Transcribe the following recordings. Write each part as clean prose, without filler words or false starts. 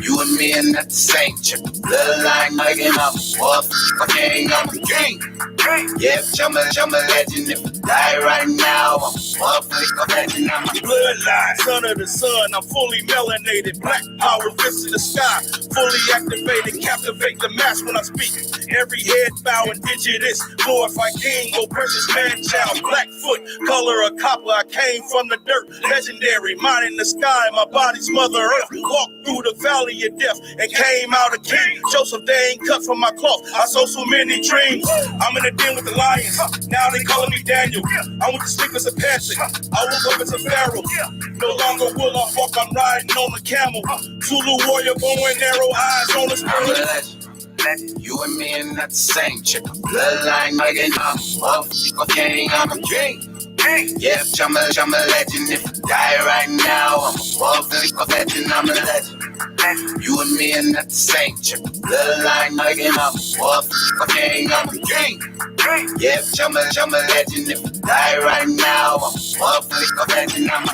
You and me are not the same. Check the bloodline, again, I'm a king, I'm a king. Yeah, I'm a legend. If I die right now, I'm a legend. I'm a bloodline, son of the sun. I'm fully melanated, black power, fist in the sky, fully activated, captivate the mass when I speak. Every head bow indigenous, glorified king, oh precious man child, Blackfoot, color of copper. I came from the dirt, legendary, mine in the sky, my body's mother earth. Walked through the valley of death and came out a king. Joseph, they ain't cut from my cloth. I sold so many dreams. I'm in the den with the lions. Now they calling me Daniel. I went to sleep as a peasant. I woke up as a pharaoh. No longer will I walk, I'm riding on a camel. Zulu warrior, bow and arrow, eyes on the spirit. You and me are not the same. Check the bloodline, again, I'm a king, I'm a king. Yeah, I'm a legend. If I die right now, I'm a legend, I'm a legend. You and me are not the same. Check the bloodline, again, I'm a king, I'm a king. Yeah, I'm a legend. If I die right now, I'm a legend, I'm a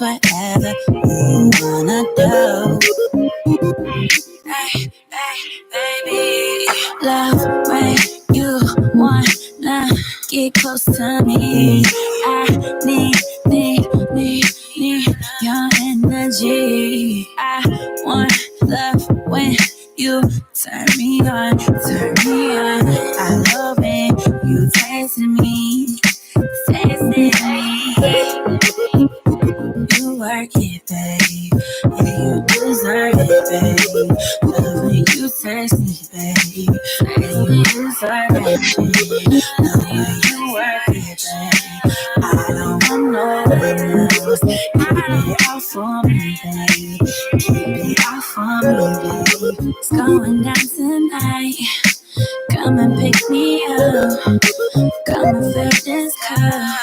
whatever you wanna do. Hey, baby, love when you wanna get close to me. I need your energy. I want love when you turn me on. I love when you taste me. You work it, babe. Yeah, you deserve it, babe. Love when you text me, babe. Yeah, you deserve it, babe. Love when you work it, babe. I don't want no one else. Keep it all for me, babe. Keep it all for me, babe. It's going down tonight. Come and pick me up. Come and fill this cup.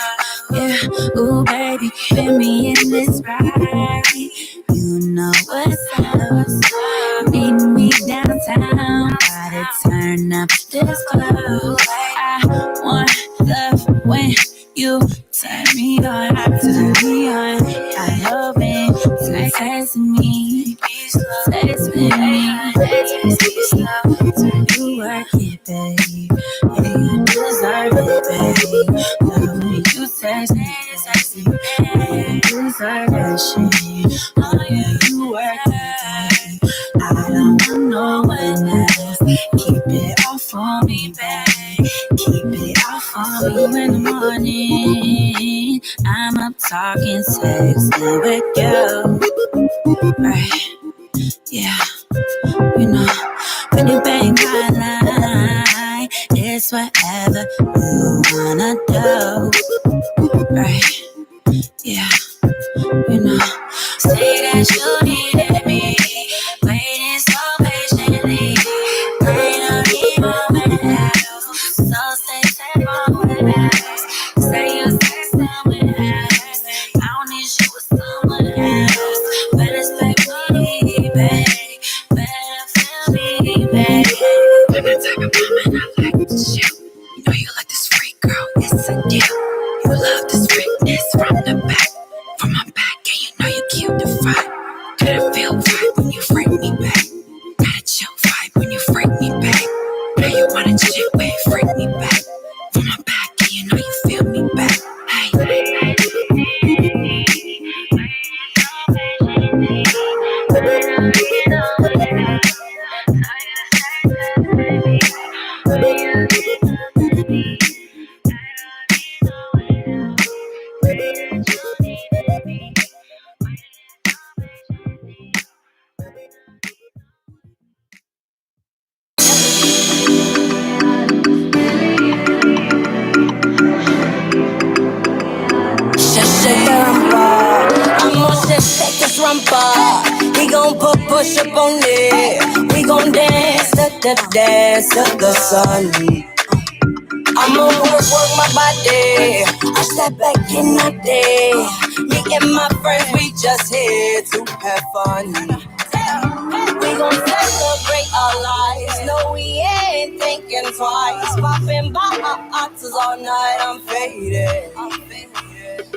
Yeah, ooh baby, put me in this ride. You know what's up. Meet me downtown. Gotta turn up this club. I want love when you turn me on. I love it. So text me, text me. You work it, babe. Yeah, you deserve it, babe. Love when you text me, yeah, you deserve that shit. Oh yeah, you work it, babe. I don't want no one else. Keep it all for me, babe. Keep it all for me. In the morning, I'm up talking, texting with you. Right, yeah. You know, when you bang my line, it's whatever you wanna do. Right, yeah. You know, say that you needed me, waiting so patiently. I don't need one else, so stay someone else. Say you say someone else, I don't need you with someone else. But expect me, babe, better feel me, babe. I'm the type of woman I like to shoot. You know you like this freak girl, it's a deal. You love this freakness from the back. From my back, and you know you cute to fight. Gotta feel vibe when you freak me back. Gotta chill vibe when you freak me back. Now you wanna chill when you freak me back. From my back, and you know you feel me back. Hey. worship on it. We gon' dance to the dance of the sun. I'ma work my body. I step back in my day. Me and my friends, we just here to have fun. We gon' celebrate our lives. No, we ain't thinking twice. Popping bottles all night, I'm faded.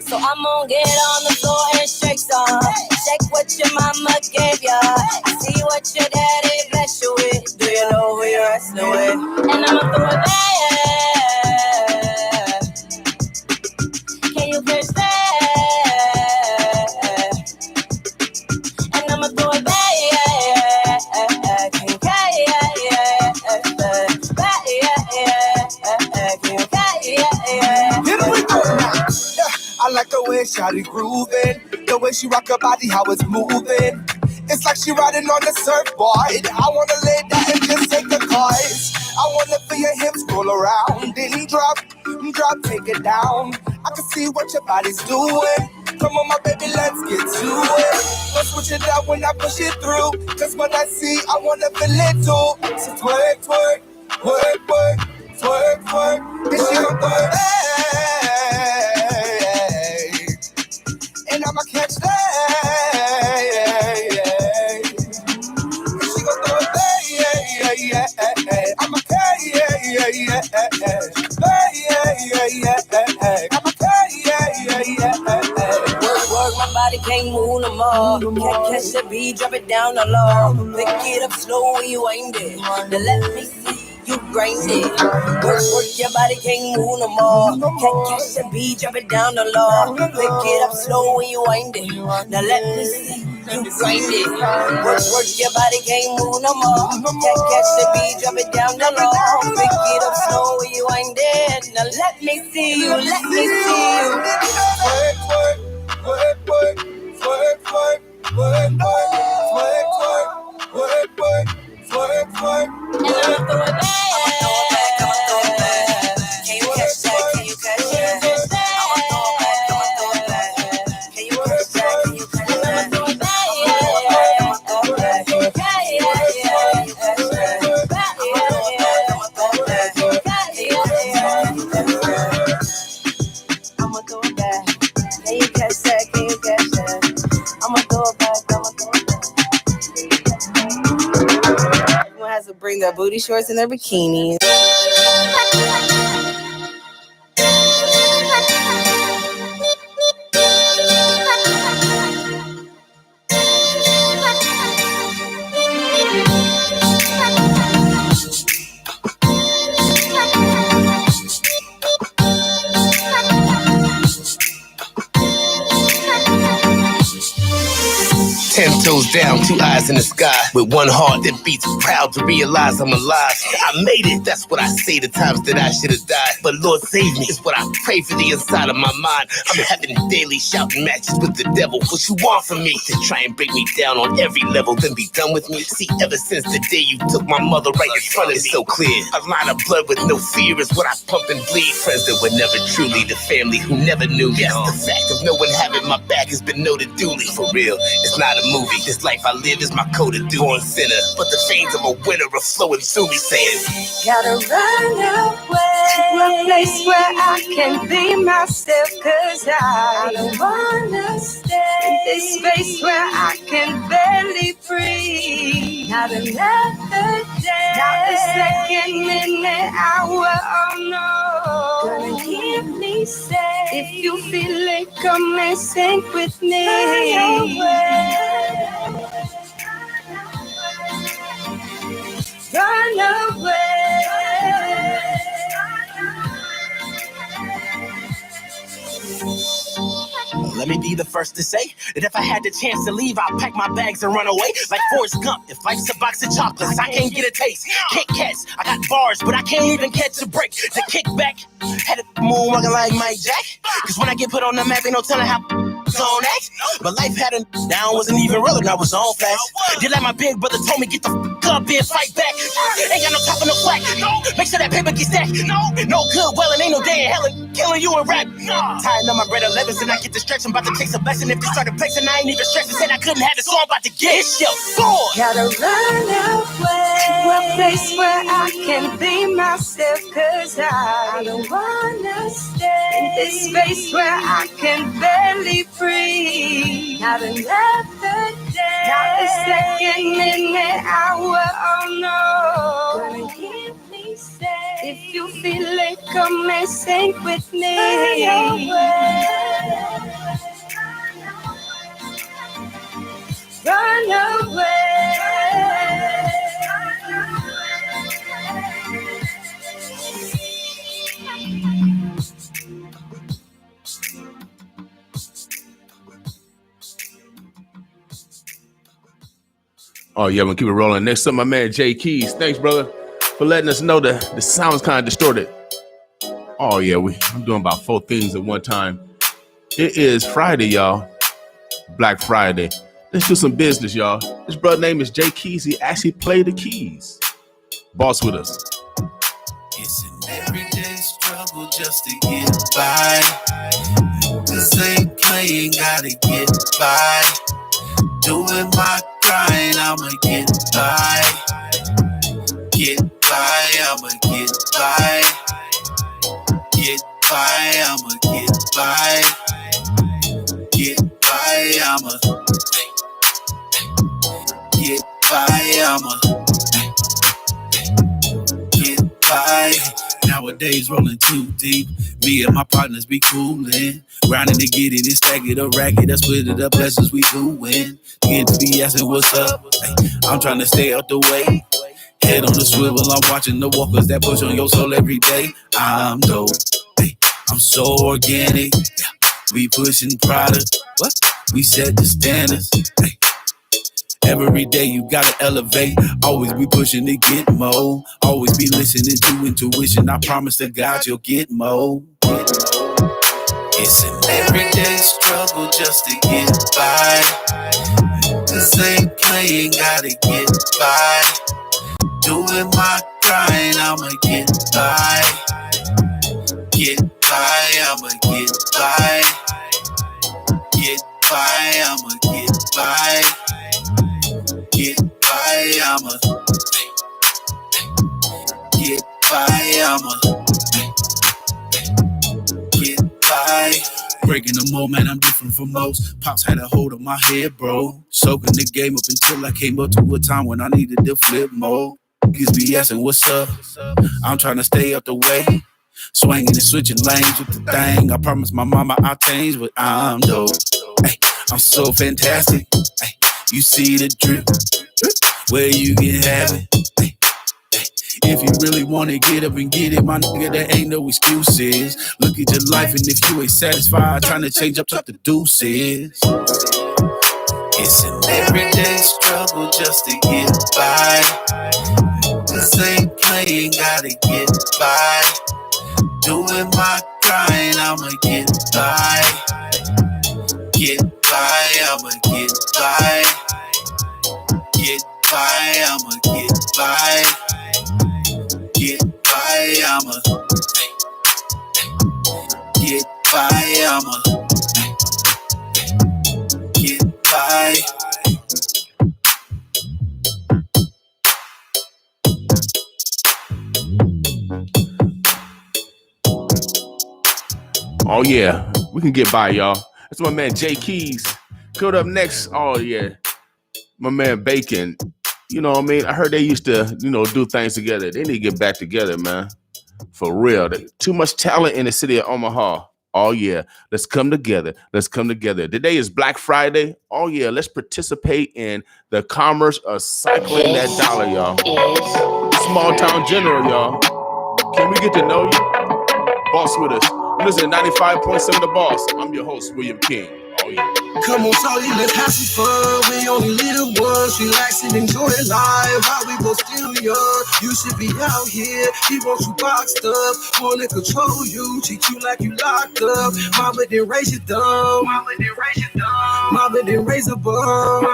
So I'm gonna get on the floor and shake some. Shake what your mama gave ya. I see what your daddy bless you with. Do you know who you're wrestling with? And I'ma throw it back. Can you catch that? And I'ma throw it back. Can you catch that? Here we go now. I like the way shawty grooving, the way she rock her body, how it's moving. It's like she riding on a surfboard. I wanna lay down and just take the cards. I wanna feel your hips roll around, then drop, take it down. I can see what your body's doing. Come on, my baby, let's get to it. Let's switch it out when I push it through. Cause when I see, I wanna feel it too. So twerk, twerk, twerk, twerk, twerk, twerk. And she gon' twerk, hey. And I'ma catch that. And she gon' throw it, hey. I'ma catch, I'ma catch, Work, my body can't move no more. Can't catch the beat, drop it down the low. Pick it up slow when you wind it. Then let me see you grind it. Work, your body can't move no more. Can't catch the beat, drop it down the low. Pick it up slow when you wind it. Now let me see you grind it. Work, your body can't move no more. Can't catch the beat, drop it down the low. Pick it up slow when you wind it. Now let me see you, let me see you. Work, work, work, work, work, work, work, work, work, work, work. And I'ma throw it back. I'ma throw it back. Can you catch that? Can you catch that? I'ma throw it back. Can you catch that? Can you catch that? I'ma throw it back. I'ma throw it back. Can you catch that? I'ma throw it back. I'ma throw it back. Can you catch that? Can you catch that? I'ma throw it back. I'ma throw it back. Everyone has to bring their booty shorts and their bikinis. Ten toes down, two eyes in the sky, with one heart that beats proud to realize I'm alive. I made it, that's what I say the times that I should have died. But Lord save me, is what I pray for the inside of my mind. I'm having daily shouting matches with the devil. What you want from me? To try and break me down on every level, then be done with me? See, ever since the day you took my mother right in front of me, it's so clear. A line of blood with no fear is what I pump and bleed. Friends that were never truly the family who never knew. Yes, the fact of no one having my back has been noted duly. For real, it's not a movie. This life I live is my code of born sinner, but the veins of a winner are flowing through me, saying, Gotta run away to a place where I can be myself, 'cause I don't wanna stay in this space where I can barely breathe. Not another day, not a second, minute, hour, oh no. Gonna keep me safe. If you feel it, come and sing with me. Run away. Run away. let me be the first to say that if I had the chance to leave, I'll pack my bags and run away. Like Forrest Gump, if life's a box of chocolates, I can't get a taste. Kit Kats, I got bars, but I can't even catch a break. The kickback, had a moon walking like Mike Jack. 'Cause when I get put on the map, ain't no telling how zone X. But life had a down, wasn't even real, and I was on fast. Did like my big brother told me, get the up and fight back. Ain't got no top of no flack. Make sure that paper gets stacked. No good, well, it ain't no day in hell, killing you in rap. Tying up my bread 11s and I get the stretch. I'm about to take a blessing. If you started plexing, I ain't even stressing. Said I couldn't have the song, about to get it's your boy. Gotta run away to a place where I can be myself, cause I don't wanna stay in this space where I can barely breathe. Not another day, not a second, minute, hour, oh no. Gonna keep me safe. If you feel it, come and sing with me. Run away. Oh, yeah, I'm going to keep it rolling. Next up, my man, Jay Keys. Thanks, brother, for letting us know that the sound's kind of distorted. Oh, yeah, I'm doing about 4 things at one time. It is Friday, y'all. Black Friday. Let's do some business, y'all. This brother name is Jay Keys. He actually played the keys. Boss with us. It's an everyday struggle just to get by. This ain't playing, gotta get by. Doing my grind, I'ma get by. Get by, I'ma get by. Get by, I'ma get by. Get by, I'ma get by, I'ma get by. Nowadays rolling too deep. Me and my partners be coolin'. Grinding to get it and stack it up, rack it up, split it up, blessings we doin'. Get to be asking what's up. I'm trying to stay out the way. Head on the swivel, I'm watching the walkers that push on your soul every day. I'm dope. I'm so organic. We pushing product. What? We set the standards. Every day you gotta elevate. Always be pushing to get more. Always be listening to intuition. I promise to God you'll get more. It's an everyday struggle just to get by. This ain't playing, gotta get by. Doing my grind, I'ma get by. Get by, I'ma get by. Get by, I'ma get by. Get by, I'ma get by, I'ma get by. Breaking the mold, man, I'm different from most. Pops had a hold on my head, bro. Soaking the game up until I came up to a time when I needed to flip mode. Niggas be asking what's up. I'm trying to stay up the way. Swinging and switching lanes with the thing. I promise my mama I'll change, but I'm dope. Ay, I'm so fantastic. Ay, you see the drip, where you can have it. Ay, ay. If you really want to get up and get it, my nigga, there ain't no excuses. Look at your life, and if you ain't satisfied, trying to change up the deuces. It's an everyday struggle just to get by. This ain't playing, gotta get by. Doing my grind, I'ma get by. Get by, I'ma get by. Get by, I'ma get by. Get by, I'ma get by, I'ma get by. Oh, yeah, we can get by, y'all. That's my man, Jay Keys. Coming up next, oh, yeah, my man, Bacon. You know what I mean? I heard they used to, do things together. They need to get back together, man. For real. Too much talent in the city of Omaha. Oh, yeah, let's come together. Let's come together. Today is Black Friday. Oh, yeah, let's participate in the commerce of cycling that dollar, y'all. Small town general, y'all. Can we get to know you? Boss with us. Listen, 95.7 The Boss. I'm your host, William King. Oh, yeah. Come on, shawty, let's have some fun. We only live once. Relax and enjoy life while we both still young. You should be out here. He wants you boxed up. Wanna control you. Treat you like you locked up. Mama didn't raise you dumb. Mama didn't raise a bum.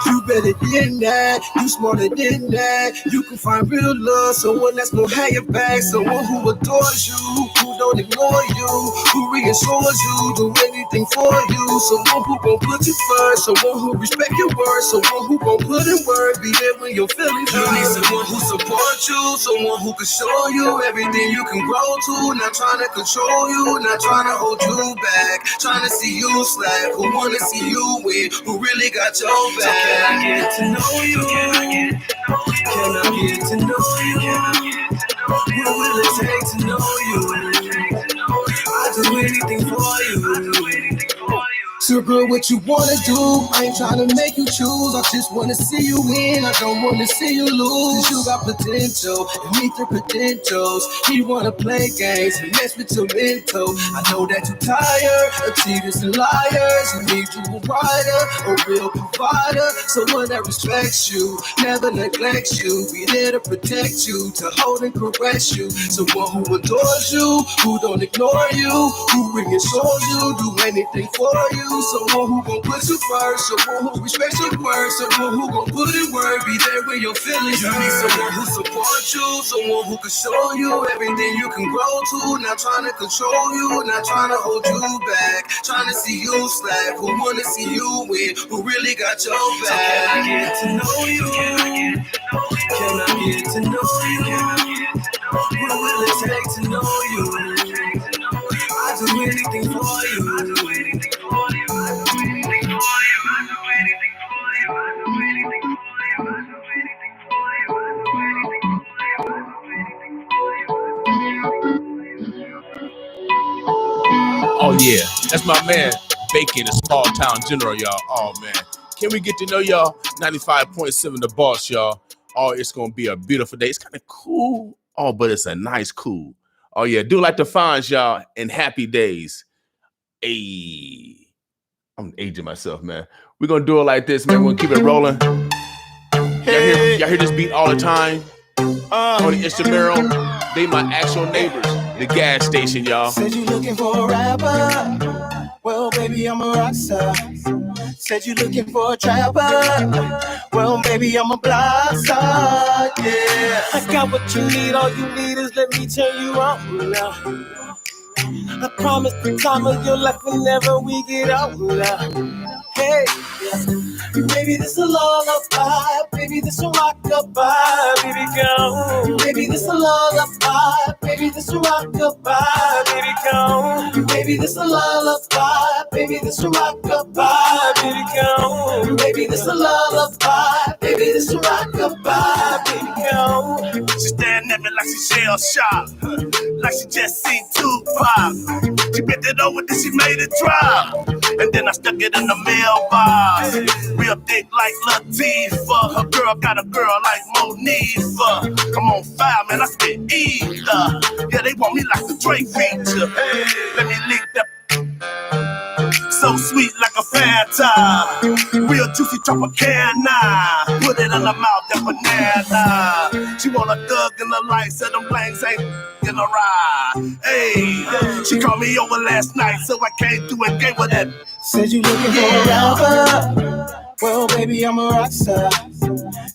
You better than that. You smarter than that. You can find real love. Someone that's gonna have your back. Someone who adores you. Who don't ignore you. Who reassures you. Do anything for you. Someone who gon' put you first. Someone who respect your word. Someone who gon' put in work. Be there when your feelings hurt. You need someone who supports you. Someone who can show you everything you can grow to. Not trying to control you. Not trying to hold you back. Trying to see you slack. Who wanna see you win. Who really got your back. So can I get to know you? Can I get to know you? What will it take to know you? I'll do anything for you. So girl, what you wanna do? I ain't tryna make you choose. I just wanna see you win. I don't wanna see you lose. You got potential and meet the credentials. You wanna play games and mess with your mental. I know that you're tired of cheaters and liars. You need you a rider, a real provider, someone that respects you, never neglects you, be there to protect you, to hold and caress you. Someone who adores you, who don't ignore you, who reassures you, do anything for you. Someone who gon' put you first, someone who respects your word, someone who gon' put in work, be there when your feelings hurt. You need someone who supports you, someone who can show you everything you can grow to. Not trying to control you, not trying to hold you back, trying to see you slack, who wanna see you win, who really got your back. So can I get to know you? Can I get to know you? What will it take to know you? I'll do anything for you. Oh yeah, that's my man, Bacon, a small town general, y'all. Oh man, can we get to know y'all? 95.7 The Boss, y'all. Oh, it's gonna be a beautiful day. It's kind of cool. Oh, but it's a nice cool. Oh yeah, do like the fines, y'all, and happy days. Hey, I'm aging myself, man. We're gonna do it like this, man. We're gonna keep it rolling. Y'all hear this beat all the time on the instrumental. They my actual neighbors. The gas station, y'all. Said you looking for a rapper? Well, baby, I'm a rock star. Said you looking for a trapper? Well, baby, I'm a block star. Yeah, I got what you need. All you need is let me turn you on now. I promise the time of your life whenever we get out now. Hey, baby, this a lullaby. Baby, this a rock-a-bye. Baby, go. Baby, this a lullaby. Baby, this a rock-a-bye. Baby, go. Baby, this a lullaby. Baby, this a rock-a-bye. Baby, go. Baby, this a lullaby. Baby, this a rock-a-bye. Baby, go. She staring at me like she shell shocked, like she just seen Tupac. She bent it over, then she made it drop, and then I stuck it in the mailbox. Real thick like Latifah. Her girl got a girl like Monifa. I'm on fire, man, I spit ether. Yeah, they want me like the Drake feature. Hey, let me lick that. So sweet like a Fanta, real juicy Tropicana. Put it in her mouth, that banana. She want a thug in the light, said them blanks ain't in a ride. Hey, she called me over last night, so I came through and gave her that. Said you looking for a rapper? Well, baby, I'm a rock star.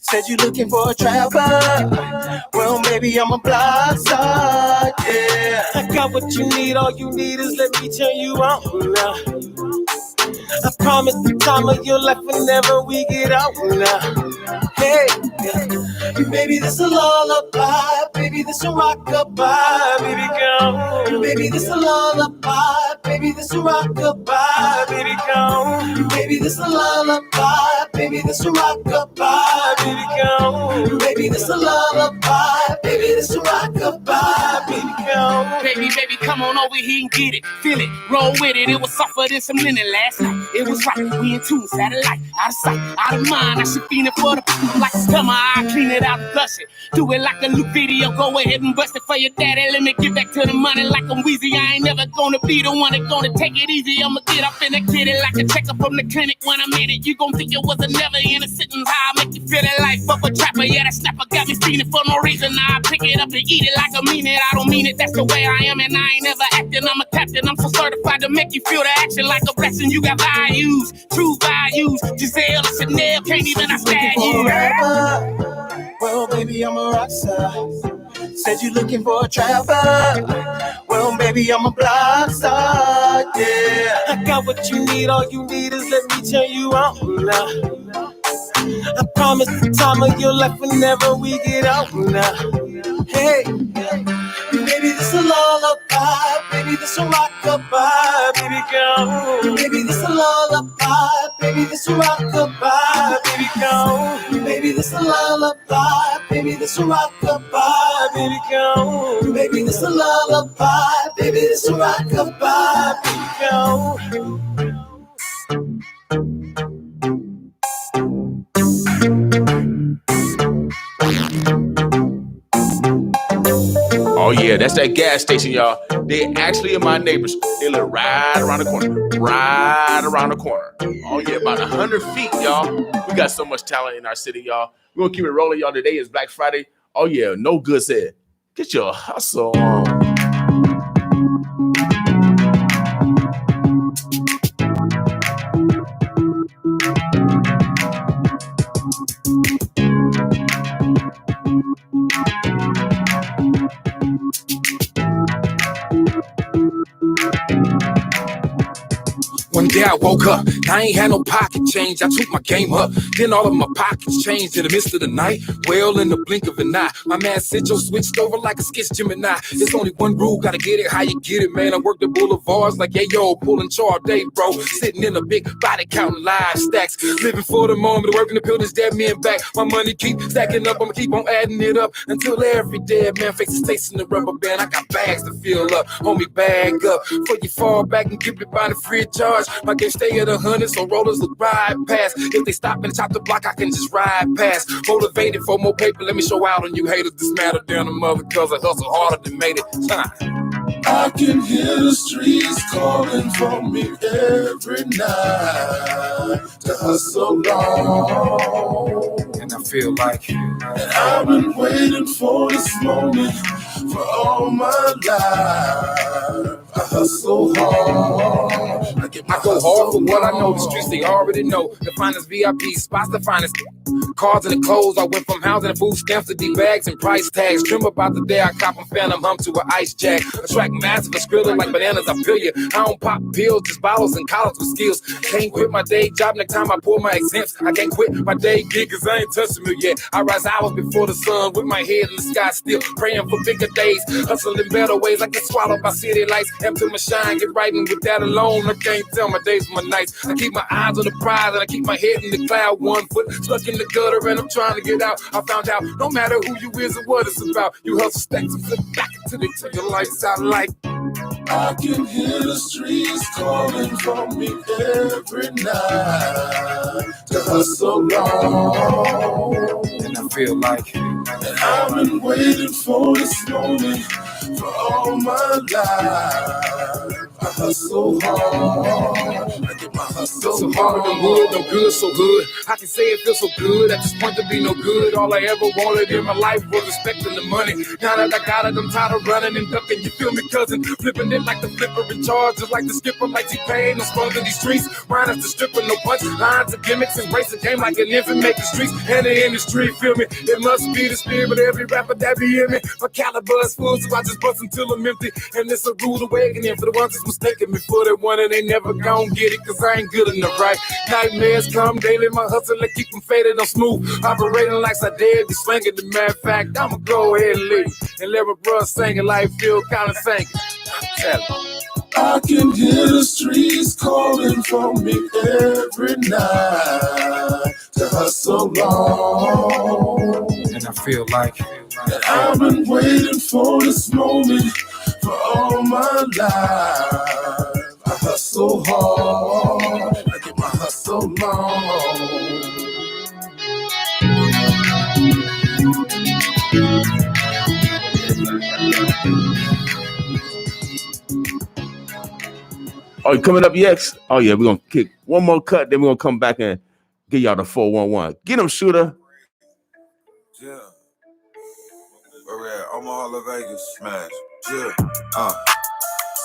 Said you looking for a trapper? Well, baby, I'm a block star. Yeah, I got what you need. All you need is let me turn you on now. I promise the time of your life whenever we get out now. Hey, baby, this a lullaby. Baby, this a rock-a-bye. Baby, go. Baby, this a lullaby. Baby, this a rock-a-bye. Baby, go. Baby, this a lullaby. Baby, this a rock-a-bye. Baby, go. Baby, this a lullaby. Baby, this a rock-a-bye. Baby, go. Baby, come on over here and get it. Feel it, roll with it. It was softer than some linen last night. It was right, we in tune, satellite. Out of sight, out of mind. I should feel it for the people like summer. I clean it out and flush it. Do it like a Luke video. Go ahead and bust it for your daddy. Let me get back to the money like I'm Weezy. I ain't never gonna be the one that's gonna take it easy. I'ma get up in the kitty like a checkup from the clinic. When I'm in it, you gon' think it was a never innocent and high. Make you feel it like fuck a trapper. Yeah, that snapper got me stealing for no reason. Now I pick it up and eat it like I mean it. I don't mean it, that's the way I am, and I ain't never acting. I'm a captain, I'm so certified to make you feel the action like a blessing. You got values, true values. Giselle or Chanel can't even understand you. Well, baby, I'm a rock star. Said you looking for a trapper. Well, baby, I'm a block star, yeah. I got what you need, all you need is let me turn you on now. I promise the time of your life whenever we get out now. Hey, baby, this a lullaby, baby, this a rock-a-bye, baby girl. Baby, this a lullaby, baby, this a rock-a-bye, baby girl. Baby, this a lullaby, baby, this a rock-a-bye, baby girl. Baby, this a lullaby, baby, this a rock-a-bye, baby girl. Oh yeah, that's that gas station, y'all. They actually are my neighbors. They live right around the corner. Right around the corner. Oh yeah, about 100 feet, y'all. We got so much talent in our city, y'all. We're gonna keep it rolling, y'all. Today is Black Friday. Oh yeah, no good said. Get your hustle on. One day I woke up, I ain't had no pocket change. I took my game up, then all of my pockets changed in the midst of the night. Well, in the blink of an eye, my man Central switched over like a sketch Gemini. There's only one rule, gotta get it how you get it, man. I work the boulevards like yayo, pulling char all day, bro. Sitting in a big body counting live stacks, living for the moment, working to build this dead man back. My money keep stacking up, I'ma keep on adding it up until every dead man faces tasting the rubber band. I got bags to fill up, homie, bag up. Before you fall back and get me by the free of charge. I can stay at 100, so rollers look right past. If they stop and chop the block, I can just ride past. Motivated for more paper, let me show out on you haters. This matter down the mother, cause I hustle harder than made it. I can hear the streets calling for me every night to hustle on. And I feel like and I've been waiting for this moment for all my life. I hustle hard. I go hard for what I know. The streets they already know. The finest VIP spots, the finest cars and the clothes. I went from housing and food stamps to D-bags and price tags. Dream about the day I cop a phantom hum to an ice jack. Attract massive and skrilla like bananas, I feel you. I don't pop pills, just bottles and collars with skills. Can't quit my day job next time I pull my exempts. I can't quit my day gig cause I ain't touching me yet. I rise hours before the sun with my head in the sky still. Praying for bigger days, hustling better ways. I get swallowed by city lights. Empty my shine, get right, and with that alone I can't tell my days from my nights. I keep my eyes on the prize and I keep my head in the cloud. 1 foot stuck in the gutter and I'm trying to get out. I found out no matter who you is or what it's about, you hustle stacks and flip back until they turn your lights out like. I can hear the streets calling for me every night to hustle on. And I feel like and I've been waiting for this moment for all my life. I hustle hard. I get my hustle so hard and wood, no good, so good. I can say it feels so good at this point to be no good. All I ever wanted in my life was respect and the money. Now that I got it, I'm tired of running and ducking. You feel me, cousin? Flipping it like the flipper in charge, just like the skipper, like T-Pain. I'm sprung to these streets. Mine is the stripper, no punch lines or gimmicks. Embrace the game like an infant, make the streets and the industry. Feel me? It must be the spirit of every rapper that be in me. My caliber is full, so I just bust until I'm empty. And it's a rude awakening for the ones that's mistaken me for that one, and they never gon' get it, cause I ain't good enough, right? Nightmares come daily, my hustle, I keep them faded on smooth. Operating like I did, be swinging. The matter of fact, I'ma go ahead and leave and let my brother sing it like feel kinda sing. Tell him. I can hear the streets calling for me every night to hustle on. And I feel like and I've been waiting for this moment For all my life, I hustle hard. I get my hustle long. Oh, coming up next. Oh yeah, we're gonna kick one more cut, then we're gonna come back and give y'all the 411. Get him, shooter. Yeah. Where we at? Omaha, Las Vegas, smash. Yeah.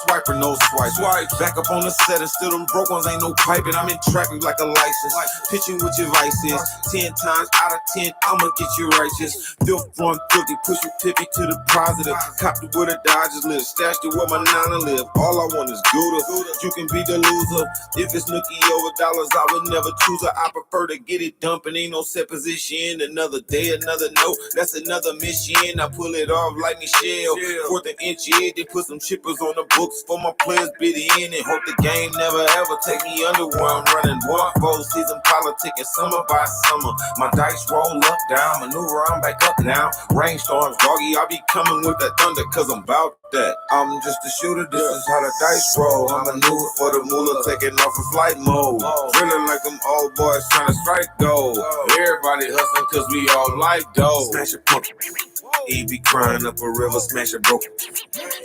Swiper, no swipe. Back up on the set and still them broke ones ain't no piping. I'm in traffic like a license. Pitching with your vices. 10 times out of 10, I'ma get you righteous. Filth 150, push your pippy to the positive. Copped it where the Dodgers live. Stashed it where my Nana live. All I want is Gouda. You can be the loser. If it's nookie over dollars, I would never choose her. I prefer to get it dumping. Ain't no set position. Another day, another note. That's another mission. I pull it off like Michelle. Fourth and inch in, they put some chippers on the books for my players bid in and hope the game never ever take me under where I'm running. One full season politicking summer by summer. My dice roll up, down, maneuver, I'm back up now. Rainstorms, doggy, I be coming with that thunder cause I'm about that. I'm just a shooter, this is how the dice roll. I maneuver for the moolah, taking off in flight mode. Drilling like them old boys trying to strike gold. Everybody hustling cause we all like dough. Smash a pump. He be crying up a river, smash a broke.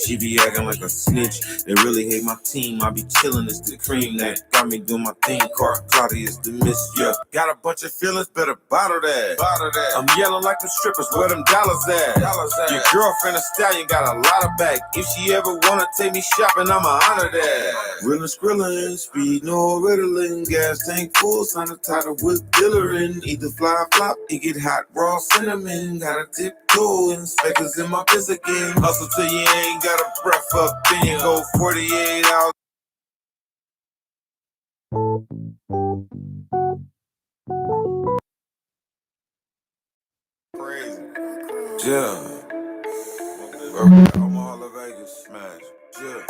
She be acting like a snitch. They really hate my team. I be chillin', it's the cream that got me doing my thing. Quartey is the miss, yeah. Got a bunch of feelings, better bottle that. I'm yelling like them strippers, where them dollars at? Your girlfriend a stallion got a lot of back. If she ever wanna take me shopping, I'ma honor that. Reelin' skrillin', speed no riddling. Gas tank full, sign the title with dillerin'. Either fly flop, it get hot, raw cinnamon. Got a tip toe, inspectors in my biz again. Hustle till you ain't got a breath up, then you go 48 hours. Crazy. Yeah. Omaha, Las Vegas, smash. Yeah.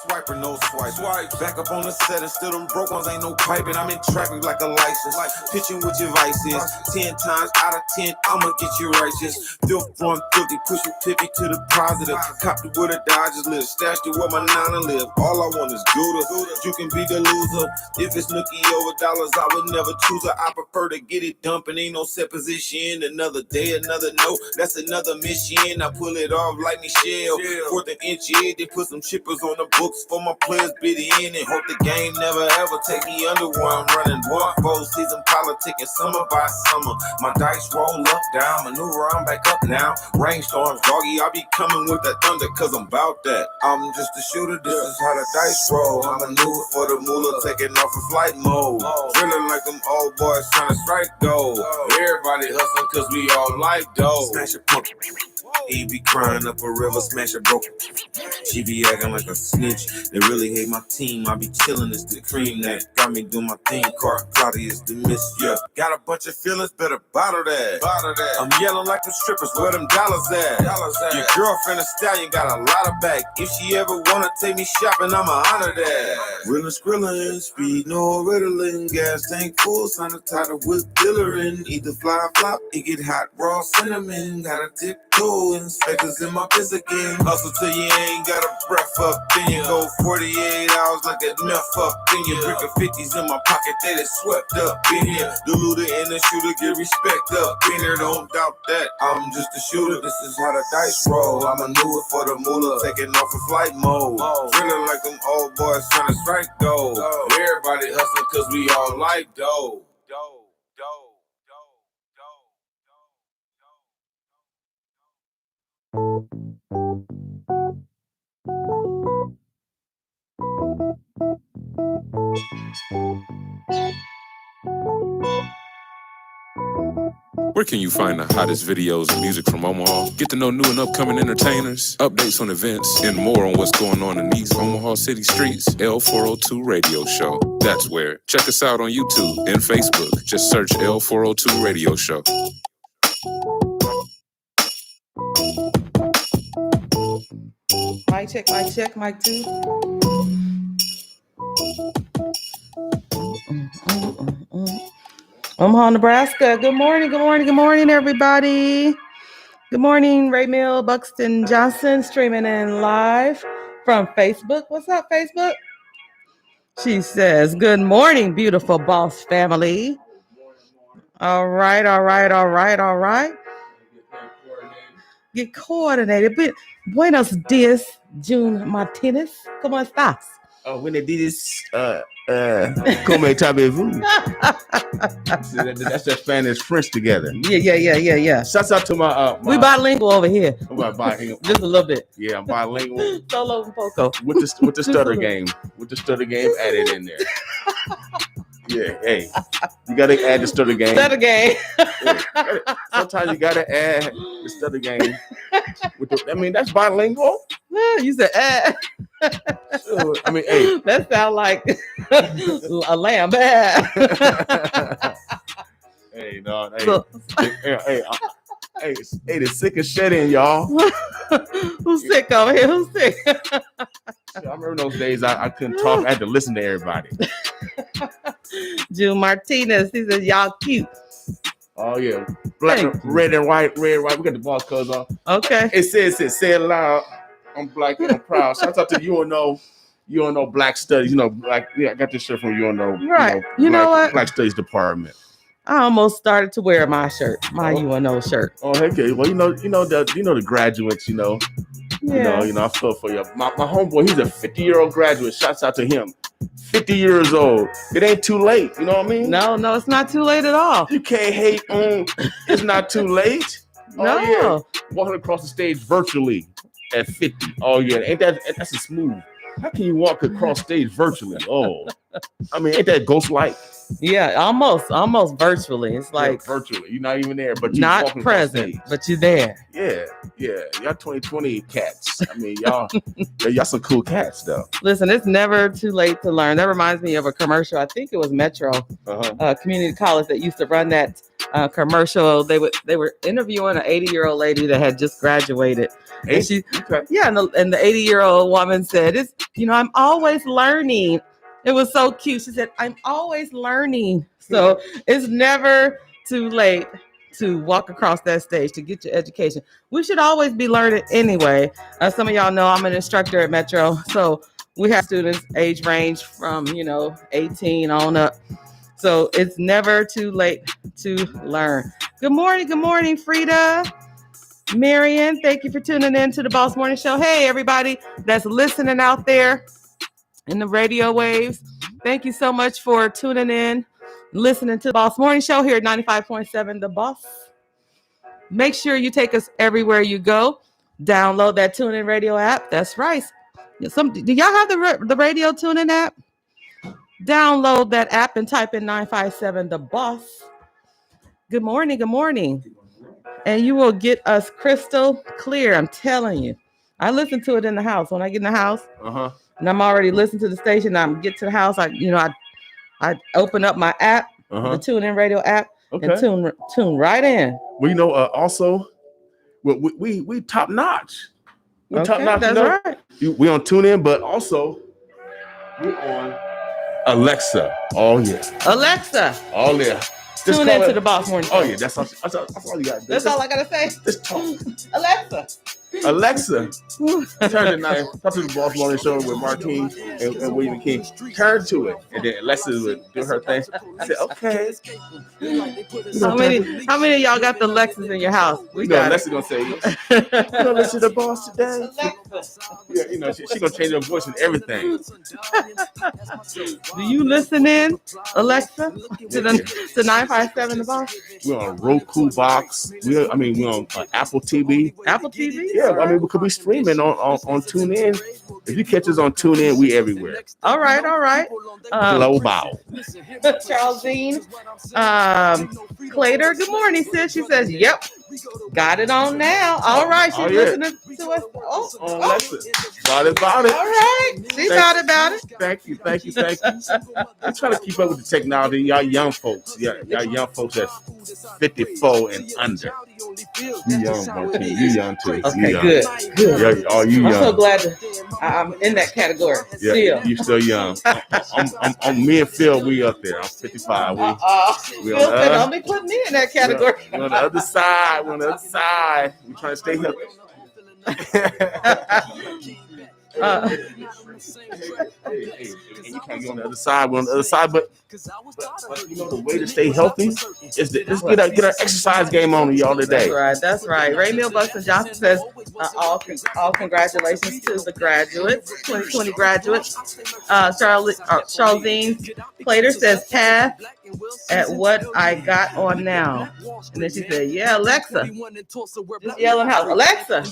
Swiper, no swipe. Back up on the set and still them broke ones ain't no piping. I'm in traffic like a license. Pitching with your vices. 10 times out of 10, I'ma get you righteous. Filth 150, push your pippy to the positive. Copped it where the Dodgers live. Stashed it where my Nana live. All I want is Gouda. You can be the loser. If it's nookie over dollars, I would never choose her. I prefer to get it dumping. Ain't no set position. Another day, another note. That's another mission. I pull it off like Michelle. Fourth and inch in, they put some chippers on the books for my players bid in and hope the game never ever take me under where I'm running. One full season politicking summer by summer. My dice roll up, down, maneuver, I'm back up now. Rainstorms, doggy, I be coming with that thunder cause I'm about that. I'm just a shooter, this is how the dice roll. I maneuver for the moolah, taking off in flight mode. Drilling like them old boys trying to strike gold. Everybody hustling cause we all like dough. Smash a pump. He be crying up a river, smash a broke. She be acting like a snitch. They really hate my team. I be chillin', it's the cream that got me doing my thing. Quartey is the miss, yeah. Got a bunch of feelings, better bottle that. I'm yelling like them strippers, where them dollars at? Your girlfriend a stallion got a lot of back. If she ever wanna take me shopping, I'ma honor that. Reelin' skrillin', speed no riddling. Gas tank full, sign the title with dillerin'. Either fly flop, it get hot, raw cinnamon. Got a tip toe, inspectors in my biz again. Hustle till you ain't got a breath up, then you go 48 hours like a enough up. Then you brick of 50s in my pocket, that is swept up in here. The looter and the shooter get respect up in here, don't doubt that. I'm just a shooter, this is how the dice roll. I maneuver for the moolah, taking off in flight mode. Drilling like them old boys trying to strike gold. Everybody hustling cause we all like dough. Where can you find the hottest videos and music from Omaha? Get to know new and upcoming entertainers, updates on events, and more on what's going on in these Omaha city streets. L402 Radio Show. That's where. Check us out on YouTube and Facebook. Just search L402 Radio Show. Mic check, mic 2. Omaha, Nebraska. Good morning, everybody. Good morning, Ray Mill, Buxton Johnson, streaming in live from Facebook. What's up, Facebook? She says, good morning, beautiful boss family. All right. Get coordinated. Buenos dias, June Martinez. ¿Cómo estás? Oh, buenos dias, como vous? That's just Spanish French together. Yeah. Shouts out to my we bilingual over here. Bilingual. Just a little bit. Yeah, I'm bilingual. Solo and poco. With the stutter game. With the stutter game added in there. Yeah, hey. You gotta add the stutter game. Stutter game. Yeah, sometimes you gotta add the stutter game. That's bilingual. Yeah, you said add. Sure. Hey. That sounds like a lamb. Hey, no, hey, the sick of shedding, y'all. Who's sick over here? Who's sick? I remember those days I couldn't talk. I had to listen to everybody. June Martinez, he says, y'all cute. Oh, yeah. Black, red and white. We got the boss colors on. Okay. It says, say it loud. I'm black and I'm proud. Shout out to UNO Black Studies. I got this shirt from UNO. Right. You know what? Black Studies Department. I almost started to wear my shirt, UNO shirt. Oh, okay. Well, the graduates, Yeah. I feel for you. My homeboy, he's a 50-year-old graduate. Shouts out to him. 50 years old. It ain't too late. You know what I mean? No, it's not too late at all. You can't hate on it's not too late. No. Oh, yeah. Walking across the stage virtually at 50. Oh, yeah. That's a smooth. How can you walk across stage virtually? Oh, ain't that ghost-like? Yeah, almost virtually. It's like virtually. You're not even there, but you're not present, but you're there. Yeah. Y'all 2020 cats. Y'all some cool cats, though. Listen, it's never too late to learn. That reminds me of a commercial. I think it was Metro Community College that used to run that commercial. They were interviewing an 80-year-old lady that had just graduated. And the 80-year-old woman said, I'm always learning. It was so cute. She said, I'm always learning. So it's never too late to walk across that stage to get your education. We should always be learning anyway. Some of y'all know I'm an instructor at Metro. So we have students age range from, 18 on up. So it's never too late to learn. Good morning, Frida. Marion, thank you for tuning in to the Boss Morning Show. Hey, everybody that's listening out there in the radio waves. Thank you so much for tuning in, listening to the Boss Morning Show here at 95.7 The Boss. Make sure you take us everywhere you go. Download that TuneIn Radio app. That's right. Do y'all have the radio TuneIn app? Download that app and type in 957 The Boss. Good morning. And you will get us crystal clear. I'm telling you. I listen to it in the house. When I get in the house, and I'm already listening to the station, I get to the house, I open up my app, the TuneIn Radio app, and tune right in. Well, also, we top notch. We're top notch. That's right. We on TuneIn, but also we're on Alexa. Oh yeah. Alexa. Oh yeah. Tune into the Boss Morning Show. Oh yeah, that's all you got to do. That's all I gotta say. Just talk. Alexa. Turn the knife. Talk to the Boss Morning Show with Martine and William King. Turn to it, and then Alexa would do her thing. I said, okay. How many of y'all got the Alexas in your house? We got Alexa gonna say, you gonna listen to the boss today? Yeah, she gonna change her voice and everything. Do you listen in, Alexa, to 957 The Boss? We're on Roku box. We're on Apple TV. Apple TV? Yeah, we could be streaming on TuneIn. If you catch us on TuneIn, we everywhere. All right. Global. Charlesine, Clater, good morning, sis. She says, yep, got it on now. All right, she's listening to us. Alexa. Thought about it. All right, she thought about it. Thank you. I'm trying to keep up with the technology. Y'all young folks, y'all young folks that's 54 and under. You young, Martine. You young too. Okay, you young. good. Yeah, oh, you I'm young. so glad that I'm in that category. Yeah, Still. you still young. I'm me and Phil. We up there. I'm 55. We Phil said, don't be putting me in that category. We're on the other side. We're on the other side. We're trying to stay healthy. Hey, and you can't get on the other side. We're on the other side, but you know the way to stay healthy is to let's get our exercise game on y'all today. That's right. Ray Mill Buxton Johnson says all congratulations to the graduates, 2020 graduates. Charlene Plater says path at what I got on now. And then she said, yeah, Alexa. Just yelling out, Alexa.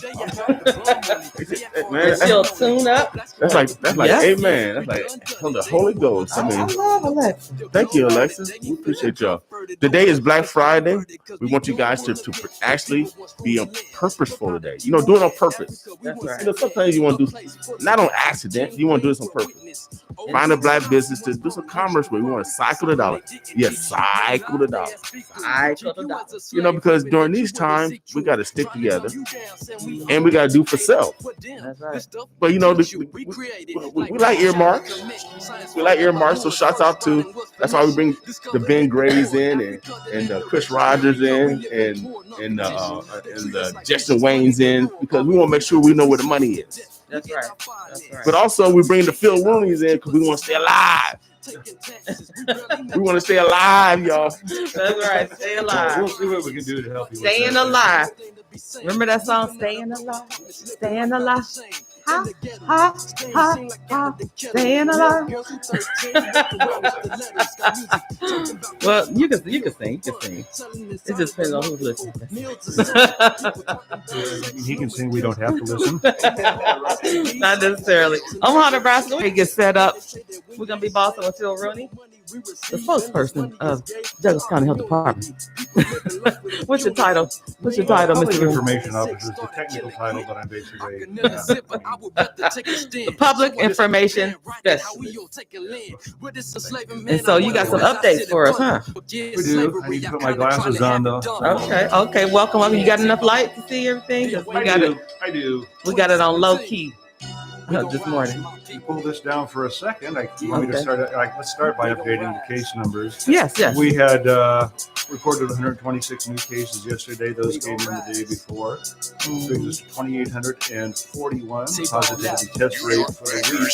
Man, she'll tune up. That's like amen. That's like from the Holy Ghost. I love Alexa. Thank you, Alexa. We appreciate y'all. Today is Black Friday. We want you guys to actually be purposeful today. You know, do it on purpose. That's right. You know, sometimes you want to do not on accident. You want to do this on purpose. Find a black business to do some commerce with. We want to cycle the dollar. Yes, cycle the dollar. You know, because during these times we got to stick together and we got to do for self. That's right. But you know, we like earmarks. We like earmarks. So shouts out to. That's why we bring the Ben Grays in and Chris Rogers in and the Jesse Waynes in because we want to make sure we know where the money is. That's right. But also we bring the Phil Rooney's in because we want to stay alive. We want to stay alive, y'all. That's right. Stay alive. We'll see what we can do to help you. Staying alive. Remember that song, Staying Alive? Staying Alive. Ha, ha, ha, ha. Staying alive. Well, you can sing. It just depends on who's listening. He can sing. We don't have to listen. Not necessarily. Omaha, Nebraska. We get set up. We're gonna be bossing with Phil Rooney, the spokesperson of Douglas County Health Department. What's your title? Public Mr. Information Officer is the technical title, but I'm basically the Public Information Specialist. And so you got some updates for us, huh? We do. I need to put my glasses on, though. Okay. Welcome. You got enough light to see everything? I do. We got it on low key this morning. Pull this down for a second. You want me to start? Let's start by updating the case numbers. Yes. We had reported 126 new cases yesterday. Those came in the day before. Brings us to 2,841 positivity test rate for the week.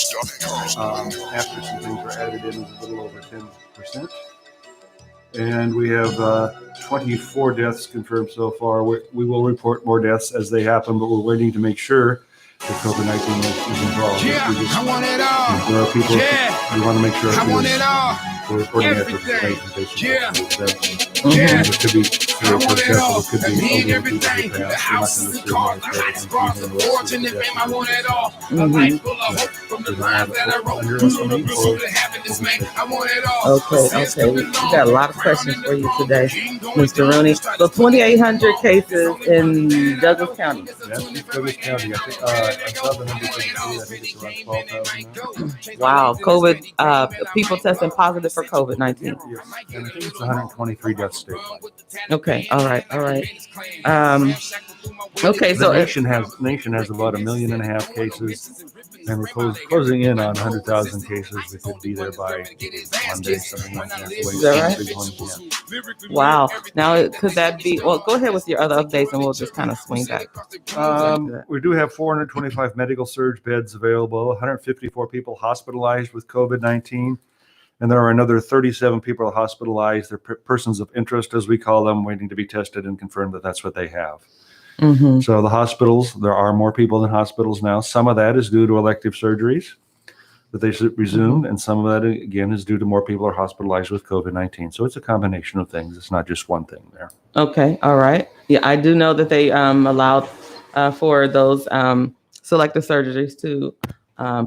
After some things were added in, it was a little over 10%. And we have 24 deaths confirmed so far. We will report more deaths as they happen, but we're waiting to make sure that COVID-19 is involved. Yeah, I want it all. There are people. Yeah. We want to make sure. I want it all. We're reporting Everything. Yeah. Yeah. It could be I want it all. it could I be need elderly people everything. who The pass. houses, the cars, the nice cars, the fortune, the fame. I want it all. A life full of hope from the lines that I wrote. To the pursuit of happiness, man. I want it all. Okay. We got a lot of questions for you today, Mr. Rooney. So 2,800 cases in Douglas County. That's Douglas County. I think I saw the number. I think it's around 12,000 now. Wow, COVID, people testing positive for COVID-19. Yes. And I think it's 123 deaths statewide. Okay, all right. Okay, The so nation has about 1.5 million cases, and we're closing in on 100,000 cases. We could be there by Monday, something like that. Is that right? Wow. Now, could that be? Well, go ahead with your other updates, and we'll just kind of swing back. We do have 425 medical surge beds available. 154 people hospitalized with COVID-19. And there are another 37 people hospitalized. They're persons of interest, as we call them, waiting to be tested and confirmed that that's what they have. Mm-hmm. So the hospitals, there are more people in hospitals now. Some of that is due to elective surgeries that they resumed, and some of that, again, is due to more people are hospitalized with COVID-19. So it's a combination of things. It's not just one thing there. Okay, all right. Yeah, I do know that they allowed for those selective surgeries to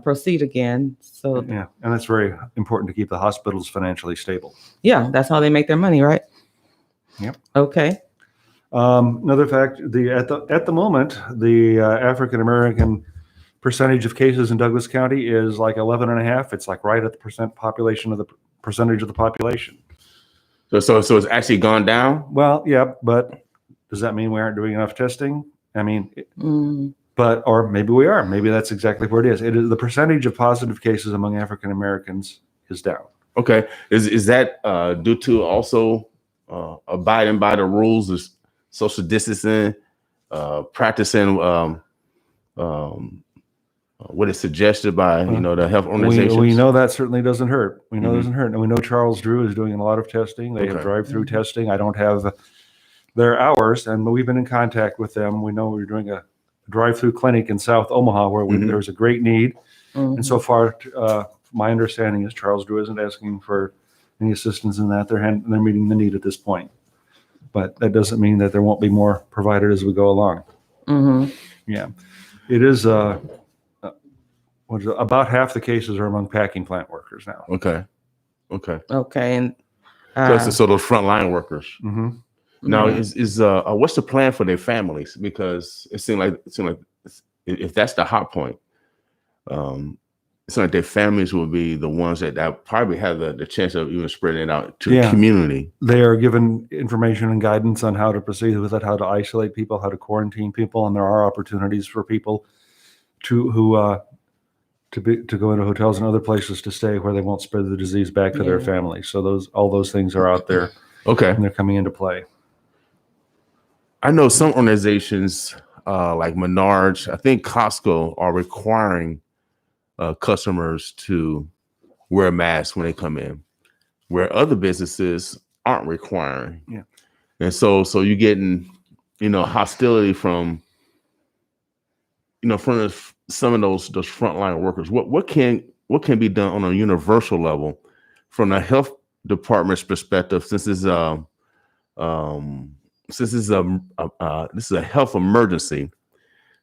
proceed again. So Yeah, and that's very important to keep the hospitals financially stable. yeah, that's how they make their money, right? Yep. Okay. Another fact, at the moment, the African American percentage of cases in Douglas County is like 11.5. It's like right at the percentage of the population. So it's actually gone down. Well, yeah, but Does that mean we aren't doing enough testing? I mean, or maybe we are. Maybe that's exactly where it is. It is the percentage of positive cases among African Americans is down. Okay. Is that due to also abiding by the rules of social distancing, practicing what is suggested by the health organizations? We know that certainly doesn't hurt. We know it doesn't hurt, and we know Charles Drew is doing a lot of testing. They have drive-through testing. I don't have their hours, and we've been in contact with them. We know we're doing a drive-through clinic in South Omaha where there's a great need, and so far, my understanding is Charles Drew isn't asking for any assistance in that. They're meeting the need at this point, but that doesn't mean that there won't be more provided as we go along. Yeah, it is. About half the cases are among packing plant workers now. Okay, and so those frontline workers. Now, is what's the plan for their families? Because it seems like if that's the hot point, it's like their families will be the ones that probably have the chance of even spreading it out to the community. They are given information and guidance on how to proceed with it, how to isolate people, how to quarantine people, and there are opportunities for people to go into hotels and other places to stay where they won't spread the disease back to their families. So all those things are out there. Okay, and they're coming into play. I know some organizations like Menards, I think Costco, are requiring customers to wear masks when they come in, where other businesses aren't requiring. Yeah, and so you're getting hostility from from some of those frontline workers. What can be done on a universal level from the health department's perspective, since this is a health emergency,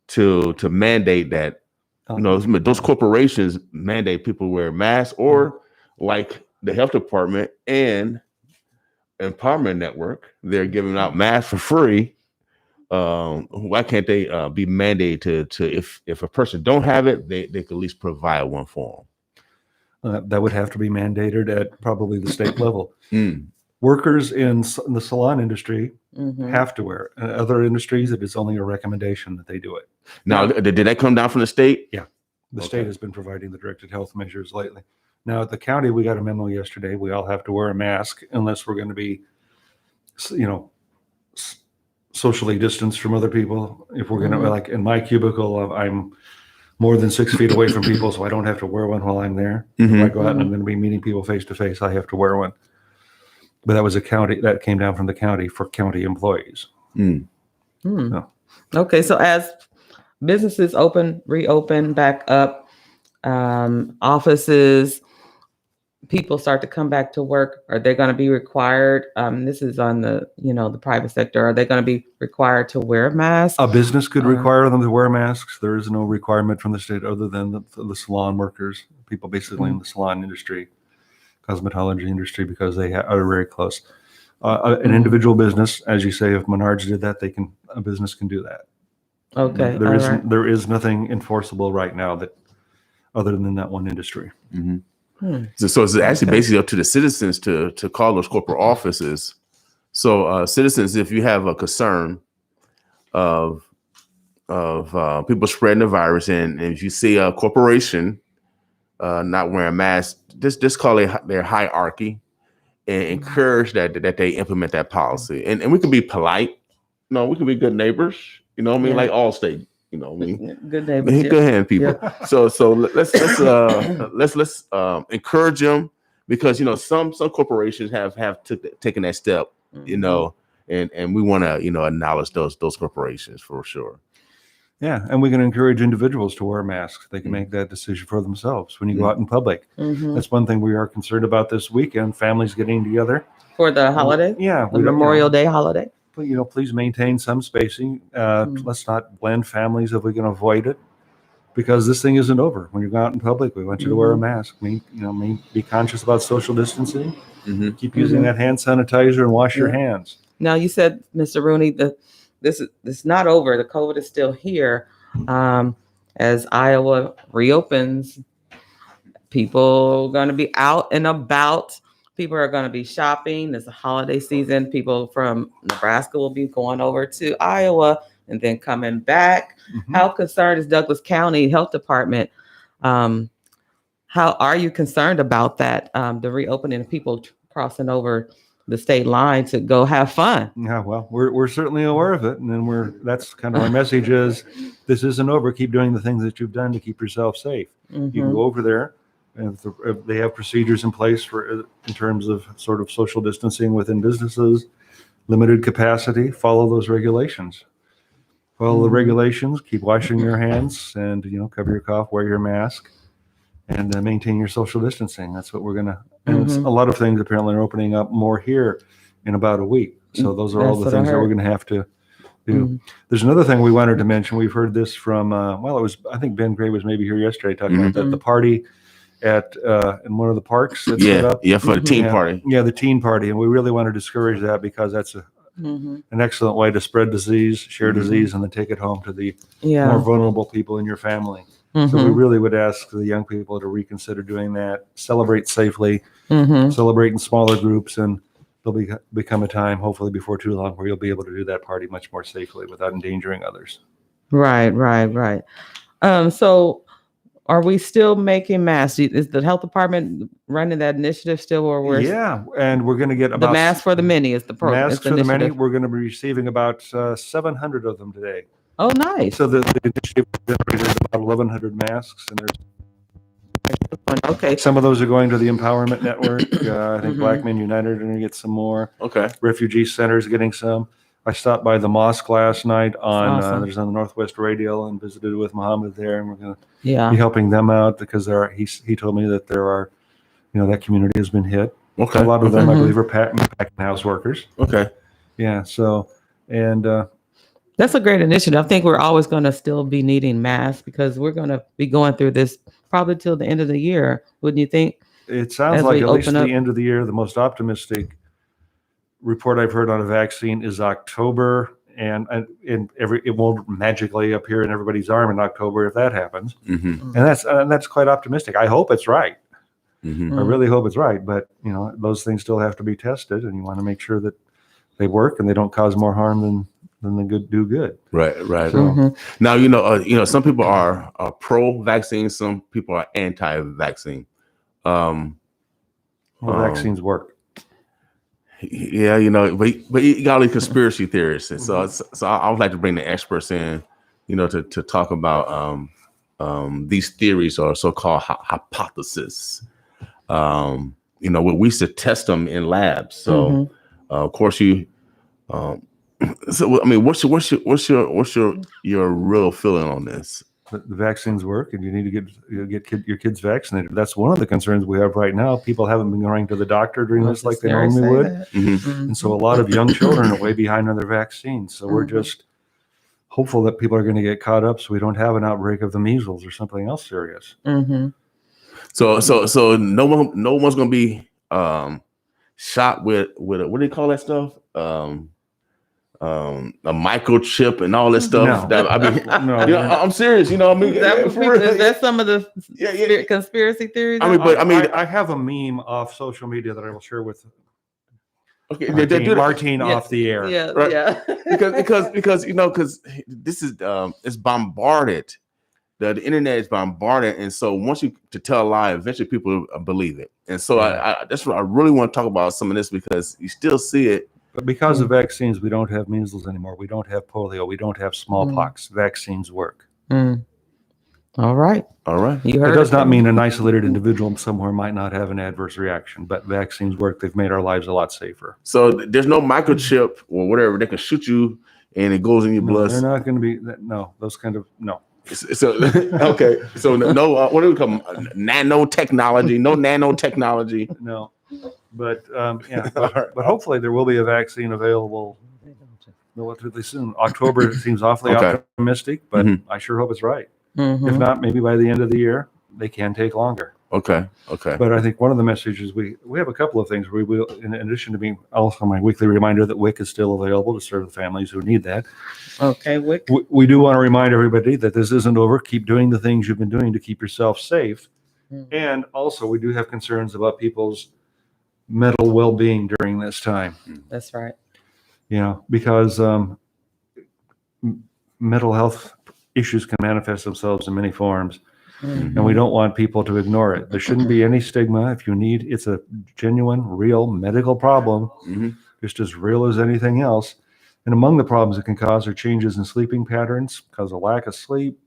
to mandate that those corporations mandate people wear masks, or like the health department and Empowerment Network, they're giving out masks for free. Why can't they be mandated to if a person don't have it, they could at least provide one for them? That would have to be mandated at probably the state level. Workers in the salon industry have to wear it. In other industries, it is only a recommendation that they do it. Now, did that come down from the state? Yeah, the state has been providing the directed health measures lately. Now, at the county, we got a memo yesterday. We all have to wear a mask unless we're going to be, socially distanced from other people. If we're going to, like in my cubicle, I'm more than 6 feet away from people, so I don't have to wear one while I'm there. If I go out and I'm going to be meeting people face to face, I have to wear one. But that came down from the county for county employees. So. Okay, so as businesses reopen back up, offices, people start to come back to work, are they going to be required? This is on the private sector. Are they going to be required to wear masks? A business could require them to wear masks. There is no requirement from the state other than the salon workers, people basically in the salon industry, cosmetology industry, because they are very close. An individual business, as you say, if Menards did that, a business can do that. Okay. There is nothing enforceable right now that other than that one industry. So it's actually basically up to the citizens to call those corporate offices. So citizens, if you have a concern of people spreading the virus, and if you see a corporation not wearing masks, just call their hierarchy and encourage that they implement that policy. And we can be polite. We can be good neighbors. Like Allstate. Good neighbors. Go ahead, people. Yeah. So let's encourage them, because some corporations have taken that step, and we want to acknowledge those corporations for sure. Yeah, and we can encourage individuals to wear masks. They can make that decision for themselves when you go out in public. That's one thing we are concerned about this weekend: families getting together for the holiday. Yeah, the Memorial Day holiday. Please maintain some spacing. Let's not blend families if we can avoid it, because this thing isn't over. When you go out in public, we want you to wear a mask. Be conscious about social distancing. Keep using that hand sanitizer and wash your hands. Now, you said, Mr. Rooney, that this is not over. The COVID is still here. As Iowa reopens, people are going to be out and about people are going to be shopping. It's a holiday season. People from Nebraska will be going over to Iowa and then coming back. Mhm. How concerned is Douglas County Health Department? How are you concerned about that? The reopening of people crossing over the state line to go have fun. Yeah, well, we're certainly aware of it, and then that's kind of our message is this isn't over. Keep doing the things that you've done to keep yourself safe. You can go over there, and if they have procedures in place in terms of sort of social distancing within businesses, limited capacity. Follow those regulations. Follow the regulations. Keep washing your hands, and cover your cough, wear your mask, and maintain your social distancing. That's what we're gonna. And it's a lot of things apparently are opening up more here in about a week. So those are all the things that we're going to have to do. There's another thing we wanted to mention. We've heard this from, I think Ben Gray was maybe here yesterday talking about that, the party at in one of the parks. That's set up. Yeah, for the teen party. Yeah, the teen party. And we really want to discourage that because that's an excellent way to spread disease, share disease, and then take it home to the more vulnerable people in your family. So we really would ask the young people to reconsider doing that, celebrate safely, celebrate in smaller groups, and there'll become a time, hopefully before too long, where you'll be able to do that party much more safely without endangering others. Right. So are we still making masks? Is the health department running that initiative still? Or and we're going to get about the mask for the many is the program. Masks for the many. We're going to be receiving about 700 of them today. Oh, nice. So the initiative generated about 1,100 masks, and there's some of those are going to the Empowerment Network. I think Black Men United are going to get some more. Okay. Refugee Center's getting some. I stopped by the mosque last night there's on the Northwest Radio and visited with Muhammad there, and we're going to be helping them out because he told me that there are, that community has been hit. Okay. A lot of them, I believe, are packing house workers. Okay. Yeah. So, and that's a great initiative. I think we're always going to still be needing masks because we're going to be going through this probably till the end of the year. Wouldn't you think? It sounds like at least the end of the year, the most optimistic report I've heard on a vaccine is October, and it won't magically appear in everybody's arm in October if that happens. And that's quite optimistic. I hope it's right. I really hope it's right, but those things still have to be tested, and you want to make sure that they work and they don't cause more harm than they do good. Right. So, now some people are pro-vaccine, some people are anti-vaccine. Vaccines work. Yeah, but you got all these conspiracy theorists, and so I would like to bring the experts in, to talk about these theories or so-called hypotheses. We used to test them in labs, so of course you. So I mean, what's your real feeling on this? The vaccines work, and you need to get your kids vaccinated. That's one of the concerns we have right now. People haven't been going to the doctor during this like they normally would, and so a lot of young children are way behind on their vaccines. So we're just hopeful that people are going to get caught up, so we don't have an outbreak of the measles or something else serious. So no one's going to be shot with what do you call that stuff? A microchip and all this stuff. No. I'm serious. Is that some of the conspiracy theories? I have a meme off social media that I will share with Martine off the air. Yeah, right? Yeah. because this is it's bombarded. The internet is bombarded, and so once you to tell a lie, eventually people believe it. And so that's what I really want to talk about some of this because you still see it. But because of vaccines, we don't have measles anymore. We don't have polio. We don't have smallpox. Vaccines work. All right. You heard it does not mean an isolated individual somewhere might not have an adverse reaction, but vaccines work. They've made our lives a lot safer. So there's no microchip or whatever that can shoot you and it goes in your blood. They're not going to be those kind of no. So okay. So no. What do we call them? Nanotechnology? No nanotechnology. No. But but hopefully there will be a vaccine available relatively soon. October seems awfully optimistic, but I sure hope it's right. If not, maybe by the end of the year, they can take longer. Okay. But I think one of the messages we have a couple of things we will, in addition to being also my weekly reminder that WIC is still available to serve the families who need that. Okay, WIC. We do want to remind everybody that this isn't over. Keep doing the things you've been doing to keep yourself safe. And also we do have concerns about people's mental well-being during this time. That's right. You know, because mental health issues can manifest themselves in many forms, and we don't want people to ignore it. There shouldn't be any stigma. If you need, it's a genuine, real medical problem, just as real as anything else. And among the problems it can cause are changes in sleeping patterns, cause a lack of sleep,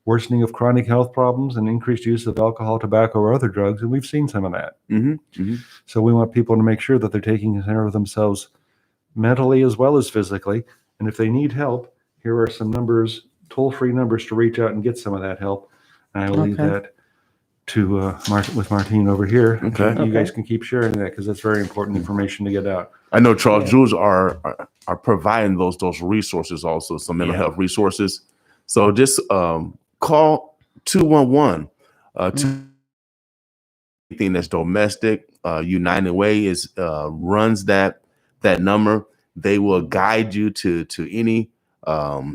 worsening of chronic health problems, and increased use of alcohol, tobacco, or other drugs. And we've seen some of that. So we want people to make sure that they're taking care of themselves mentally as well as physically. And if they need help, here are some numbers, toll-free numbers to reach out and get some of that help. And I will leave that to with Martine over here. Okay. You guys can keep sharing that because that's very important information to get out. I know Charles Jules are providing those resources also, some mental health resources. So just call 211. Anything that's domestic, United Way runs that number. They will guide you to any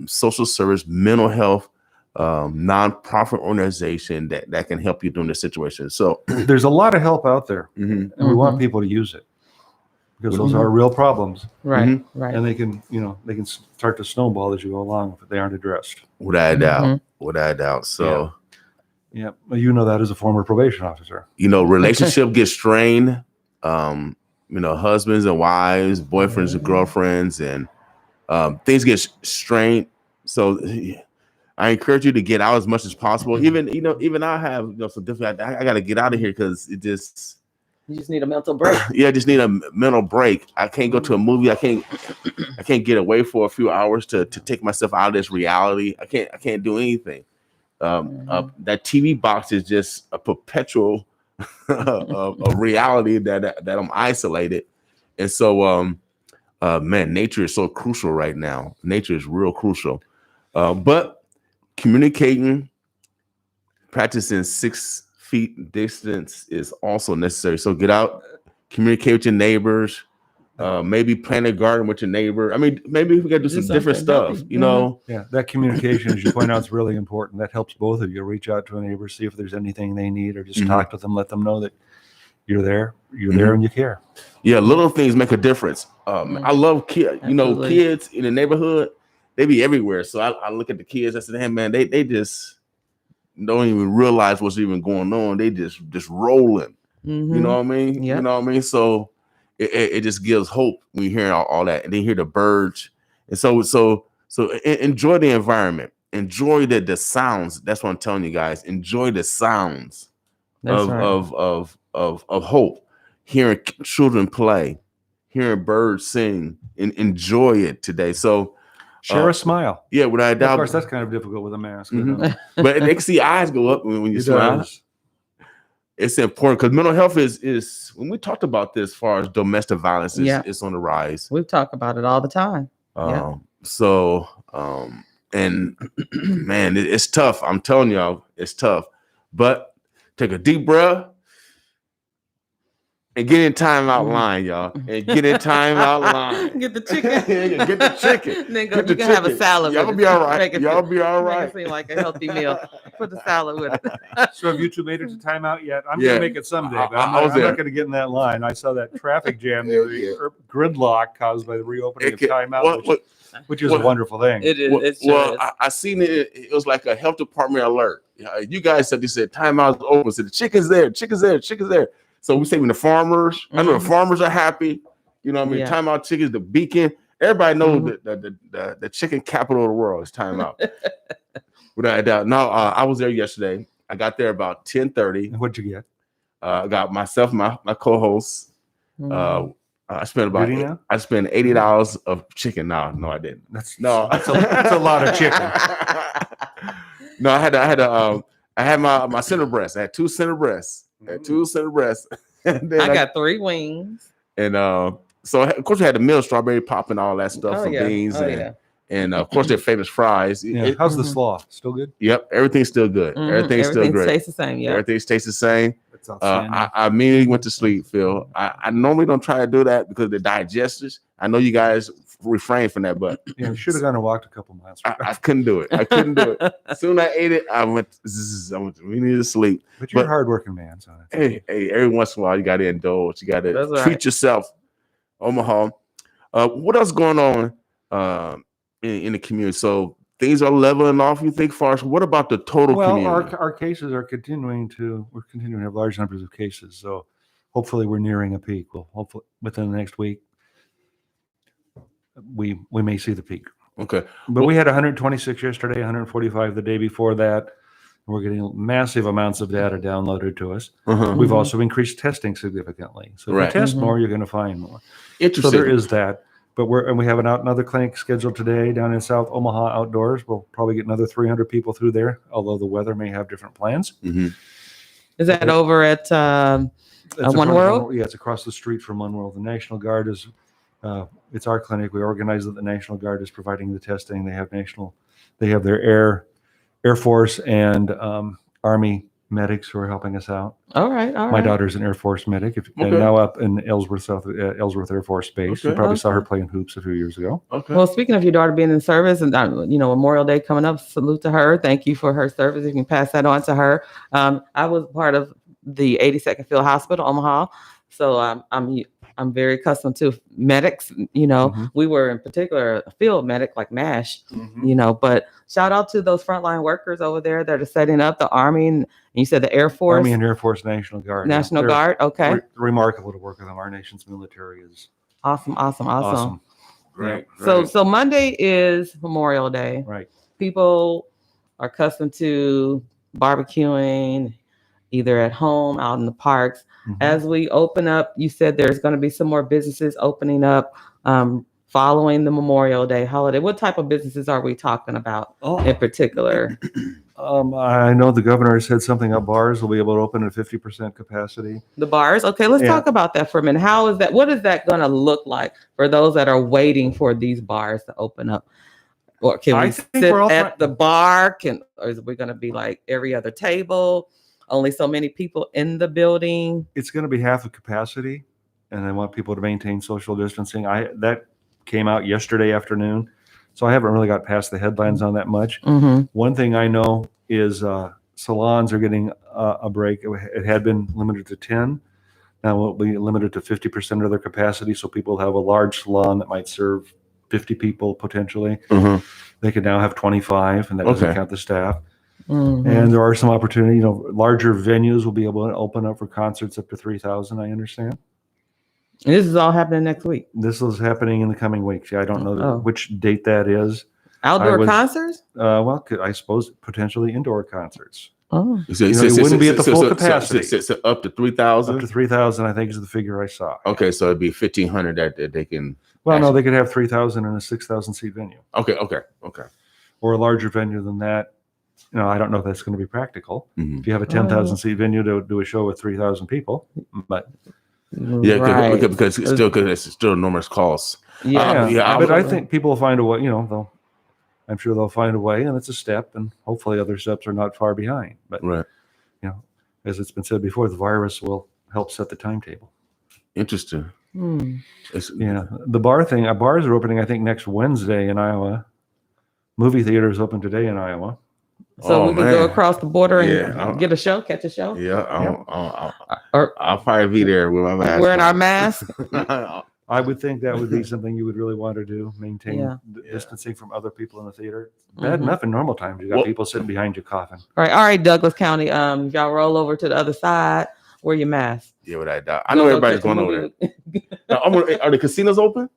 social service, mental health, nonprofit organization that can help you during this situation. So there's a lot of help out there, and we want people to use it because those are real problems, right? Right, and they can start to snowball as you go along if they aren't addressed. Without a doubt. So yeah, well, you know that as a former probation officer. You know, relationship gets strained. You know, husbands and wives, boyfriends and girlfriends, and things get strained. So I encourage you to get out as much as possible. Even I have some different. I got to get out of here because you just need a mental break. Yeah, I just need a mental break. I can't go to a movie. I can't get away for a few hours to take myself out of this reality. I can't do anything. That TV box is just a perpetual a reality that I'm isolated. And so man, nature is so crucial right now. Nature is real crucial. But communicating, practicing 6 feet distance is also necessary. So get out, communicate with your neighbors, maybe plant a garden with your neighbor. I mean, maybe we got to do some different stuff, you know? Yeah, that communication, as you point out, is really important. That helps both of you. Reach out to a neighbor, see if there's anything they need, or just talk to them, let them know that you're there, and you care. Yeah, little things make a difference. I love kids. You know, kids in the neighborhood, they be everywhere. So I look at the kids. I said, hey, man, they just don't even realize what's even going on. They just rolling. You know what I mean? Yep. You know what I mean? So it just gives hope when you hear all that, and then hear the birds. And so enjoy the environment. Enjoy the sounds. That's what I'm telling you guys. Enjoy the sounds of hope. Hearing children play, hearing birds sing, and enjoy it today. So share a smile. Yeah, without a doubt. Of course, that's kind of difficult with a mask. But they can see eyes go up when you smile. It's important because mental health is when we talked about this as far as domestic violence, it's on the rise. We talk about it all the time. So and man, it's tough. I'm telling y'all, it's tough. But take a deep breath and get in timeout line, y'all. And get in timeout line. Get the chicken. Get the chicken. Then you can have a salad. Y'all be all right. Y'all be all right. Make it seem like a healthy meal. Put the salad with it. So have you two made it to timeout yet? I'm going to make it someday, but I'm not going to get in that line. I saw that traffic jam, the gridlock caused by the reopening of timeout, which is a wonderful thing. It is. I seen it. It was like a health department alert. You guys said timeout is open. So the chicken's there. So we saving the farmers. I know the farmers are happy. You know what I mean? Timeout chickens, the beacon. Everybody knows the chicken capital of the world is timeout. Without a doubt. No, I was there yesterday. I got there about 10:30. What'd you get? I got myself, my co-host. I spent $80 of chicken. No, I didn't. That's a lot of chicken. No, I had my center breast. I had 2 center breasts. And then I got 3 wings. And so of course we had the meal, strawberry pop and all that stuff, beans, and of course their famous fries. How's the slaw? Still good? Yep, everything's still good. Everything still great. Tastes the same. Yeah, everything tastes the same. It's outstanding. I immediately went to sleep, Phil. I normally don't try to do that because of the digesters. I know you guys refrain from that, but Yeah, you should have gone and walked a couple miles. I couldn't do it. As soon as I ate it, I went immediately to sleep. But you're a hardworking man, so hey, every once in a while you got to indulge. You got to treat yourself. Omaha. What else going on in the community? So things are leveling off, you think, far as what about the total community? Well, our cases are continuing to have large numbers of cases. So hopefully we're nearing a peak. Well, hopefully within the next week, we may see the peak. Okay. But we had 126 yesterday, 145 the day before that. We're getting massive amounts of data downloaded to us. We've also increased testing significantly. So if you test more, you're going to find more. Interesting. So there is that. But we have another clinic scheduled today down in South Omaha outdoors. We'll probably get another 300 people through there, although the weather may have different plans. Is that over at One World? Yeah, it's across the street from One World. The National Guard is, it's our clinic. We organize that the National Guard is providing the testing. They have their Air Force and Army medics who are helping us out. All right. My daughter's an Air Force medic, and now up in Ellsworth Air Force Base. You probably saw her playing hoops a few years ago. Well, speaking of your daughter being in service, and Memorial Day coming up, salute to her. Thank you for her service. You can pass that on to her. I was part of the 82nd Field Hospital, Omaha, so I'm very accustomed to medics. We were in particular a field medic like MASH. But shout out to those frontline workers over there that are setting up the Army and you said the Air Force. Army and Air Force National Guard. Guard. Okay. Remarkable to work with them. Our nation's military is awesome. Right. So Monday is Memorial Day. Right. People are accustomed to barbecuing either at home, out in the parks. As we open up, you said there's going to be some more businesses opening up following the Memorial Day holiday. What type of businesses are we talking about in particular? I know the governor said something about bars will be able to open at 50% capacity. The bars? Okay, let's talk about that for a minute. How is that? What is that going to look like for those that are waiting for these bars to open up? Or can we sit at the bar? Or is we going to be like every other table? Only so many people in the building? It's going to be half the capacity, and I want people to maintain social distancing. That came out yesterday afternoon, so I haven't really got past the headlines on that much. One thing I know is salons are getting a break. It had been limited to 10. Now it'll be limited to 50% of their capacity, so people have a large salon that might serve 50 people potentially. They could now have 25, and that doesn't count the staff. And there are some opportunity, larger venues will be able to open up for concerts up to 3,000, I understand. And this is all happening next week. This is happening in the coming weeks. Yeah, I don't know which date that is. Outdoor concerts? Well, I suppose potentially indoor concerts. It wouldn't be at the full capacity. So up to 3,000? Up to 3,000, I think, is the figure I saw. Okay, so it'd be 1,500 that they can. Well, no, they could have 3,000 in a 6,000 seat venue. Okay. Or a larger venue than that. I don't know if that's going to be practical. If you have a 10,000 seat venue to do a show with 3,000 people, but because it's still enormous costs. But I think people will find a way. I'm sure they'll find a way, and it's a step, and hopefully other steps are not far behind. But as it's been said before, the virus will help set the timetable. Interesting. The bar thing. Bars are opening, I think, next Wednesday in Iowa. Movie theaters open today in Iowa. So we can go across the border and get a show, catch a show. I'll probably be there with my mask. Wearing our mask. I would think that would be something you would really want to do. Maintain distancing from other people in the theater. Bad enough in normal times. You got people sitting behind you coughing. All right, Douglas County. Y'all roll over to the other side. Wear your mask. Yeah, without doubt. I know everybody's going over there. Are the casinos open?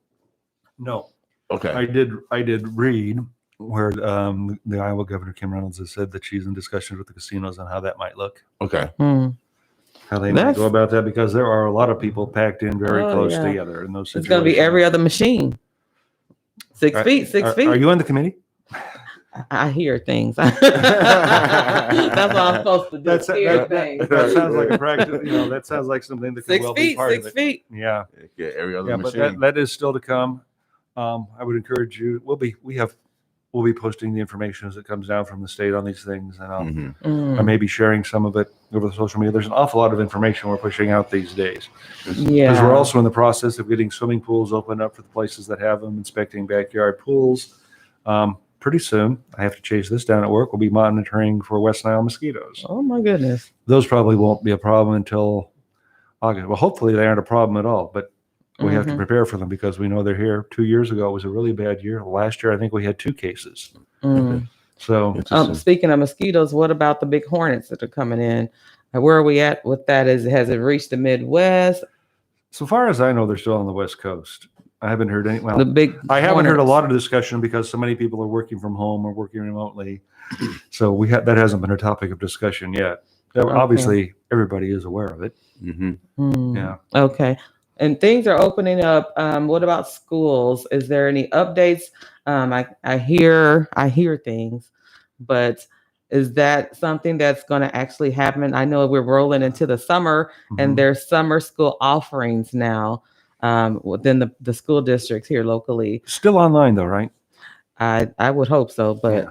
No. Okay. I did read where the Iowa governor, Kim Reynolds, has said that she's in discussions with the casinos on how that might look. Okay. How they might go about that, because there are a lot of people packed in very close together in those situations. It's going to be every other machine. 6 feet, 6 feet. Are you on the committee? I hear things. That's what I'm supposed to do. That sounds like a practice. That sounds like something that could be part of it. 6 feet. Yeah. Every other machine. But that is still to come. I would encourage you. We have we'll be posting the information as it comes down from the state on these things, and Mm-hmm. I may be sharing some of it over the social media. There's an awful lot of information we're pushing out these days. Yeah. Because we're also in the process of getting swimming pools opened up for the places that have them, inspecting backyard pools. Pretty soon, I have to chase this down at work. We'll be monitoring for West Nile mosquitoes. Oh my goodness. Those probably won't be a problem until August. Well, hopefully they aren't a problem at all, but we have to prepare for them because we know they're here. 2 years ago was a really bad year. Last year, I think we had 2 cases. So speaking of mosquitoes, what about the big hornets that are coming in? Where are we at with that? Has it reached the Midwest? So far as I know, they're still on the West Coast. I haven't heard any. Well, I haven't heard a lot of discussion because so many people are working from home or working remotely. So that hasn't been a topic of discussion yet. Obviously, everybody is aware of it. Yeah. Okay. And things are opening up. What about schools? Is there any updates? I hear things, but is that something that's going to actually happen? I know we're rolling into the summer, and there's summer school offerings now within the school districts here locally. Still online though, right? I would hope so, but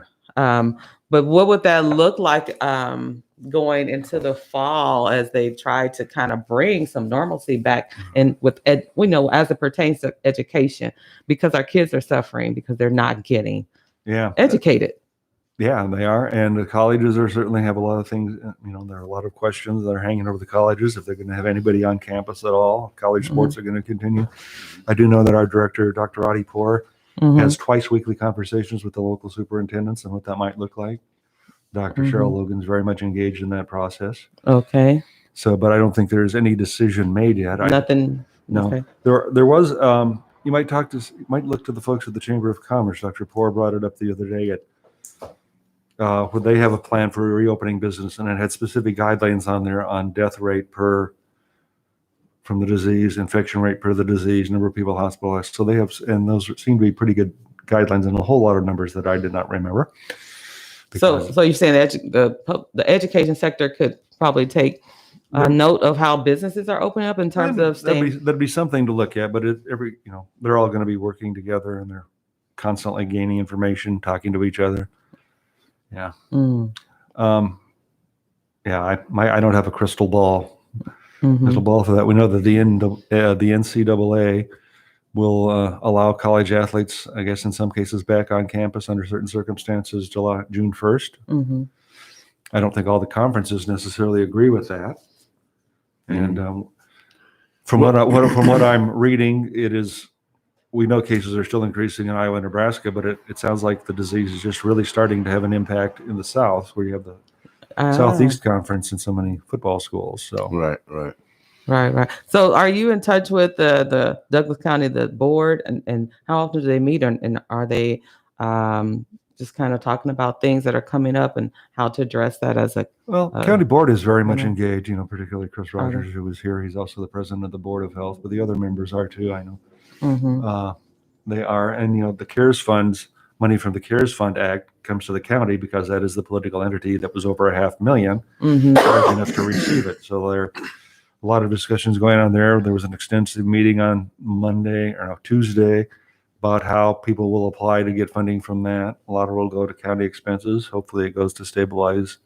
what would that look like going into the fall as they try to kind of bring some normalcy back and we know as it pertains to education, because our kids are suffering because they're not getting educated. Yeah, they are. And the colleges are certainly have a lot of things, there are a lot of questions that are hanging over the colleges if they're going to have anybody on campus at all. College sports are going to continue. I do know that our director, Dr. Adi Poor, has twice weekly conversations with the local superintendents and what that might look like. Dr. Cheryl Logan's very much engaged in that process. Okay. So, but I don't think there's any decision made yet. Nothing. No. Okay. There was, you might look to the folks at the Chamber of Commerce. Dr. Poor brought it up the other day where they have a plan for reopening business, and it had specific guidelines on there on death rate from the disease, infection rate per the disease, number of people hospitalized. So they have, and those seem to be pretty good guidelines and a whole lot of numbers that I did not remember. So you're saying that the education sector could probably take note of how businesses are opening up in terms of staying. That'd be something to look at, but they're all going to be working together, and they're constantly gaining information, talking to each other. Yeah. I don't have a crystal ball. Crystal ball for that. We know that the NCAA will allow college athletes, I guess in some cases, back on campus under certain circumstances, June 1st. I don't think all the conferences necessarily agree with that. And from what I'm reading, we know cases are still increasing in Iowa and Nebraska, but it sounds like the disease is just really starting to have an impact in the South, where you have the Southeast Conference and so many football schools. So Right. So are you in touch with the Douglas County, the board, and how often do they meet? And are they just kind of talking about things that are coming up and how to address that as county board is very much engaged, particularly Chris Rogers, who was here. He's also the president of the Board of Health, but the other members are too, I know. They are. And, the CARES funds, money from the CARES Fund Act comes to the county because that is the political entity that was over $500,000 large enough to receive it. So there are a lot of discussions going on there. There was an extensive meeting on Tuesday about how people will apply to get funding from that. A lot of it will go to county expenses. Hopefully it goes to stabilize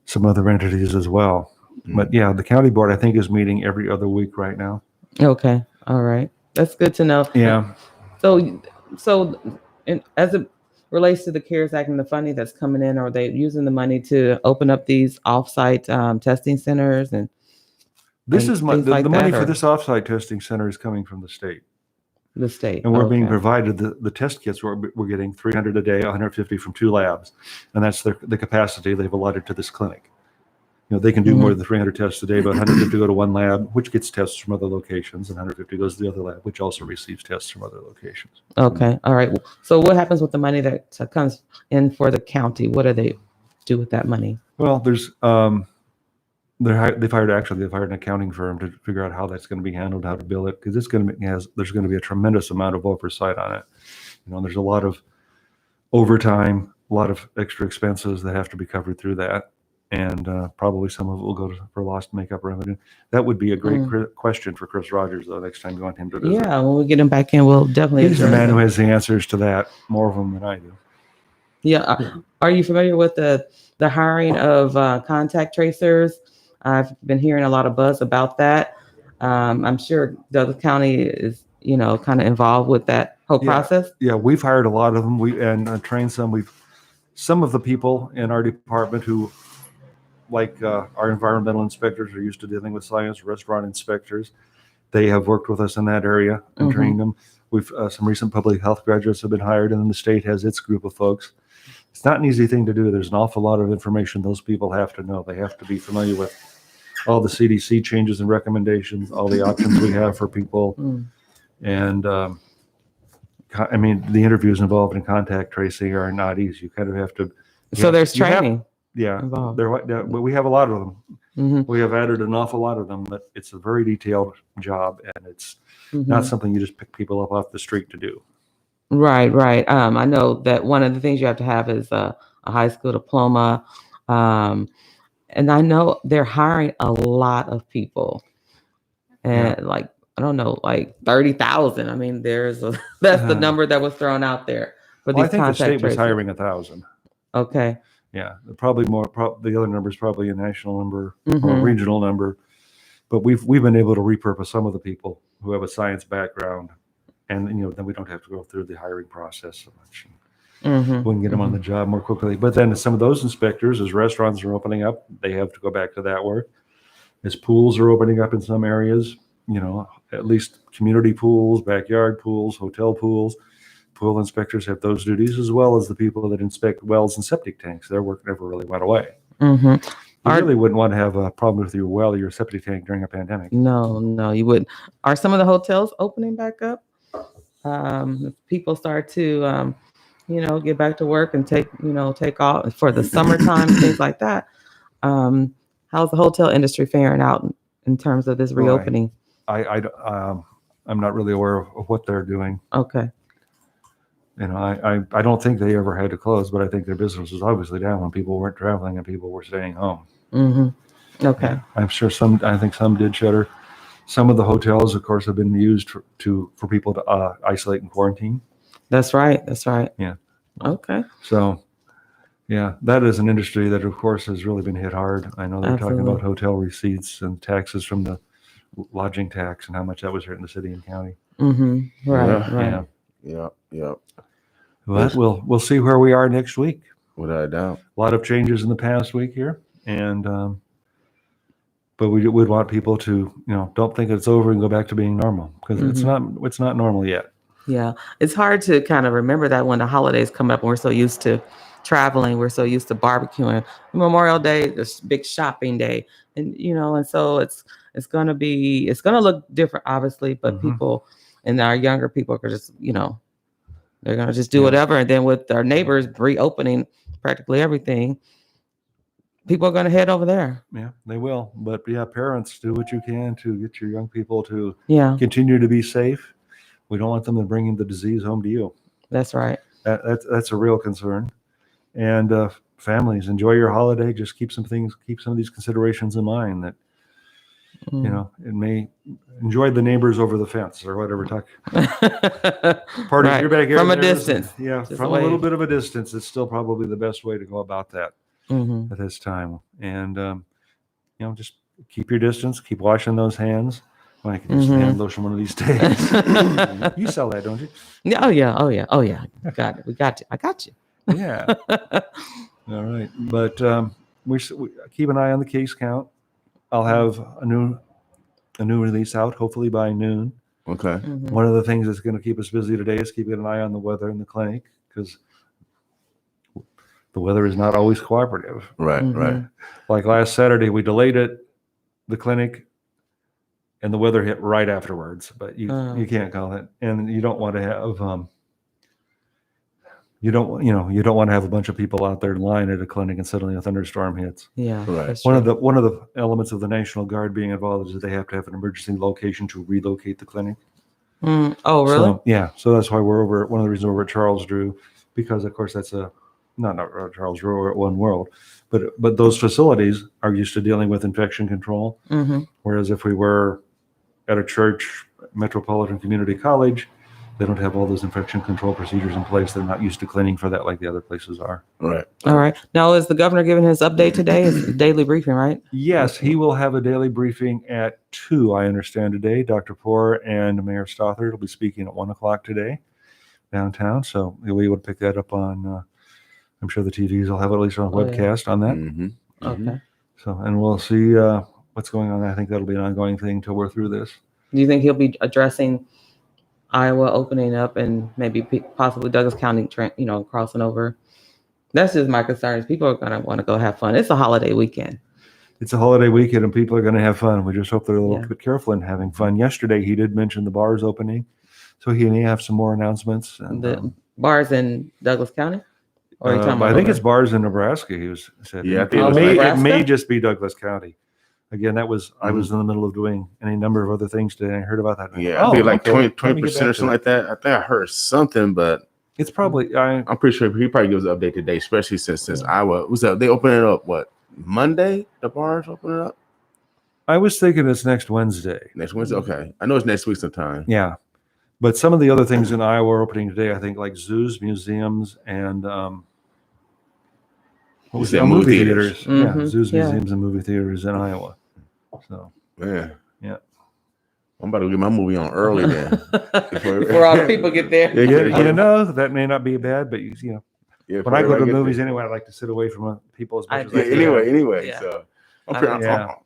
some other entities as well. But yeah, the county board, I think, is meeting every other week right now. Okay. All right. That's good to know. Yeah. So as it relates to the CARES Act and the funding that's coming in, are they using the money to open up these offsite testing centers? And this is the money for this offsite testing center is coming from the state. The state. And we're being provided the test kits. We're getting 300 a day, 150 from 2 labs. And that's the capacity they've allotted to this clinic. They can do more than 300 tests a day, but 150 go to one lab, which gets tests from other locations, and 150 goes to the other lab, which also receives tests from other locations. Okay. All right. So what happens with the money that comes in for the county? What do they do with that money? Well, there's they've hired an accounting firm to figure out how that's going to be handled, how to bill it, because there's going to be a tremendous amount of oversight on it. There's a lot of overtime, a lot of extra expenses that have to be covered through that. and probably some of it will go for lost makeup revenue. That would be a great question for Chris Rogers, though, next time you want him to visit. Yeah, when we get him back in, we'll definitely. He's the man who has the answers to that, more of them than I do. Yeah. Are you familiar with the hiring of contact tracers? I've been hearing a lot of buzz about that. I'm sure Douglas County is, kind of involved with that whole process. Yeah, we've hired a lot of them. And trained some. Some of the people in our department who, like our environmental inspectors, are used to dealing with science. Restaurant inspectors, they have worked with us in that area and trained them. We've some recent public health graduates have been hired, and then the state has its group of folks. It's not an easy thing to do. There's an awful lot of information those people have to know. They have to be familiar with all the CDC changes and recommendations, all the options we have for people. And I mean, the interviews involved in contact tracing are not easy. You kind of have to. So there's training. Involved. We have a lot of them. We have added an awful lot of them, but it's a very detailed job, and it's not something you just pick people up off the street to do. Right. I know that one of the things you have to have is a high school diploma. And I know they're hiring a lot of people, and I don't know, like 30,000. I mean, that's the number that was thrown out there for these. I think the state tracers. was hiring 1,000. Okay. Yeah, probably more. The other number is probably a national number or a regional number, but we've been able to repurpose some of the people who have a science background, and then we don't have to go through the hiring process so much. We can get them on the job more quickly. But then some of those inspectors, as restaurants are opening up, they have to go back to that work. As pools are opening up in some areas, at least community pools, backyard pools, hotel pools, pool inspectors have those duties, as well as the people that inspect wells and septic tanks. Their work never really went away. You really wouldn't want to have a problem with your well or your septic tank during a pandemic. No, you wouldn't. Are some of the hotels opening back up? People start to get back to work and take off for the summertime, things like that. How's the hotel industry faring out in terms of this reopening? I'm not really aware of what they're doing. Okay. I don't think they ever had to close, but I think their business was obviously down when people weren't traveling and people were staying home. Okay. Yeah, I'm sure I think some did shutter. Some of the hotels, of course, have been used for people to isolate and quarantine. That's right. Yeah. Okay. So, yeah, that is an industry that, of course, has really been hit hard. I know they're talking about hotel receipts and taxes from the lodging tax and how much that was hurt in the city and county. Right. Yeah. But we'll see where we are next week. Without a doubt. A lot of changes in the past week here, and but we would want people to don't think it's over and go back to being normal, because it's not normal yet. Yeah, it's hard to kind of remember that when the holidays come up and we're so used to traveling, we're so used to barbecuing. Memorial Day, this big shopping day, and and so it's gonna look different, obviously, but people and our younger people are just they're gonna just do whatever, and then with our neighbors reopening practically everything, people are gonna head over there. Yeah, they will. But parents, do what you can to get your young people to continue to be safe. We don't want them to bring the disease home to you. That's right. That's a real concern. And families, enjoy your holiday. Just keep some of these considerations in mind, that it may enjoy the neighbors over the fence or whatever. Party your backyard from a distance. Yeah, just from a little bit of a distance. It's still probably the best way to go about that at this time. And just keep your distance. Keep washing those hands. I can just hand lotion one of these days. You sell that, don't you? Yeah. Oh yeah. Got it. We got you. I got you. Yeah. All right. But we keep an eye on the case count. I'll have a new release out hopefully by noon. Okay. One of the things that's going to keep us busy today is keeping an eye on the weather in the clinic, because the weather is not always cooperative. Right. Like last Saturday, we delayed the clinic, and the weather hit right afterwards. But you can't call it, and you don't want to have you don't want to have a bunch of people out there in line at a clinic and suddenly a thunderstorm hits. Yeah. Right. One of the elements of the National Guard being involved is that they have to have an emergency location to relocate the clinic. Oh, really? So that's why we're over. One of the reasons we're over at Charles Drew, because of course that's a not Charles River at One World, but those facilities are used to dealing with infection control. Mm-hmm. Whereas if we were at a church, Metropolitan Community College, they don't have all those infection control procedures in place. They're not used to cleaning for that like the other places are. Right. All right. Now, is the governor giving his update today? His daily briefing, right? Yes, he will have a daily briefing at 2, I understand, today. Dr. Poor and Mayor Stothard will be speaking at 1 o'clock today downtown. So we would pick that up on, I'm sure the TVs will have it at least on a webcast on that. Mm-hmm. Okay. So, and we'll see what's going on. I think that'll be an ongoing thing until we're through this. Do you think he'll be addressing Iowa opening up and maybe possibly Douglas County, crossing over? That's just my concern. People are going to want to go have fun. It's a holiday weekend. It's a holiday weekend and people are going to have fun. We just hope they're a little bit careful in having fun. Yesterday, he did mention the bars opening. So he may have some more announcements. And, the bars in Douglas County? Or are you talking about I think it's bars in Nebraska, he said. Yeah, I think it may just be Douglas County. Again, I was in the middle of doing any number of other things today. I heard about that. Yeah, I think like 20% or something like that. I think I heard something, but it's probably. I'm pretty sure he probably gives an update today, especially since Iowa was up. They open it up Monday? The bars open it up. I was thinking it's next Wednesday. Next Wednesday, okay. I know it's next week sometime. Yeah, but some of the other things in Iowa are opening today. I think like zoos, museums, and movie theaters. Mm-hmm. Yeah, zoos, museums, and movie theaters in Iowa. So yeah. I'm about to get my movie on early then. Before all the people get there. That may not be bad, but when I go to movies anyway, I like to sit away from people as much as I can. Anyway. Yeah. So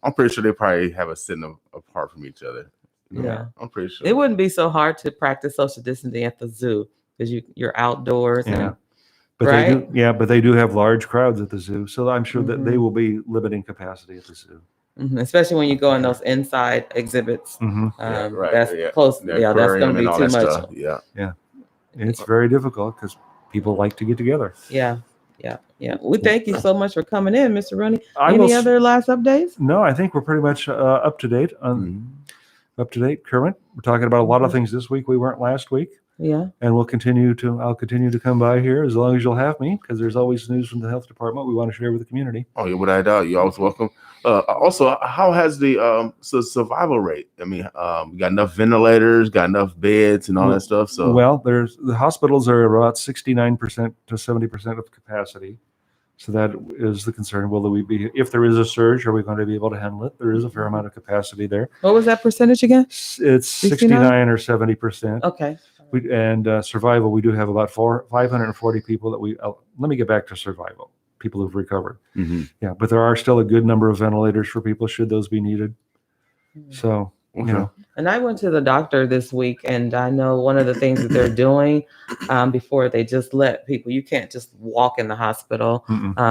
I'm pretty sure they probably have us sitting apart from each other. Yeah. I'm pretty sure. It wouldn't be so hard to practice social distancing at the zoo because you're outdoors. Yeah. And, but right? they do have large crowds at the zoo. So I'm sure that they will be limiting capacity at the zoo. Mm-hmm. Especially when you go in those inside exhibits. Mm-hmm. That's close. Yeah, that's going to be too much. Stuff. Yeah. It's very difficult because people like to get together. Yeah. We thank you so much for coming in, Mr. Rooney. Any other last updates? No, I think we're pretty much up to date current. We're talking about a lot of things this week we weren't last week. Yeah. And I'll continue to come by here as long as you'll have me, because there's always news from the health department we want to share with the community. Oh, yeah, without a doubt. You're always welcome. Also, how has the survival rate? I mean, we got enough ventilators, got enough beds and all that stuff. So the hospitals are about 69% to 70% of capacity. So that is the concern. If there is a surge, are we going to be able to handle it? There is a fair amount of capacity there. What was that percentage again? It's 69 or 70%. Okay. Survival, we do have about 540 people that let me get back to survival, people who've recovered. Mm-hmm. Yeah, but there are still a good number of ventilators for people should those be needed. So, And I went to the doctor this week, and I know one of the things that they're doing before they just let people, you can't just walk in the hospital.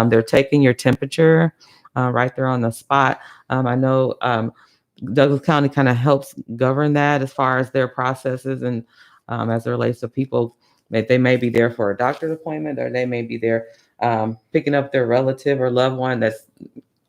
They're taking your temperature right there on the spot. I know Douglas County kind of helps govern that as far as their processes and as it relates to people that they may be there for a doctor's appointment, or they may be there picking up their relative or loved one that's,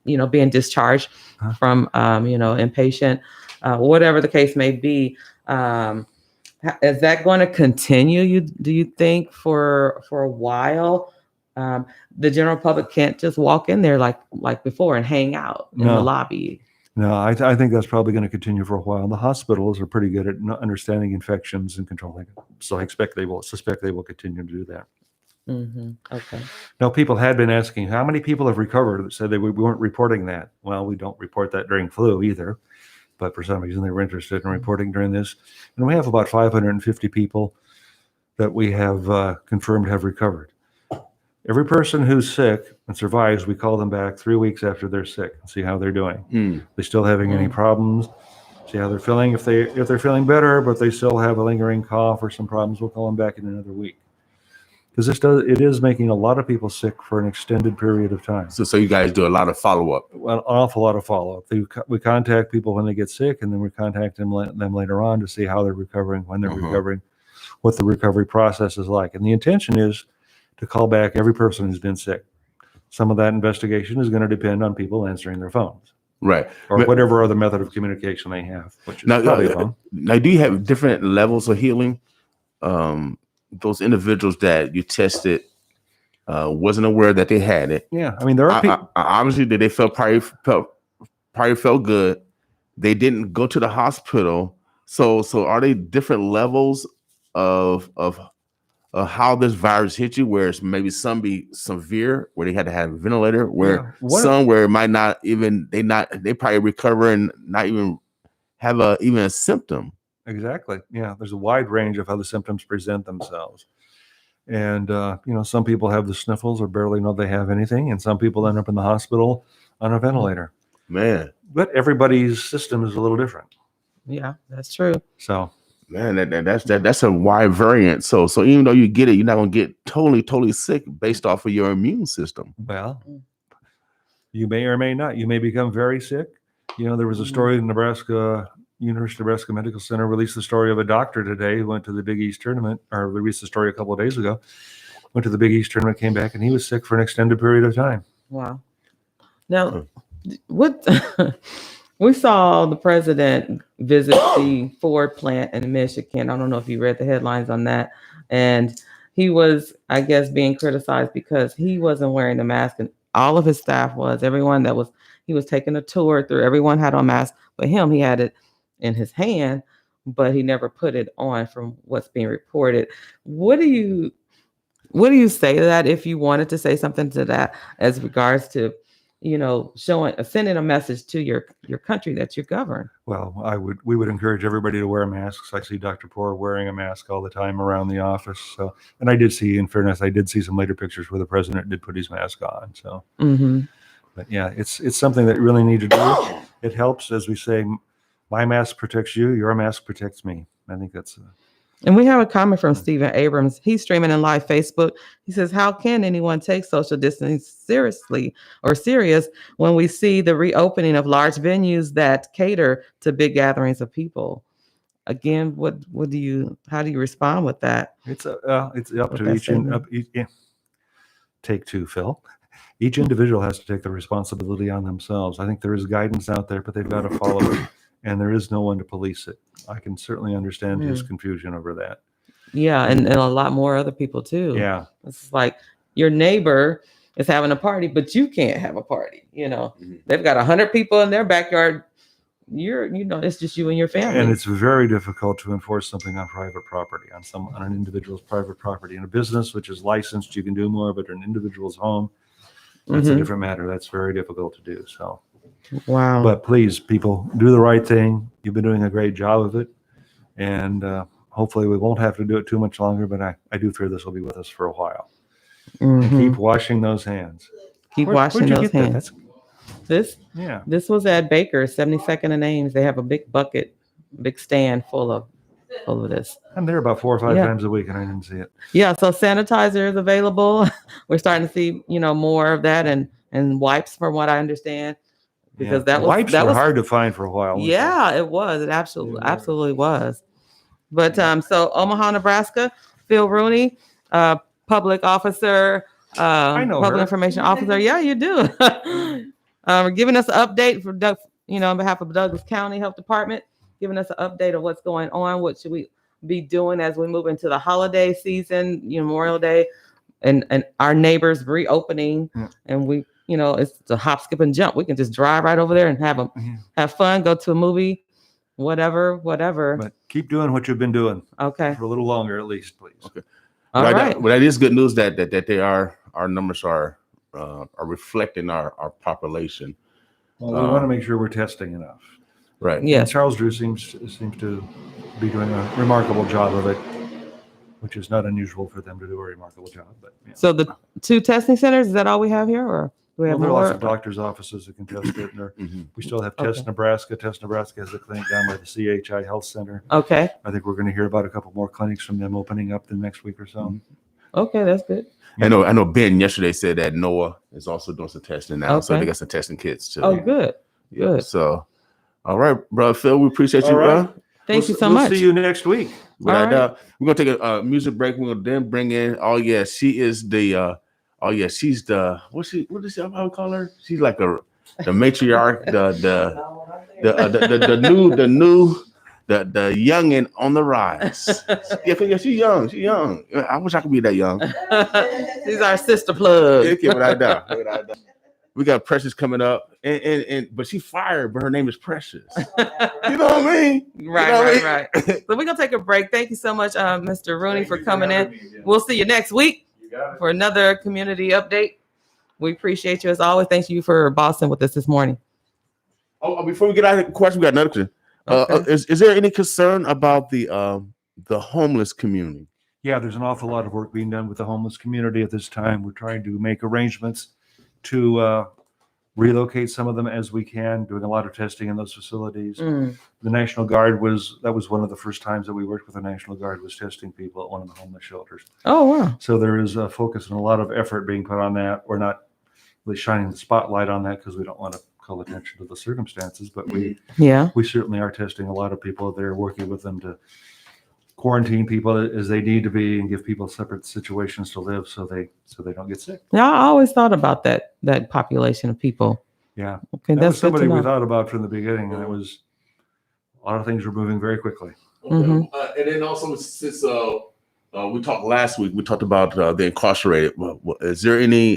being discharged from, inpatient, whatever the case may be. Is that going to continue? Do you think for a while? The general public can't just walk in there like before and hang out in the lobby. No, I think that's probably going to continue for a while. The hospitals are pretty good at understanding infections and controlling it, so I suspect they will continue to do that. Mm-hmm. Okay. Now, people had been asking how many people have recovered that said we weren't reporting that. Well, we don't report that during flu either, but for some reason they were interested in reporting during this. And we have about 550 people that we have confirmed have recovered. Every person who's sick and survives, we call them back 3 weeks after they're sick and see how they're doing. They still having any problems? See how they're feeling. If they're feeling better, but they still have a lingering cough or some problems, we'll call them back in another week. Because it is making a lot of people sick for an extended period of time. So you guys do a lot of follow-up? Well, an awful lot of follow-up. We contact people when they get sick, and then we contact them later on to see how they're recovering, when they're recovering, what the recovery process is like. And the intention is to call back every person who's been sick. Some of that investigation is going to depend on people answering their phones. Right. Or whatever other method of communication they have, which is probably a phone. Now, do you have different levels of healing? Those individuals that you tested wasn't aware that they had it. Yeah, I mean, there are people. Obviously, they probably felt good. They didn't go to the hospital. So are they different levels of how this virus hit you? Where it's maybe some be severe, where they had to have a ventilator, where some where it might not even they probably recover and not even have even a symptom. Exactly. Yeah, there's a wide range of how the symptoms present themselves. And, some people have the sniffles or barely know they have anything. And some people end up in the hospital on a ventilator. Man. But everybody's system is a little different. Yeah, that's true. So, man, that's a wide variant. So even though you get it, you're not going to get totally sick based off of your immune system. Well, you may or may not. You may become very sick. There was a story in Nebraska. University of Nebraska Medical Center released the story of a doctor today who went to the Big East tournament, or released the story a couple of days ago, went to the Big East tournament, came back, and he was sick for an extended period of time. Wow. Now, what we saw the president visit the Ford plant in Michigan. I don't know if you read the headlines on that. And he was, I guess, being criticized because he wasn't wearing the mask, and all of his staff was. He was taking a tour through. Everyone had on masks, but he had it in his hand, but he never put it on from what's being reported. What do you say to that, if you wanted to say something to that as regards to, sending a message to your country that you govern? Well, we would encourage everybody to wear masks. I see Dr. Poor wearing a mask all the time around the office. So, and I did see, in fairness, some later pictures where the president did put his mask on. So, But yeah, it's something that you really need to do. It helps, as we say, my mask protects you, your mask protects me. I think that's. And we have a comment from Stephen Abrams. He's streaming in live Facebook. He says, how can anyone take social distancing seriously or serious when we see the reopening of large venues that cater to big gatherings of people? Again, how do you respond with that? It's up to each. Take two, Phil. Each individual has to take the responsibility on themselves. I think there is guidance out there, but they've got to follow it. And there is no one to police it. I can certainly understand his confusion over that. Yeah, and a lot more other people too. Yeah. It's like your neighbor is having a party, but you can't have a party. They've got 100 people in their backyard. It's just you and your family. And it's very difficult to enforce something on private property, on an individual's private property. In a business which is licensed, you can do more, but in an individual's home, that's a different matter. That's very difficult to do. So. Wow. But please, people, do the right thing. You've been doing a great job of it. And hopefully we won't have to do it too much longer, but I do fear this will be with us for a while. Keep washing those hands. Washing those hands. This was at Baker's, 72nd and Ames. They have a big bucket, big stand full of this. I'm there about 4 or 5 times a week and I didn't see it. Yeah, so sanitizer is available. We're starting to see, more of that, and wipes, from what I understand. Because wipes were hard to find for a while. Yeah, it was. It absolutely was. But so Omaha, Nebraska, Phil Rooney, public officer, I know public her. information officer. Yeah, you do. Giving us an update for on behalf of Douglas County Health Department, giving us an update of what's going on. What should we be doing as we move into the holiday season, Memorial Day, and our neighbors reopening, and we. It's a hop, skip, and jump. We can just drive right over there and have fun, go to a movie, whatever. But keep doing what you've been doing. Okay. For a little longer, at least, please. Okay. All right. But that is good news that our numbers are reflecting our population. Well, we want to make sure we're testing enough. Right. Yeah. And Charles Drew seems to be doing a remarkable job of it, which is not unusual for them to do a remarkable job. But So the 2 testing centers, is that all we have here, or do we have there are more? lots of doctors' offices that can test it. And we still have Test Nebraska. Test Nebraska has a clinic down by the CHI Health Center. Okay. I think we're going to hear about a couple more clinics from them opening up the next week or so. Okay, that's good. I know Ben yesterday said that NOAA is also doing some testing now. So they got some testing kits too. Oh, good. Yeah. Good. So, all right, brother Phil, we appreciate you, right. bro. Thank you so much. We'll see you next week. We're gonna take a music break. We're gonna then bring in. Oh yeah, she is the. She's the. What is she? How we call her? She's like the matriarch. The the youngin on the rise. Yeah, she's young. She's young. I wish I could be that young. She's our sister plug. Yeah, without doubt. We got Precious coming up, and but she fired, but her name is Precious. You know what I mean? Right. So we're gonna take a break. Thank you so much, Mr. Rooney, for coming in. We'll see you next week for another community update. We appreciate you as always. Thank you for bossing with us this morning. Oh, before we get out of the question, we got another question. Okay. Is there any concern about the homeless community? Yeah, there's an awful lot of work being done with the homeless community at this time. We're trying to make arrangements to relocate some of them as we can, doing a lot of testing in those facilities. The National Guard was one of the first times that we worked with the National Guard, was testing people at one of the homeless shelters. Oh, wow. So there is a focus and a lot of effort being put on that. We're not really shining the spotlight on that because we don't want to call attention to the circumstances, but we certainly are testing a lot of people there, working with them to quarantine people as they need to be and give people separate situations to live so they don't get sick. Yeah, I always thought about that population of people. Yeah. Okay, that that's was somebody good to we know. thought about from the beginning, and it was a lot of things were moving very quickly. And then also, since we talked last week, we talked about the incarcerated. Is there any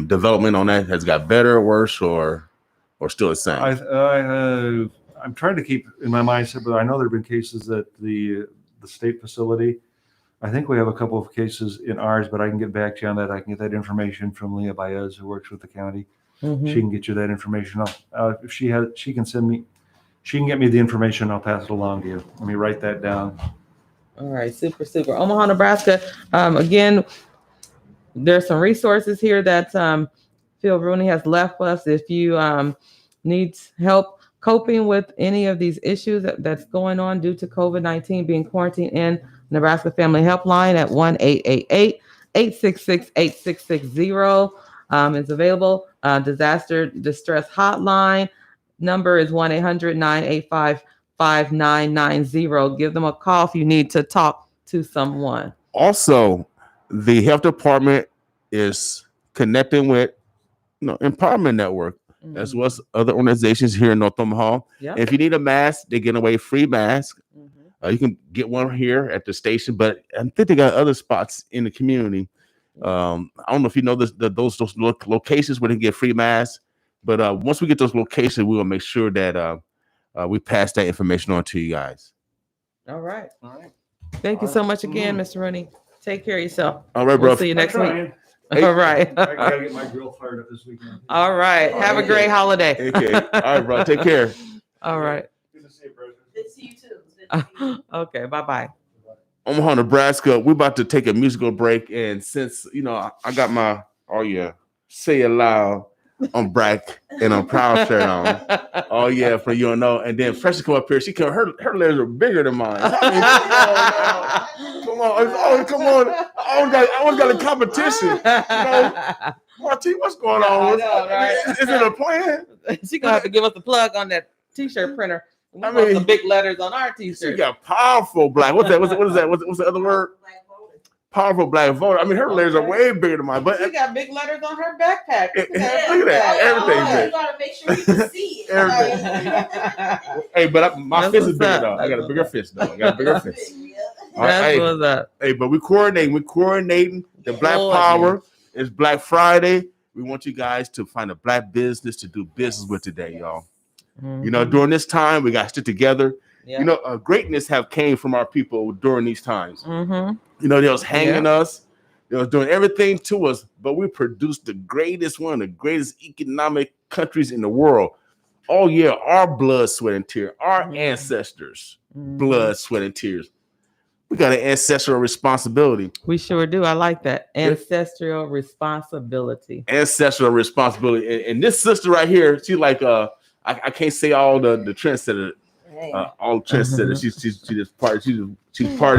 development on that? Has it got better, worse, or still the same? I'm trying to keep in my mindset, but I know there have been cases that the state facility. I think we have a couple of cases in ours, but I can get back to you on that. I can get that information from Leah Baez, who works with the county. She can get you that information. If she can get me the information. I'll pass it along to you. Let me write that down. All right, super. Omaha, Nebraska. Again, there's some resources here that Phil Rooney has left us. If you need help coping with any of these issues that's going on due to COVID-19, being quarantined in, Nebraska Family Helpline at 1-888-866-8660 is available. Disaster Distress Hotline number is 1-800-985-5990. Give them a call if you need to talk to someone. Also, the health department is connecting with Empowerment Network, as well as other organizations here in North Omaha. Yep. If you need a mask, they're giving away free mask. You can get one here at the station, but I think they got other spots in the community. I don't know if you know those locations where they get free masks, but once we get those locations, we will make sure that we pass that information on to you guys. All right. Thank you so much again, Mr. Rooney. Take care of yourself. All right, bro. bro. See you next week. Hey, all right. I gotta get my grill fired up this weekend. All right. Have a great holiday. Okay. All right, bro. Take care. All right. Good to see you, President. Good to see you too. Okay. Bye-bye. Omaha, Nebraska. We're about to take a musical break, and since I got my say it loud, I'm black and I'm proud shirt on. Oh yeah, for you know. And then Fresh come up here. She come. Her legs are bigger than mine. Come on. I always got a competition. Martine, what's going on? Right? Is it a plan? She gonna have to give us a plug on that T-shirt printer. We want some big letters on our T-shirt. She got powerful black. What's that? What is that? What's the other word? Powerful black voter. I mean, her legs are way bigger than mine. But she got big letters on her backpack. Look at that. Everything's big. You gotta make sure you can see it. Hey, but my fist is bigger though. I got a bigger fist though. That's what's up. Hey, but we're coordinating the Black Power. It's Black Friday. We want you guys to find a black business to do business with today, y'all. During this time, we got to stick together. Yeah. Greatness have came from our people during these times. They was hanging us. They was doing everything to us, but we produced the greatest one of the greatest economic countries in the world. Oh, yeah, our blood, sweat, and tears. Our ancestors' blood, sweat, and tears. We got an ancestral responsibility. We sure do. I like that. Ancestral responsibility. Ancestral responsibility. And this sister right here, she like I can't say all the trendsetters. All trendsetters. She's part of the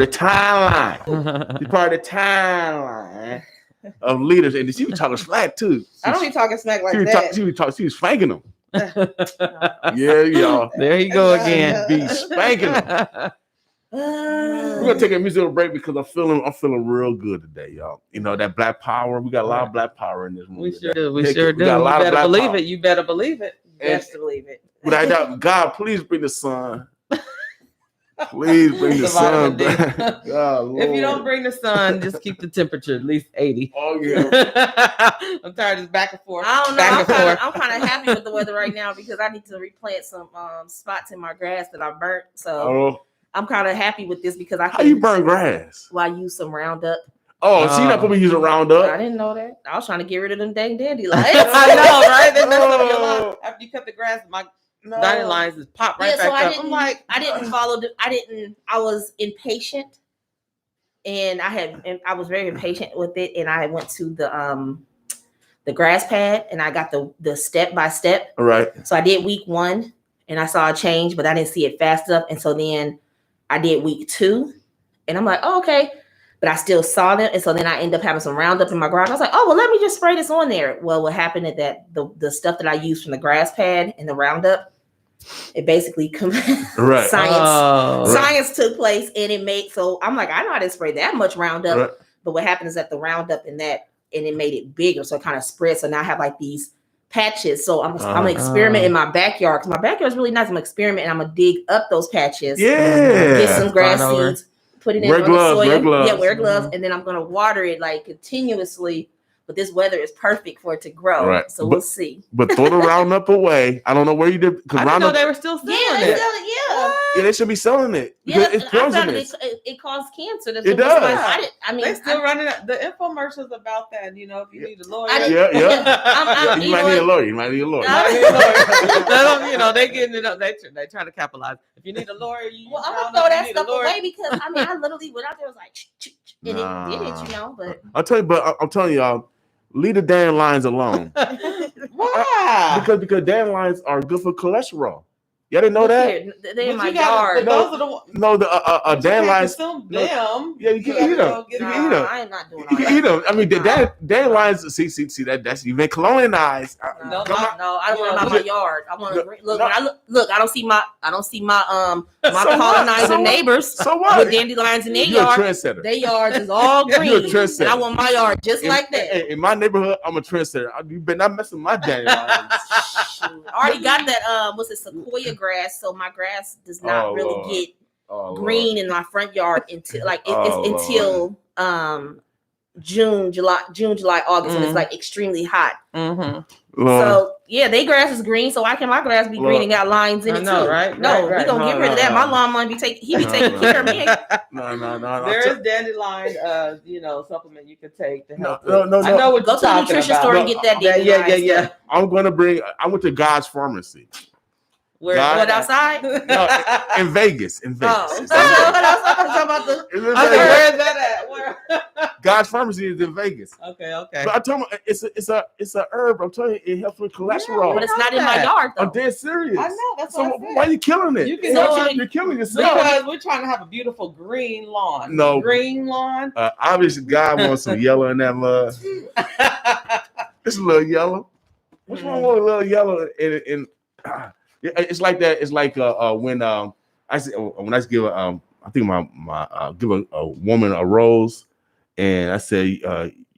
timeline. She's part of the timeline of leaders, and she was talking smack too. I don't be talking smack like that. She was spanking them. Yeah, y'all. There you go again. Be spanking them. We're gonna take a musical break because I'm feeling real good today, y'all. That Black Power. We got a lot of Black Power in this movie. We sure do. We got a lot of Black Power. You better believe it. Best believe it. Without doubt, God, please bring the sun Please bring the The sun vitamin D. back. God, If you don't Lord. bring the sun, just keep the temperature at least 80. Oh yeah. I'm tired of this back and forth. I don't know. Back and forth. I'm kind of happy with the weather right now because I need to replant some spots in my grass that I burnt. So Oh, I'm kind of happy with this because I how you burn grass? Well, I use some Roundup. Oh, so you're not gonna be using Roundup? I didn't know that. I was trying to get rid of them dang dandelions. I know, right? They mess up your lawn. After you cut the grass, my No. dandelions just pop right so back up. I'm like, I didn't follow. I was impatient, and I was very impatient with it, and I went to the grass pad, and I got the step by step. All right. So I did week 1, and I saw a change, but I didn't see it fast enough, and so then I did week 2, and I'm like, oh, okay. But I still saw them. And so then I ended up having some Roundup in my garden. I was like, oh, well, let me just spray this on there. Well, what happened is that the stuff that I used from the grass pad and the Roundup, it basically Right. science took place and it made, so I'm like, I know I didn't spray that much Roundup. Right. But what happened is that the Roundup and it made it bigger. So it kind of spread. So now I have like these patches. So I'm gonna experiment in my backyard because my backyard is really nice. I'm gonna experiment and I'm gonna dig up those patches. Yeah. Get some grass seeds. Put it in wear on gloves, the soil. wear gloves. Yeah, wear gloves, and then I'm gonna water it like continuously. But this weather is perfect for it to grow. Right. So we'll see. But throw the Roundup away. I don't know where you did because I didn't Roundup. know they were still selling it. Yeah, they should be selling it. Yeah, It's I found poisonous. it caused cancer. That's It what was does. my- I mean, They still running the infomercials about that. You know, if you need a lawyer, Yeah. You might need a lawyer. You might need a lawyer. You know, they getting it up. They trying to capitalize. If you need a lawyer, well, I'm gonna throw that stuff away because I mean, I literally went out there was like, and it did it, you know. But I'm telling y'all, leave the dandelions alone. Why? Because dandelions are good for cholesterol. Y'all didn't know that? They're in my yard. Those are the ones. No, the dandelions. Them. Yeah, you can eat them. You can eat them. I am not doing You all can eat that. them. I mean, the dandelions. See that's you've been colonized. No, I don't want them in my yard. I want to look. When I look. I don't see my my colonizer neighbors. So what? With dandelions in their You're yard. a trendsetter. Their yards is all green. You're a trendsetter. And I want my yard just like that. In my neighborhood, I'm a trendsetter. You better not mess with my dandelions. I already got that. What's it? Sequoia grass. So my grass does not really get green in my front yard until until June, July, August, and it's like extremely hot. Mm-hmm. So yeah, they grass is green, so why can my grass be green and got lines in it too? Right? No, we gonna get rid of that. My lawnmower be taking care of me. No. There is dandelion, supplement you can take to help. No. I know what Go you're to the talking nutrition about. store and get that dandelion. Yeah. I went to God's Pharmacy. Where what outside? No, in Vegas. Oh, what else? I'm talking about the. Where is that at? Where? God's Pharmacy is in Vegas. Okay. But I told him it's a herb. I'm telling you, it helps with cholesterol. But it's not in my yard though. I'm dead serious. I know. That's so what I said. why are you killing it? You're killing yourself. Because we're trying to have a beautiful green lawn. No green lawn. Obviously, God wants some yellow in that mud. It's a little yellow. What's wrong with a little yellow? It's like that. It's like when I give give a woman a rose, and I say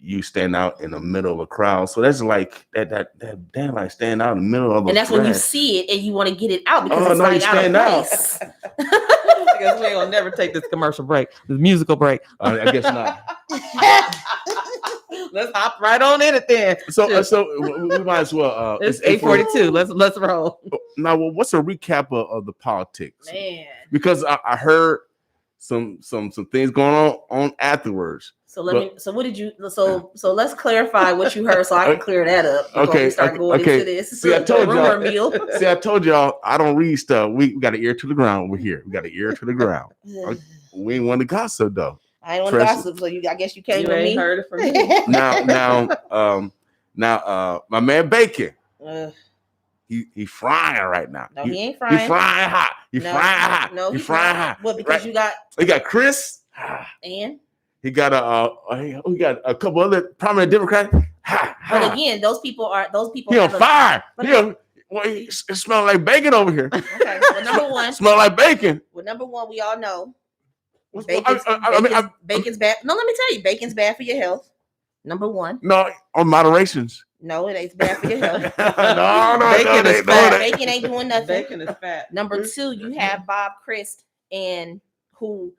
you stand out in the middle of a crowd. So that's like that damn like stand out in the middle of a. And that's crowd. when you see it and you want to get it out because it's no, like you stand out of place. I guess we ain't gonna never take this commercial break, this musical break. I guess not. Let's hop right on in it then. So we might as well. It's 8:42. Let's roll. Now, what's a recap of the politics? Man, because I heard some things going on afterwards. So So what did you? So let's clarify what you heard, so I can clear that up. Okay. We start going into this. See, I told y'all. Meal. See, I told y'all I don't read stuff. We got an ear to the ground over here. We got an ear to the ground. We ain't want to gossip though. I ain't want to gossip, so I guess you came with me. Heard it from me. Now, my man Bacon. He frying right now. No, he ain't frying. He frying hot. He frying hot. No, he frying hot. What? Because right? He got Chris. And he got a couple other prominent Democrats. But again, those people. He on fire. He smell like bacon over here. Okay. Well, number one. Smell like bacon. Well, number one, we all know. Bacon's bad. No, let me tell you, bacon's bad for your health. Number one. No, on moderations. No, it ain't bad for your health. no, bacon is fat. Bacon ain't doing nothing. Bacon is fat. Number two, you have Bob Christ and who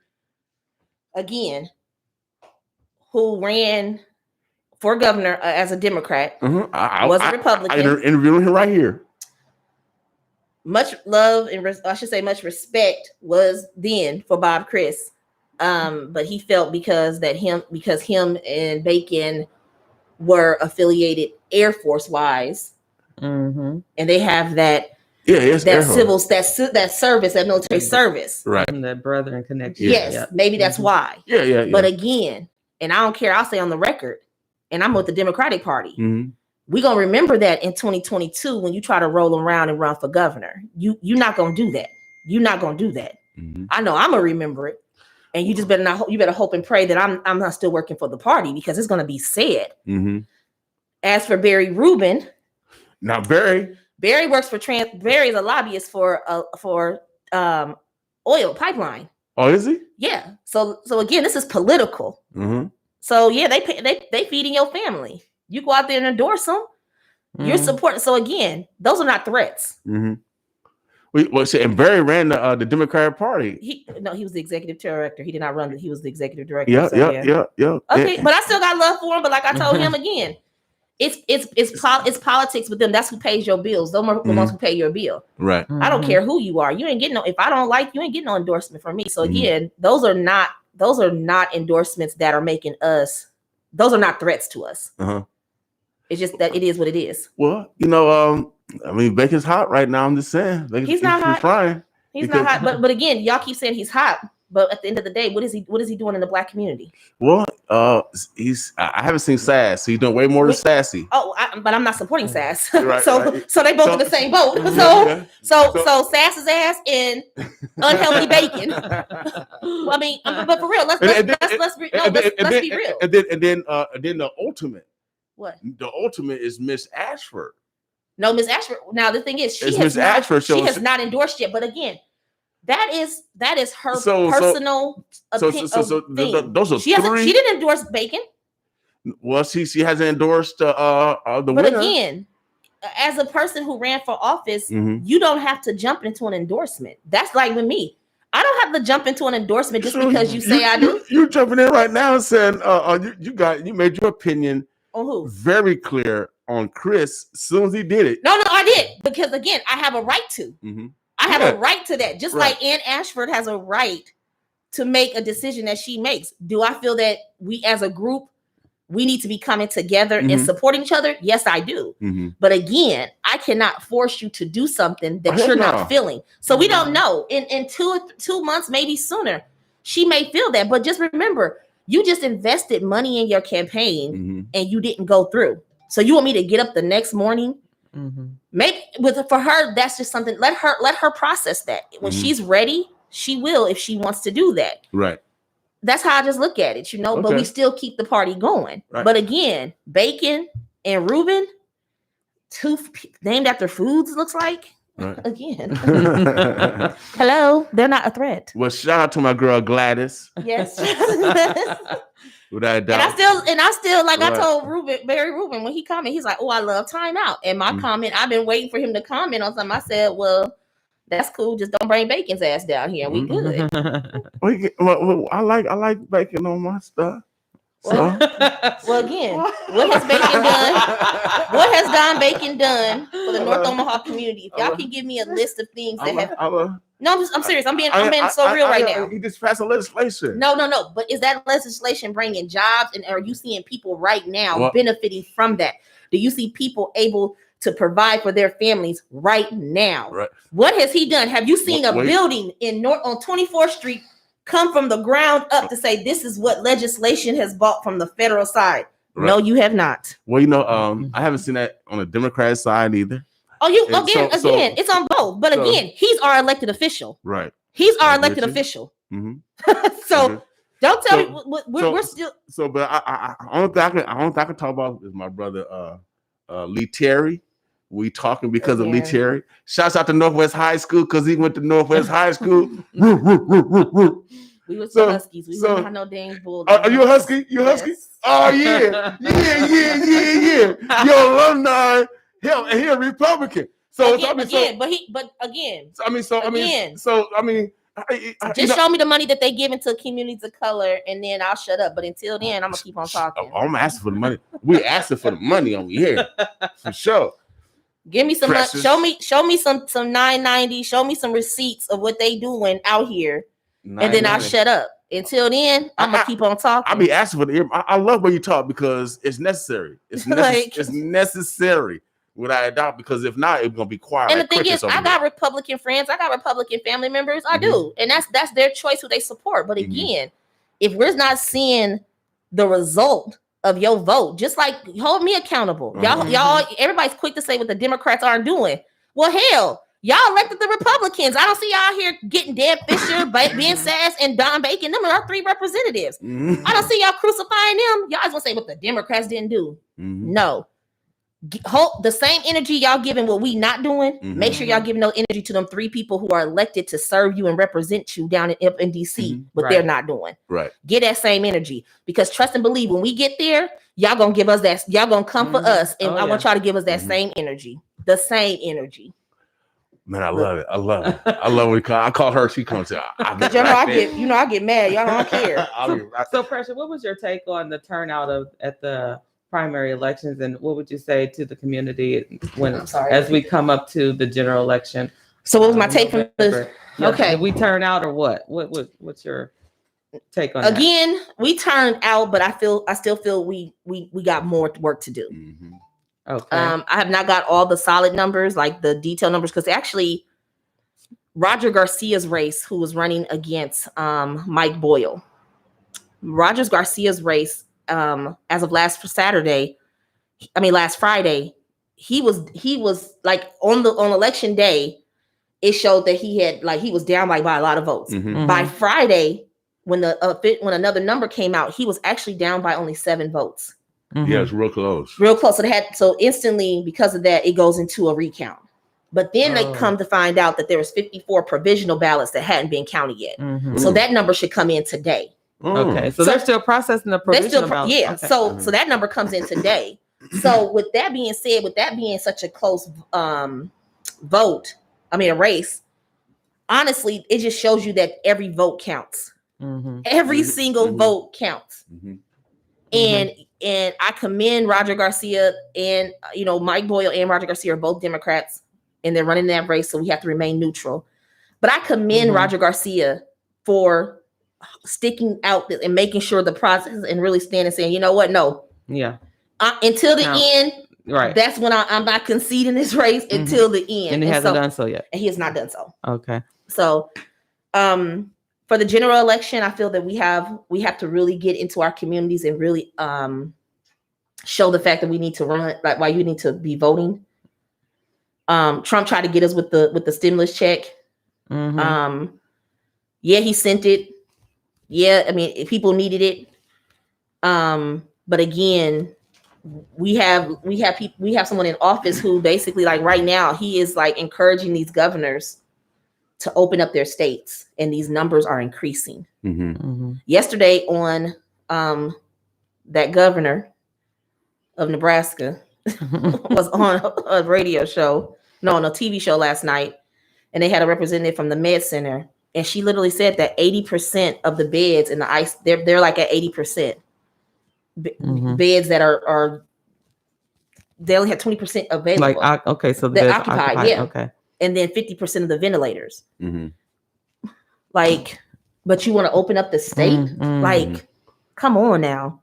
ran for governor as a Democrat, was a Republican. I interviewed him right here. Much love and I should say much respect was then for Bob Chris, but he felt because him and Bacon were affiliated Air Force wise, and they have that service, that military service, right? And that brother connection. Yes, maybe that's why. Yeah. But again, and I don't care. I'll say on the record, and I'm with the Democratic Party. We're going to remember that in 2022 when you try to roll around and run for governor. You're not going to do that. You're not going to do that. I know I'm going to remember it. And you just better not. You better hope and pray that I'm not still working for the party, because it's going to be said. As for Barry Rubin, now Barry works for Barry is a lobbyist for oil pipeline. Oh, is he? Yeah. So again, this is political. So yeah, they feeding your family. You go out there and endorse them. You're supporting. So again, those are not threats. And Barry ran the Democratic Party. He was the executive director. He did not run. He was the executive director. Yeah. Okay, but I still got love for him. But like I told him again, it's politics with them. That's who pays your bills. Those are the ones who pay your bill. Right. I don't care who you are. You ain't getting no. If I don't like you, ain't getting no endorsement from me. So again, those are not endorsements that are making us. Those are not threats to us. It's just that it is what it is. Well, I mean, Bacon's hot right now. I'm just saying. He's not hot. Frying. He's not hot. But again, y'all keep saying he's hot. But at the end of the day, what is he doing in the Black community? Well, I haven't seen Sass. He's doing way more than Sassy. Oh, but I'm not supporting Sass. Right, so they both in the same boat. So Sass's ass and unhealthy Bacon. Well, I mean, but for real, let's be real. And then the ultimate. What? The ultimate is Miss Ashford. No, Miss Ashford. Now the thing is, she has not endorsed yet. But again, that is her personal opinion. Those are she didn't endorse Bacon. Well, she hasn't endorsed the But winner. Again, as a person who ran for office, you don't have to jump into an endorsement. That's like with me. I don't have to jump into an endorsement just because you say I do. You're jumping in right now and saying you made your opinion on who? Very clear on Chris as soon as he did it. No, I did, because again, I have a right to. I have a right to that, just like Ann Ashford has a right to make a decision that she makes. Do I feel that we as a group, we need to be coming together and supporting each other? Yes, I do. But again, I cannot force you to do something that you're not feeling. So we don't know. In 2 months, maybe sooner, she may feel that. But just remember, you just invested money in your campaign and you didn't go through. So you want me to get up the next morning? Maybe for her, that's just something. Let her process that. When she's ready, she will, if she wants to do that. Right. That's how I just look at it, Okay. But we still keep the party going. Right. But again, Bacon and Rubin, two named after foods, looks like. Right. Again. Hello, they're not a threat. Well, shout out to my girl Gladys. Yes. Without a doubt. And I still like I told Barry Rubin when he commented, he's like, "Oh, I love Time Out." And my comment, I've been waiting for him to comment on something. I said, "Well, that's cool. Just don't bring Bacon's ass down here. We good." Well, I like Bacon on my stuff. Well, again, what has Bacon done? What has Don Bacon done for the North Omaha community? If y'all can give me a list of things that have. No, I'm serious. I'm being so real right now. He just passed a legislation. No. But is that legislation bringing jobs, and are you seeing people right now benefiting from that? Do you see people able to provide for their families right now? Right. What has he done? Have you seen a building on 24th Street come from the ground up to say this is what legislation has bought from the federal side? Right. No, you have not. Well, I haven't seen that on the Democrat side either. Oh, again, it's on both. But again, he's our elected official. Right. He's our elected official. So don't tell me we're still. So, but I don't think I can talk about is my brother Lee Terry. We talking because of Lee Terry. Shouts out to Northwest High School because he went to Northwest High School. We were Huskies. We didn't have no dang bull. Are you a Husky? You a Husky? Oh yeah. Your alumni. He's a Republican. So again. Just show me the money that they give into communities of color, and then I'll shut up. But until then, I'm gonna keep on talking. I'm asking for the money. We asking for the money over here for sure. Give me some money. Show me some 990. Show me some receipts of what they doing out here, and then I'll shut up. Until then, I'm gonna keep on talking. I'll be asking for the. I love when you talk because it's necessary. It's necessary what I adopt, because if not, it's gonna be quiet. And the thing is, I got Republican friends, I got Republican family members. I do, and that's their choice who they support. But again, if we're not seeing the result of your vote, just like hold me accountable, y'all. Everybody's quick to say what the Democrats aren't doing. Well, hell. Y'all elected the Republicans. I don't see y'all here getting Dan Fisher, Ben Sass, and Don Bacon. Them are our 3 representatives. I don't see y'all crucifying them. Y'all just want to say what the Democrats didn't do. No. Hold the same energy y'all giving what we not doing. Make sure y'all giving no energy to them 3 people who are elected to serve you and represent you down in DC, but they're not doing. Right. Get that same energy, because trust and believe when we get there, y'all gonna give us that. Y'all gonna come for us, and I want y'all to give us that same energy. The same energy. Man, I love it. I love it. I love when I call her. She comes out. I get mad. Y'all don't care. So, Pressure, what was your take on the turnout at the primary elections, and what would you say to the community as we come up to the general election? So, what was my take from this? Okay, did we turn out or what? What's your take on Again, that? We turned out, but I still feel we got more work to do. Okay. I have not got all the solid numbers, like the detailed numbers, because actually Roger Garcia's race, who was running against Mike Boyle, Roger Garcia's race, as of last Friday, he was like on election day, it showed that he was down by a lot of votes. By Friday, when another number came out, he was actually down by only 7 votes. Yeah, it's real close. So instantly, because of that, it goes into a recount. But then they come to find out that there was 54 provisional ballots that hadn't been counted yet. So that number should come in today. Okay, so they're still processing the provisional ballots. Yeah, okay. So that number comes in today. So with that being said, with that being such a close a race, honestly, it just shows you that every vote counts. Every single vote counts. And I commend Roger Garcia, and Mike Boyle and Roger Garcia are both Democrats, and they're running that race, so we have to remain neutral. But I commend Roger Garcia for sticking out and making sure the process, and really standing and saying, you know what, no. Yeah. Until the end, right. That's when I'm not conceding this race until the end. And he hasn't done so yet. And he has not done so. Okay. So, for the general election, I feel that we have to really get into our communities and really show the fact that we need to run, like why you need to be voting. Trump tried to get us with the stimulus check. Yeah, he sent it. Yeah, I mean, people needed it. But again, we have someone in office who basically, like right now, he is like encouraging these governors to open up their states, and these numbers are increasing. Yesterday on that governor of Nebraska was on a radio show, on a TV show last night, and they had a representative from the Med Center, and she literally said that 80% of the beds in the ICE, they're like at 80%. Beds that are they only have 20% available. Like, okay, so they're occupied, yeah. Okay. And then 50% of the ventilators. Like, but you want to open up the state? Like, come on now.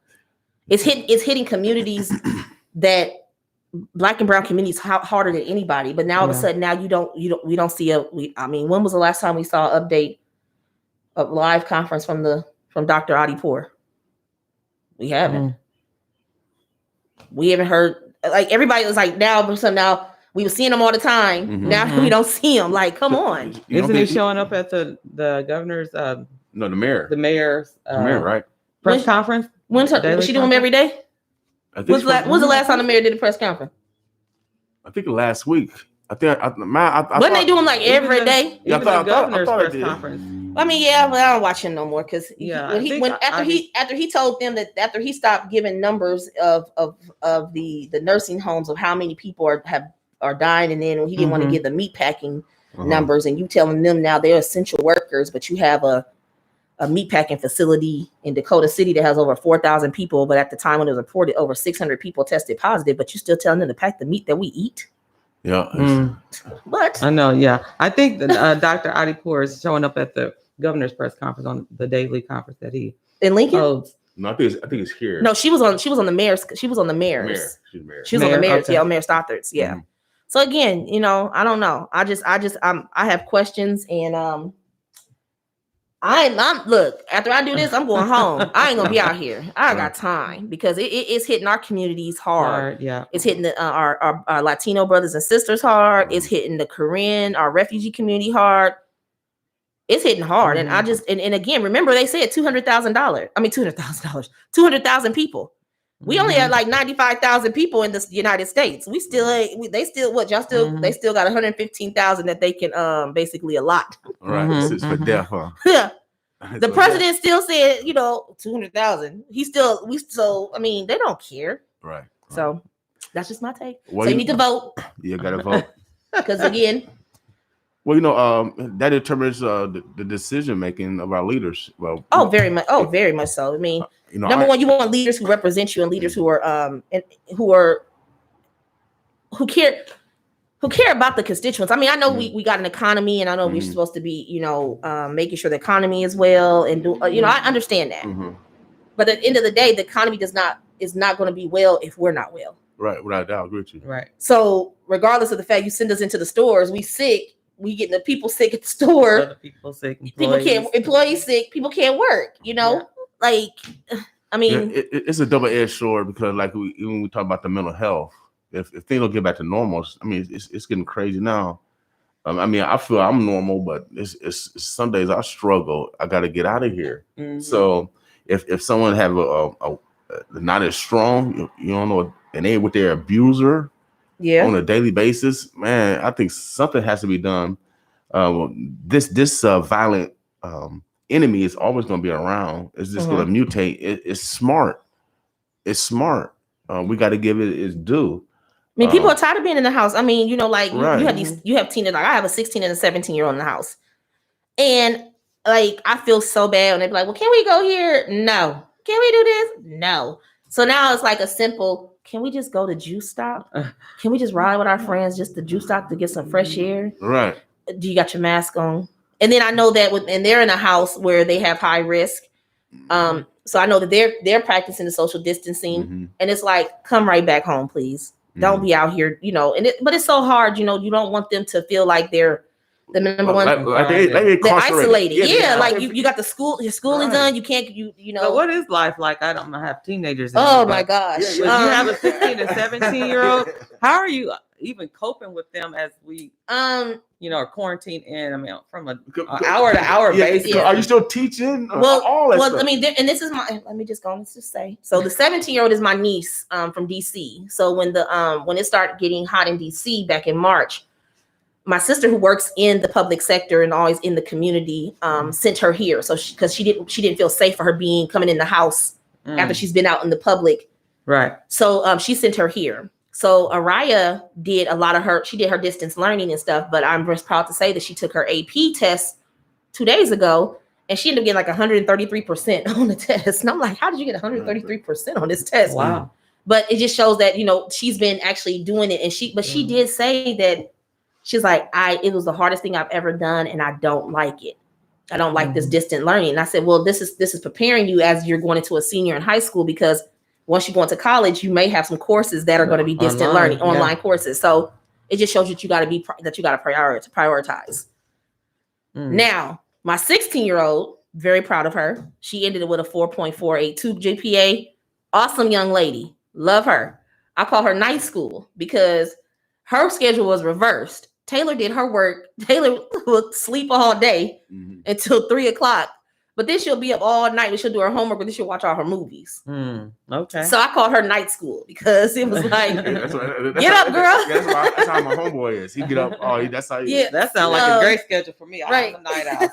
It's hitting communities that Black and brown communities harder than anybody. But now all of a sudden, now we don't see when was the last time we saw an update, a live conference from Dr. Adipour? We haven't. We haven't heard, like, everybody was like, now we were seeing them all the time. Now we don't see them. Like, come on. Isn't he showing up at the governor's? No, the mayor. The mayor's. The mayor, right? Press conference. Was she doing them every day? When's the last time the mayor did a press conference? I think last week. Wasn't they doing like every day? Yeah, the governor's press conference. I mean, yeah, but I don't watch him no more because after he told them that after he stopped giving numbers of the nursing homes of how many people are dying, and then he didn't want to give the meat packing numbers, and you telling them now they're essential workers, but you have a meatpacking facility in Dakota City that has over 4,000 people, but at the time when it was reported, over 600 people tested positive, but you're still telling them to pack the meat that we eat. Yeah. But I know. Yeah, I think that Dr. Adipur is showing up at the governor's press conference on the daily conference that he in Lincoln. holds. No, I think it's here. No, she was on the mayor's. She was on the mayor's. Mayor. She's mayor. She was on the mayor's. Okay. Yeah, on Mayor Stothard's. Yeah. Mhm. So again, I don't know. I have questions, and I'm look, after I do this, I'm going home. I ain't gonna be out here. I got time because it's hitting our communities hard. Yeah, it's hitting our Latino brothers and sisters hard. It's hitting the Korean, our refugee community hard. It's hitting hard, and I just and again, remember they said $200,000. I mean $200,000, 200,000 people. We only had like 95,000 people in the United States. We still they still they still got 115,000 that they can basically allot. Right, it's for death, huh? Yeah. The president still said, 200,000. I mean, they don't care. Right. So that's just my take. Well, so you need to vote. You gotta vote. Because again. Well, that determines the decision making of our leaders. Well, very much. Oh, very much so. I mean, number one, you want leaders who represent you and leaders who are who care about the constituents. I mean, I know we got an economy, and I know we're supposed to be, making sure the economy is well, and I understand that. But at the end of the day, the economy is not going to be well if we're not well. Right, without a doubt, I agree with you. Right. So, regardless of the fact you send us into the stores, we sick. We getting the people sick at the store. Other people sick. Employees sick. People can't work. Like, I mean, it's a double-edged sword because, like, when we talk about the mental health, if things don't get back to normal, I mean, it's getting crazy now. I mean, I feel I'm normal, but it's some days I struggle. I got to get out of here. So if someone have a not as strong, you don't know, and they with their abuser. On a daily basis, man, I think something has to be done. This violent enemy is always going to be around. It's just going to mutate. It's smart. It's smart. We got to give it its due. I mean, people are tired of being in the house. I mean, right. you have teenagers. Like I have a 16 and a 17-year-old in the house, and like I feel so bad when they be like, "Well, can we go here? No. Can we do this? No." So now it's like a simple. Can we just go to Juice Stop? Can we just ride with our friends just to Juice Stop to get some fresh air? Right. Do you got your mask on? And then I know that and they're in a house where they have high risk. So I know that they're practicing the social distancing, and it's like, come right back home, please. Don't be out here, but it's so hard, you don't want them to feel like they're the number one. They're isolated. Yeah, like you got your schooling done. You can't, So what is life like? I don't have teenagers. My gosh. You have a 16 and 17-year-old. How are you even coping with them as we, are quarantined in? I mean, from an hour to hour basis. Are you still teaching? All that stuff? I mean, and this is let me just go on. Let's just say. So the 17-year-old is my niece from DC. So when it started getting hot in DC back in March, my sister, who works in the public sector and always in the community, sent her here. So because she didn't feel safe for her coming in the house after she's been out in the public. Right. So she sent her here. So Araya did her distance learning and stuff, but I'm just proud to say that she took her AP test 2 days ago, and she ended up getting like 133% on the test. And I'm like, how did you get 133% on this test? Wow. But it just shows that, she's been actually doing it. And she did say that she's like, it was the hardest thing I've ever done, and I don't like it. I don't like this distant learning. And I said, well, this is preparing you as you're going into a senior in high school, because once you go into college, you may have some courses that are going to be distant learning, online courses. So it just shows that you got to prioritize. Now, my 16-year-old, very proud of her. She ended it with a 4.482 GPA. Awesome young lady. Love her. I call her night school because her schedule was reversed. Taylor did her work. Taylor would sleep all day until 3:00. But then she'll be up all night and she'll do her homework, but then she'll watch all her movies. Okay. So I called her night school because it was like, get up, girl. That's how my homeboy is. He get up. That's how. That sounds like a great schedule for me. Right. I'm a night owl,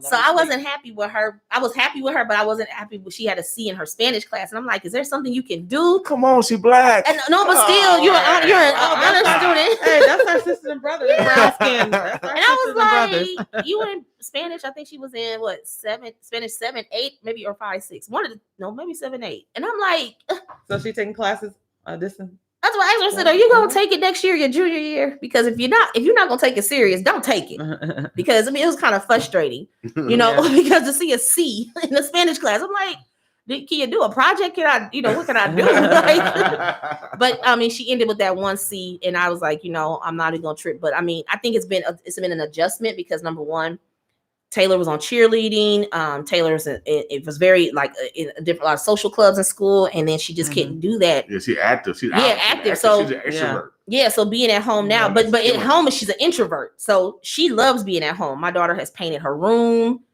so I wasn't happy with her. I was happy with her, but I wasn't happy when she had a C in her Spanish class. And I'm like, is there something you can do? Come on, she black. And no, but still, you're an honor student. Hey, that's our sister and brother. Brown skin. And I others. You were in Spanish. I think she was in what Spanish 7, 8, maybe or 5, 6. Maybe 7, 8. And I'm like, so she taking classes distance. That's why I asked her. I said, "Are you gonna take it next year, your junior year? Because if you're not gonna take it serious, don't take it. Because I mean, it was kind of frustrating, because to see a C in the Spanish class, I'm like, can you do a project? What can I do? Like, but I mean, she ended with that 1 C, and I was like, I'm not even gonna trip. But I mean, I think it's been an adjustment because number one, Taylor was on cheerleading. It was very like in a lot of social clubs in school, and then she just couldn't do that. Yeah, she's active. Active. So she's an extrovert. Yeah, so being at home now, but at home she's an introvert, so she loves being at home. My daughter has painted her room.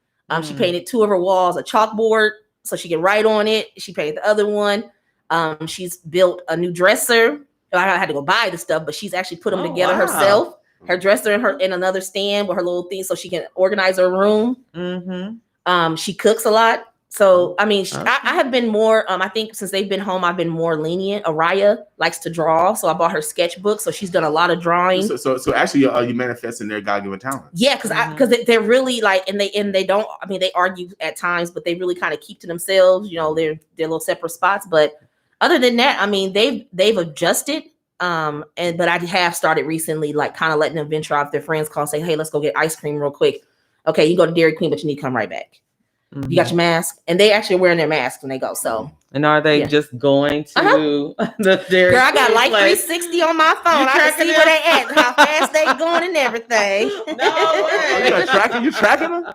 She painted 2 of her walls a chalkboard so she can write on it. She painted the other one. She's built a new dresser. I had to go buy the stuff, but she's actually put them together herself. Her dresser in another stand with her little thing so she can organize her room. She cooks a lot. So, I mean, I have been more, I think since they've been home, I've been more lenient. Araya likes to draw. So I bought her sketchbook. So she's done a lot of drawing. So actually, you manifesting their God-given talent. Yeah, because they're really like, and they don't, I mean, they argue at times, but they really kind of keep to themselves, they're little separate spots. But other than that, I mean, they've adjusted. But I have started recently, like kind of letting them venture out. Their friends call, say, hey, let's go get ice cream real quick. Okay, you go to Dairy Queen, but you need to come right back. You got your mask, and they actually are wearing their masks when they go. So, and are they just going to the Dairy? Girl, I got like 360 on my phone. I can see where they at, how fast they going, and everything. No way. You tracking them?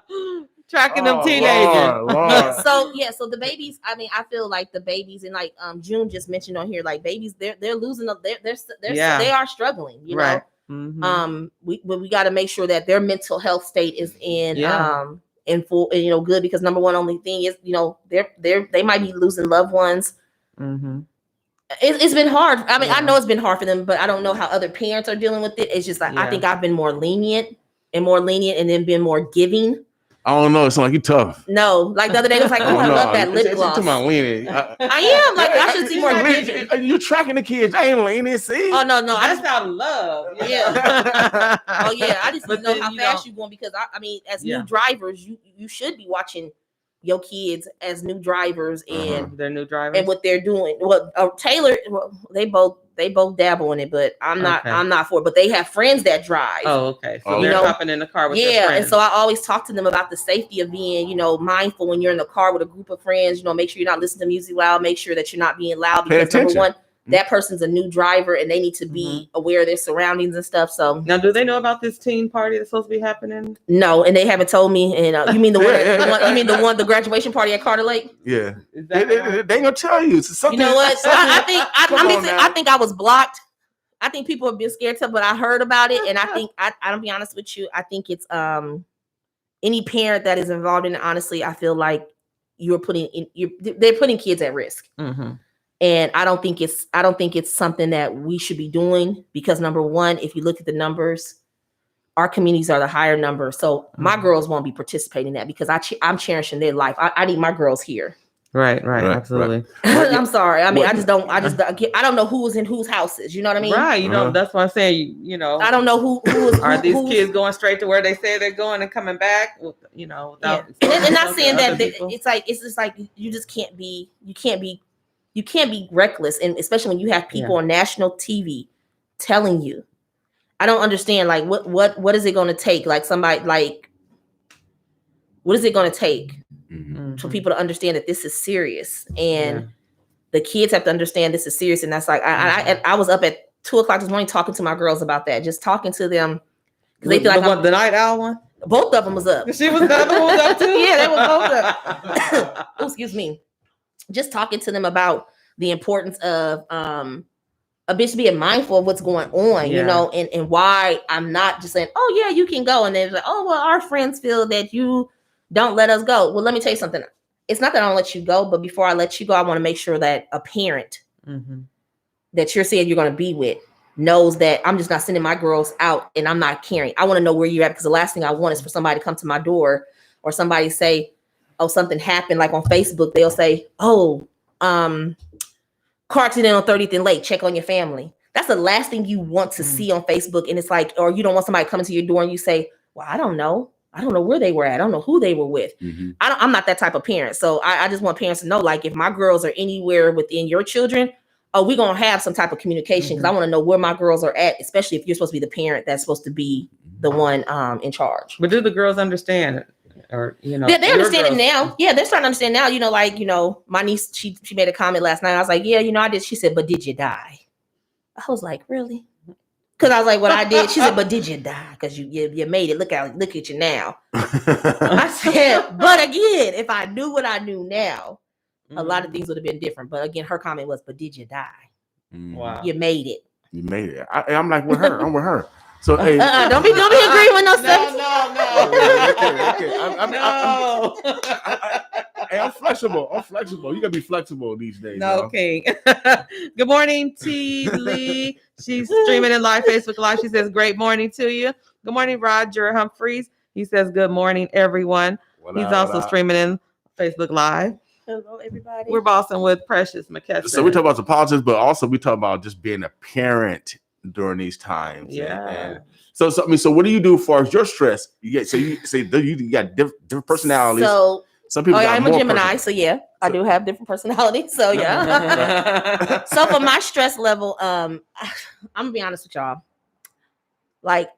Tracking them teenagers. Lord. So the babies. I mean, I feel like the babies, and like June just mentioned on here, like babies, they're losing. They are struggling. You know. We got to make sure that their mental health state is in full, good, because number one only thing is, they might be losing loved ones. It's been hard. I mean, I know it's been hard for them, but I don't know how other parents are dealing with it. It's just like I think I've been more lenient, and then been more giving. I don't know. It sounds like you're tough. No, like the other day, I was like, oh, I love that lip gloss. I am like, I should see more giving. You tracking the kids. I ain't leaning. See? Oh no, that's out of love. Yeah. Oh yeah, I just know how fast you're going, because I mean, as new drivers, you should be watching your kids as new drivers and their new drivers and what they're doing. Well, Taylor, they both dabble in it, but I'm not for it. But they have friends that drive. Oh, okay. So they're hopping in the car with their friends. And so I always talk to them about the safety of being, mindful when you're in the car with a group of friends. Make sure you're not listening to music loud. Make sure that you're not being loud, because number one, that person's a new driver and they need to be aware of their surroundings and stuff. So now, do they know about this teen party that's supposed to be happening? No, and they haven't told me. And you mean the graduation party at Carter Lake? Yeah, they ain't gonna tell you. You know what? So I think I was blocked. I think people have been scared to, but I heard about it, and I think I'll be honest with you. I think it's any parent that is involved in it. Honestly, I feel like they're putting kids at risk. And I don't think it's something that we should be doing, because number one, if you look at the numbers, our communities are the higher number. So my girls won't be participating in that, because I'm cherishing their life. I need my girls here. Right, absolutely. Right. I'm sorry. I mean, I don't know who is in whose houses. You know what I mean? Right. That's why I'm saying, I don't know who is. Are these kids going straight to where they say they're going and coming back? Without and not saying that it's just like you just can't be. You can't be reckless, and especially when you have people on national TV telling you. I don't understand. Like, what is it going to take? Like somebody, like, what is it going to take for people to understand that this is serious, and the kids have to understand this is serious? And that's like, I was up at 2:00 this morning talking to my girls about that, just talking to them, because they feel like the night owl one. Both of them was up. She was the other one was up too. Yeah, they were both up. Oh, excuse me. Just talking to them about the importance of just being mindful of what's going on, and why I'm not just saying, oh yeah, you can go. And they're like, oh, well, our friends feel that you don't let us go. Well, let me tell you something. It's not that I don't let you go, but before I let you go, I want to make sure that a parent that you're saying you're going to be with knows that I'm just not sending my girls out and I'm not caring. I want to know where you're at, because the last thing I want is for somebody to come to my door, or somebody say, oh, something happened, like on Facebook, they'll say, oh, car accident on 30th and Lake, check on your family. That's the last thing you want to see on Facebook. And it's like, or you don't want somebody coming to your door and you say, well, I don't know where they were at. I don't know who they were with. I'm not that type of parent. So I just want parents to know, like, if my girls are anywhere within your children, we're going to have some type of communication, because I want to know where my girls are at, especially if you're supposed to be the parent that's supposed to be the one in charge. But do the girls understand it? Or, you know, they understand it now. Yeah, they're starting to understand now. You know, like, you know, my niece, she made a comment last night. I was like, yeah, you know, I did. She said, but did you die? I was like, really? Because I was like, what I did. She said, but did you die? Because you made it. Look at you now. I said, but again, if I knew what I knew now, a lot of things would have been different. But again, her comment was, but did you die? Wow. You made it. You made it. I'm like with her. I'm with her. So hey, don't be agreeing with no stuff. Hey, I'm flexible. You gotta be flexible these days. No, King. Good morning, T. Lee. She's streaming in live, Facebook Live. She says, great morning to you. Good morning, Roger Humphreys. He says, good morning, everyone. He's also streaming in Facebook Live. Hello, everybody. We're bossing with Precious McKesson. So we talk about the politics, but also we talk about just being a parent during these times. Yeah. And so what do you do for your stress? You got different personalities. So some people. I'm a Gemini, so yeah, I do have different personalities. So yeah. So for my stress level, I'm gonna be honest with y'all. Like,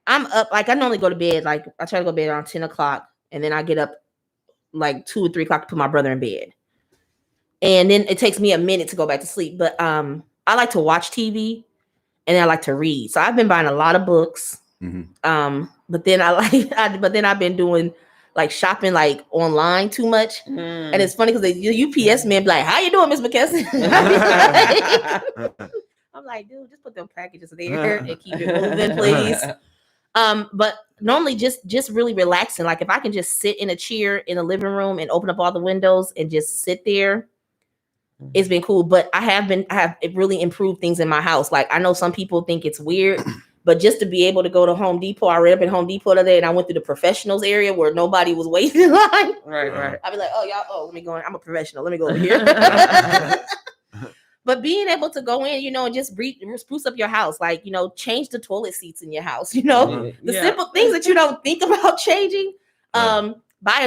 I'm up. Like, I normally go to bed. Like, I try to go to bed around 10 o'clock, and then I get up like 2 or 3 o'clock to put my brother in bed. And then it takes me a minute to go back to sleep. But I like to watch TV, and I like to read. So I've been buying a lot of books. But then I've been doing like shopping like online too much. And it's funny because the UPS man be like, how you doing, Miss McKesson? I'm like, dude, just put them packages there and keep it moving, please. But normally just really relaxing. Like, if I can just sit in a chair in the living room and open up all the windows and just sit there, it's been cool. But I have really improved things in my house. Like, I know some people think it's weird, but just to be able to go to Home Depot, I read up at Home Depot the other day, and I went through the professionals area where nobody was waiting in line. Right. I'd be like, let me go in. I'm a professional. Let me go over here. But being able to go in, you know, and just spruce up your house, like, you know, change the toilet seats in your house, you know, the simple things that you don't think about changing. Buy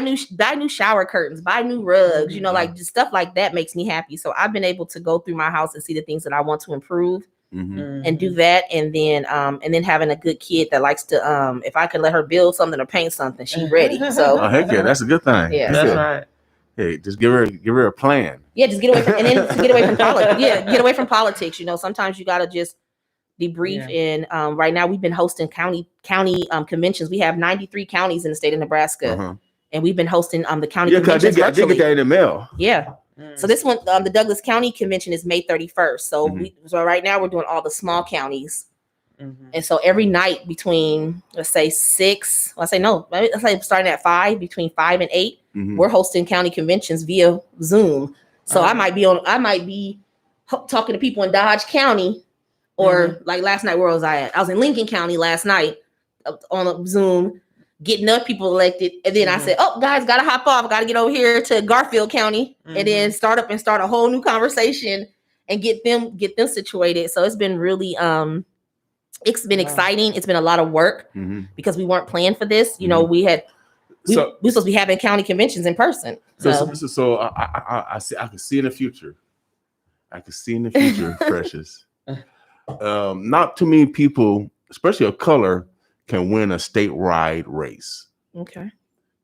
new shower curtains, buy new rugs, you know, like just stuff like that makes me happy. So I've been able to go through my house and see the things that I want to improve and do that. And then having a good kid that likes to, if I can let her build something or paint something, she's ready. So heck yeah, that's a good thing. Yeah, that's right. Hey, just give her a plan. Yeah, just get away from, and then get away from politics. Yeah, get away from politics. You know, sometimes you gotta just debrief. Yeah. And right now we've been hosting county conventions. We have 93 counties in the state of Nebraska, and we've been hosting the county conventions virtually. I did get that in the mail. Yeah. So this one, the Douglas County Convention is May 31st. So so right now we're doing all the small counties. And so every night between, let's say starting at 5, between 5 and 8, we're hosting county conventions via Zoom. So I might be talking to people in Dodge County, or like last night, where was I at? I was in Lincoln County last night on a Zoom, getting up people elected. And then I said, oh, guys, got to hop off. Got to get over here to Garfield County and then start a whole new conversation and get them situated. So it's been really, it's been exciting. It's been a lot of work because we weren't planned for this. You know, we're supposed to be having county conventions in person. So I can see in the future. Precious. Not too many people, especially of color, can win a statewide race. Okay.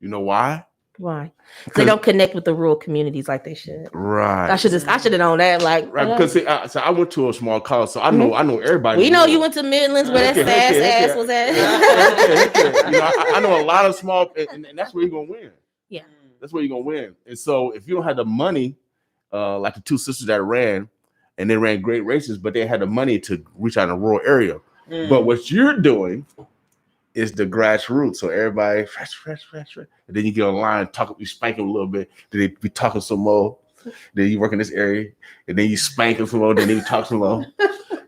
You know why? Why? They don't connect with the rural communities like they should. Right. I should have known that. Like, right, because so I went to a small college, so I know everybody. We know you went to Midlands, where that ass was at. You know, I know a lot of small, and that's where you're gonna win. Yeah, that's where you're gonna win. And so if you don't have the money, like the two sisters that ran, and they ran great races, but they had the money to reach out in a rural area. But what you're doing is the grassroots. So everybody fresh. And then you get online, you spank them a little bit. Then they be talking some more. Then you work in this area, and then you spank them some more. Then you talk some more.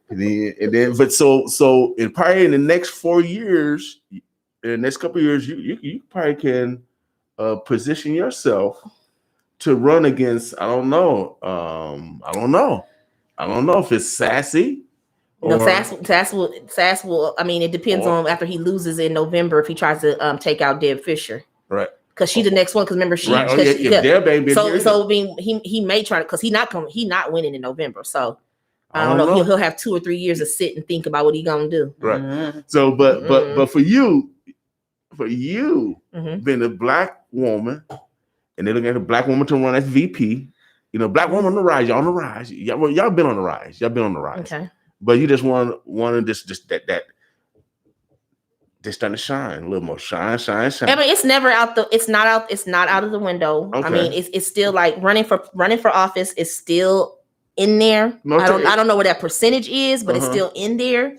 But so in probably in the next 4 years, in the next couple of years, you probably can position yourself to run against. I don't know if it's Sassy No, Sass will. I mean, it depends on after he loses in November if he tries to take out Deb Fisher. Right. Because she's the next one. Because remember, Deb ain't been here. So I mean, he may try to, because he's not winning in November. So I don't know. He'll have 2 or 3 years to sit and think about what he's gonna do. Right. Mm-hmm. So, but for you, being a black woman, and they're looking at a black woman to run as VP. You know, black woman on the rise. Y'all on the rise. Y'all been on the rise. Y'all been on the rise. Okay. But you just want to just starting to shine a little more. Shine. I mean, it's never out it's not out of the window. Okay. I mean, it's still like running for office is still in there. I don't know what that percentage is, but it's still in there.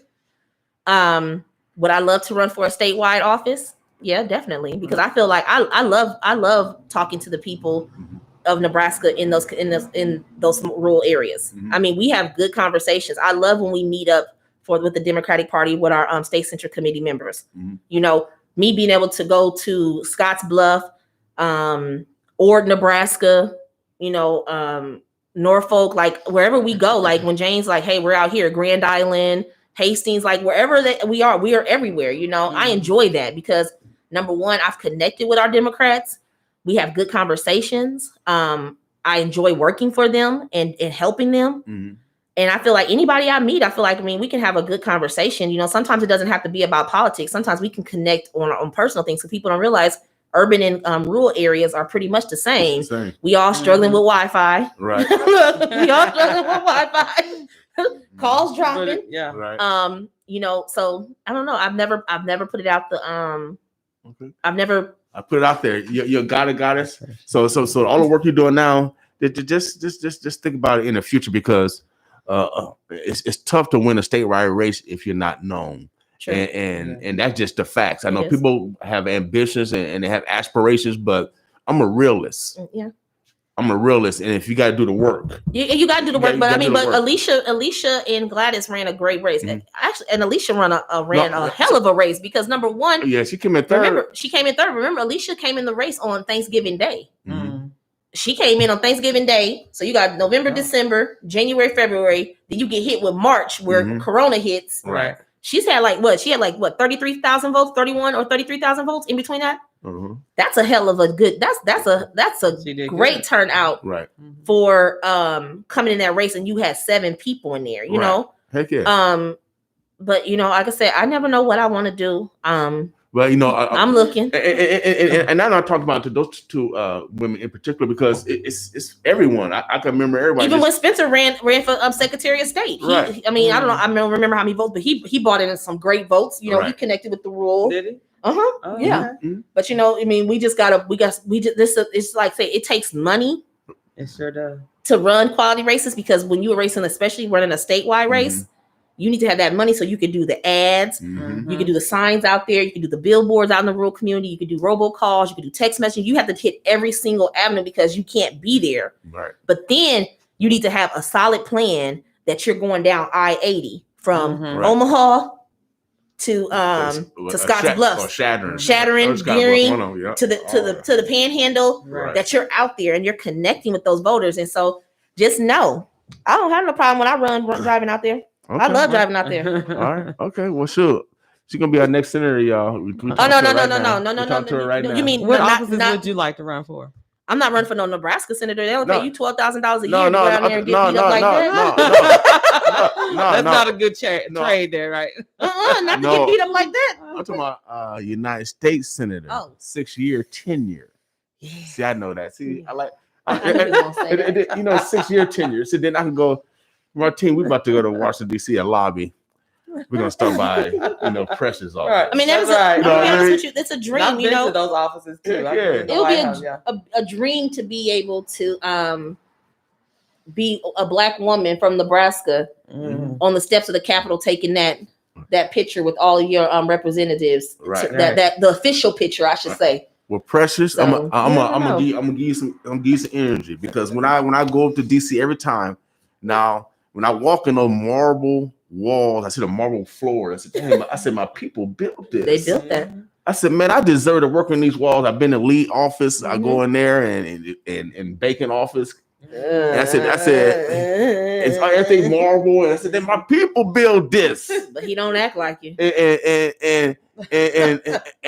Would I love to run for a statewide office? Yeah, definitely. Because I feel like I love talking to the people of Nebraska in those rural areas. Mm-hmm. I mean, we have good conversations. I love when we meet up with the Democratic Party with our state center committee members. Mm-hmm. You know, me being able to go to Scotts Bluff, Ord, Nebraska, you know, Norfolk, like wherever we go, like when Jane's like, hey, we're out here, Grand Island, Hastings, like wherever we are everywhere. You know, I enjoy that because number one, I've connected with our Democrats. We have good conversations. I enjoy working for them and helping them. Mm-hmm. And I feel like anybody I meet, we can have a good conversation. You know, sometimes it doesn't have to be about politics. Sometimes we can connect on personal things. So people don't realize urban and rural areas are pretty much the same. We all struggling with Wi-Fi. Right. We all struggling with Wi-Fi. Calls dropping. Yeah. Right. You know, so I don't know. I've never put it out the I put it out there. You goddess. So all the work you're doing now, just think about it in the future because it's tough to win a statewide race if you're not known. Sure. And that's just the facts. I know people have ambitions and they have aspirations, but I'm a realist. Yeah. I'm a realist, and if you got to do the work, you got to do the work. But I mean, Alicia and Gladys ran a great race. Mm-hmm. Actually, and Alicia ran a hell of a race because number one, she came in third. Remember, Alicia came in the race on Thanksgiving Day. Mm-hmm. She came in on Thanksgiving Day, so you got November, December, January, February. Then you get hit with March, where Corona hits. Right. She had 33,000 votes, 31 or 33,000 votes in between that. Mm-hmm. That's a hell of a good. That's a great turnout for coming in that race, and you had 7 people in there. You know, heck yeah. But you know, like I said, I never know what I want to do. Well, you know, I'm looking, and I'm not talking about to those two women in particular because it's everyone. I can remember everybody. Even when Spencer ran for Secretary of State, I don't remember how many votes, but he brought in some great votes. You know, he connected with the rural. Did he? Oh, yeah. Mm-hmm. But you know, I mean, it's like say it takes money. It sure does. To run quality races because when you are racing, especially running a statewide race, you need to have that money so you can do the ads, you can do the signs out there, you can do the billboards out in the rural community, you can do robocalls, you can do text messaging. You have to hit every single avenue because you can't be there. Right. But then you need to have a solid plan that you're going down I-80 from Omaha to Scotts Bluff, Shattering, Gearing, to the Panhandle. Right. That you're out there and you're connecting with those voters. And so just know, I don't have no problem when I run driving out there. Okay. I love driving out there. All right. Okay. Well, sure. She's gonna be our next senator, y'all. No. You mean what offices would you like to run for? I'm not running for no Nebraska senator. They only pay you $12,000 a year to go down there and get beat up like that. That's not a good trade there, right? Not to get beat up like that. I'm talking about United States senator. 6-year tenure. Yeah. See, I know that. See, I like. You know, 6-year tenure. So then I can go. Martine, we're about to go to Washington, D.C. and lobby. We're gonna start by, Precious office. Right. I mean, that is to be honest with you, it's a dream. I've been to those offices too. Yeah. It'll be a dream to be able to be a Black woman from Nebraska on the steps of the Capitol, taking that picture with all of your representatives. Right. That the official picture, I should say. Well, Precious, so, I'm gonna give you some energy because when I go up to D.C. every time now. When I walk in those marble walls, I see the marble floor. I said, damn, my people built this. They built that. I said, man, I deserve to work on these walls. I've been in lead office. I go in there and Bacon office. And I said, it's everything marble. And I said, then my people build this. But he don't act like you. And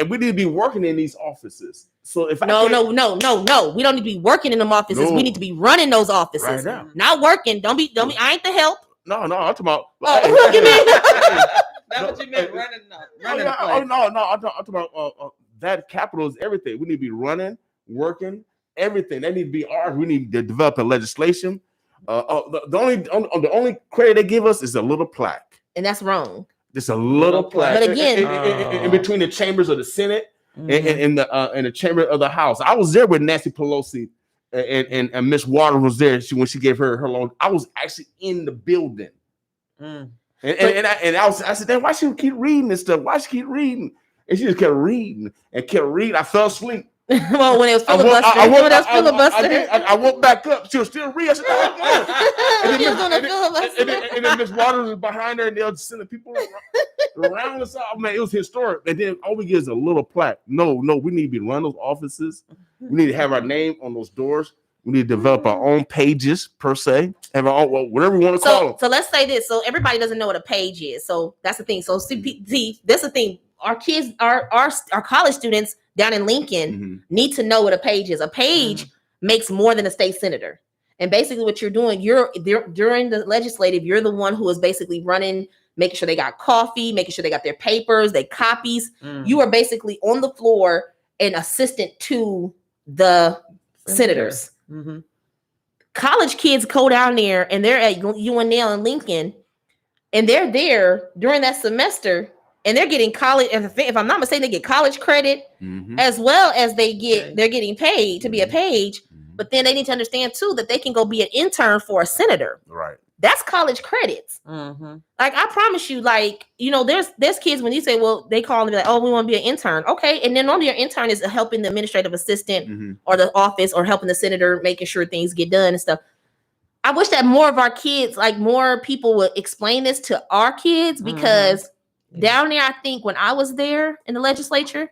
we need to be working in these offices. So if no, we don't need to be working in them offices. We need to be running those offices. Right now. Not working. Don't be. I ain't the help. No, I'm talking about. Look at me. That's what you meant, running no. I'm talking about that capital is everything. We need to be running, working, everything. That need to be ours. We need to develop a legislation. The only credit they give us is a little plaque, and that's wrong. Just a little plaque. But again, in between the chambers of the Senate and the chamber of the House. I was there with Nancy Pelosi and Miss Waters was there. When she gave her loan, I was actually in the building. And I said, "Then why she keep reading this stuff? Why she keep reading?" And she just kept reading and kept reading. I fell asleep. Well, when it was filibustering, I woke back up. She was still reading. I said, and then Miss Waters was behind her, and they were sending people around us. Oh, man, it was historic. And then all we get is a little plaque. No, we need to be running those offices. We need to have our name on those doors. We need to develop our own pages, per se. Have our own, whatever we want to call them. So let's say this. So everybody doesn't know what a page is. So that's the thing. So see, that's the thing. Our kids, our college students down in Lincoln need to know what a page is. A page makes more than a state senator. And basically what you're doing, during the legislative, you're the one who is basically running, making sure they got coffee, making sure they got their papers, they copies. You are basically on the floor and assistant to the senators. College kids go down there and they're at UNL in Lincoln and they're there during that semester and they're getting college. If I'm not mistaken, they get college credit as well as they're getting paid to be a page. But then they need to understand too that they can go be an intern for a senator. Right. That's college credits. Like I promise you, like, you know, there's kids when you say, well, they call and be like, oh, we want to be an intern. Okay. And then normally your intern is helping the administrative assistant or the office or helping the senator, making sure things get done and stuff. I wish that more of our kids, like more people would explain this to our kids because down there, I think when I was there in the legislature,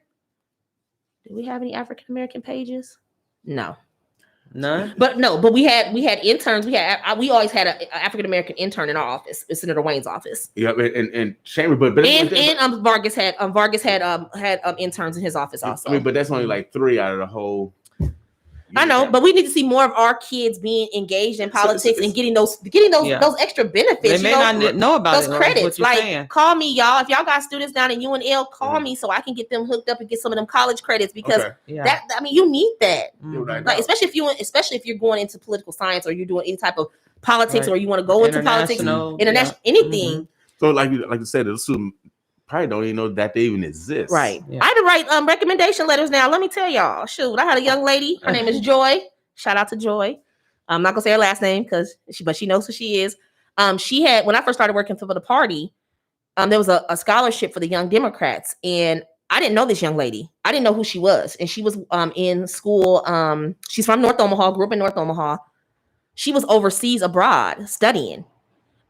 did we have any African-American pages? No. But we had interns. We always had an African American intern in our office, in Senator Wayne's office. Yeah, and Chamber, but Vargas had interns in his office also. I mean, but that's only like 3 out of the whole. I know, but we need to see more of our kids being engaged in politics and getting those extra benefits. They may not know about those credits. Like, call me, y'all. If y'all got students down in UNL, call me so I can get them hooked up and get some of them college credits because you need that. Like, especially if you're going into political science or you're doing any type of politics or you want to go into politics, international, anything. So, like you said, the student probably don't even know that they even exist. Right. Yeah. I had to write recommendation letters now. Let me tell y'all. Shoot, I had a young lady. Her name is Joy. Shout out to Joy. I'm not gonna say her last name but she knows who she is. She had, when I first started working for the party, there was a scholarship for the Young Democrats, and I didn't know this young lady. I didn't know who she was, and she was in school. She's from North Omaha. Grew up in North Omaha. She was overseas abroad studying.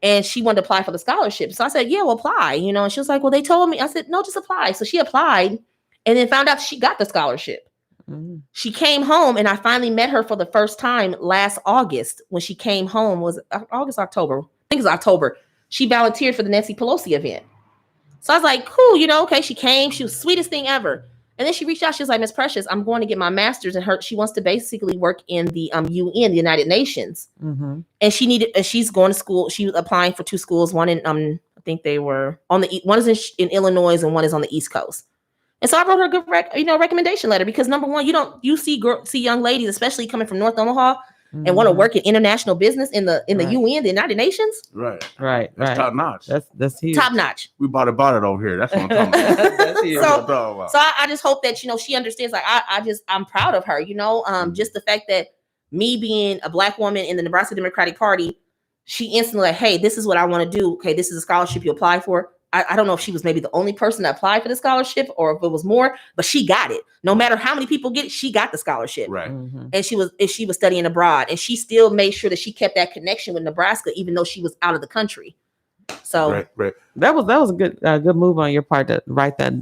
And she wanted to apply for the scholarship. So I said, yeah, well, apply, you know. And she was like, well, they told me. I said, no, just apply. So she applied and then found out she got the scholarship. She came home and I finally met her for the first time last August when she came home. Was October? I think it was October. She volunteered for the Nancy Pelosi event. So I was like, cool, you know, okay. She came. She was the sweetest thing ever. And then she reached out. She was like, Miss Precious, I'm going to get my master's. And she wants to basically work in the UN, the United Nations. And she's going to school. She was applying for 2 schools. One in, I think they were one is in Illinois and one is on the East Coast. And so I wrote her a good recommendation letter because number one, you see young ladies, especially coming from North Omaha and want to work in international business in the UN, the United Nations. Right. That's top notch. That's huge. Top notch. We bought it over here. That's what I'm talking about. That's huge. So I just hope that, she understands, like, I'm proud of her, just the fact that me being a Black woman in the Nebraska Democratic Party, she instantly like, hey, this is what I want to do. Okay, this is a scholarship you apply for. I don't know if she was maybe the only person that applied for the scholarship or if it was more, but she got it. No matter how many people get it, she got the scholarship. Right. And she was studying abroad, and she still made sure that she kept that connection with Nebraska, even though she was out of the country. So right. That was a good move on your part to write that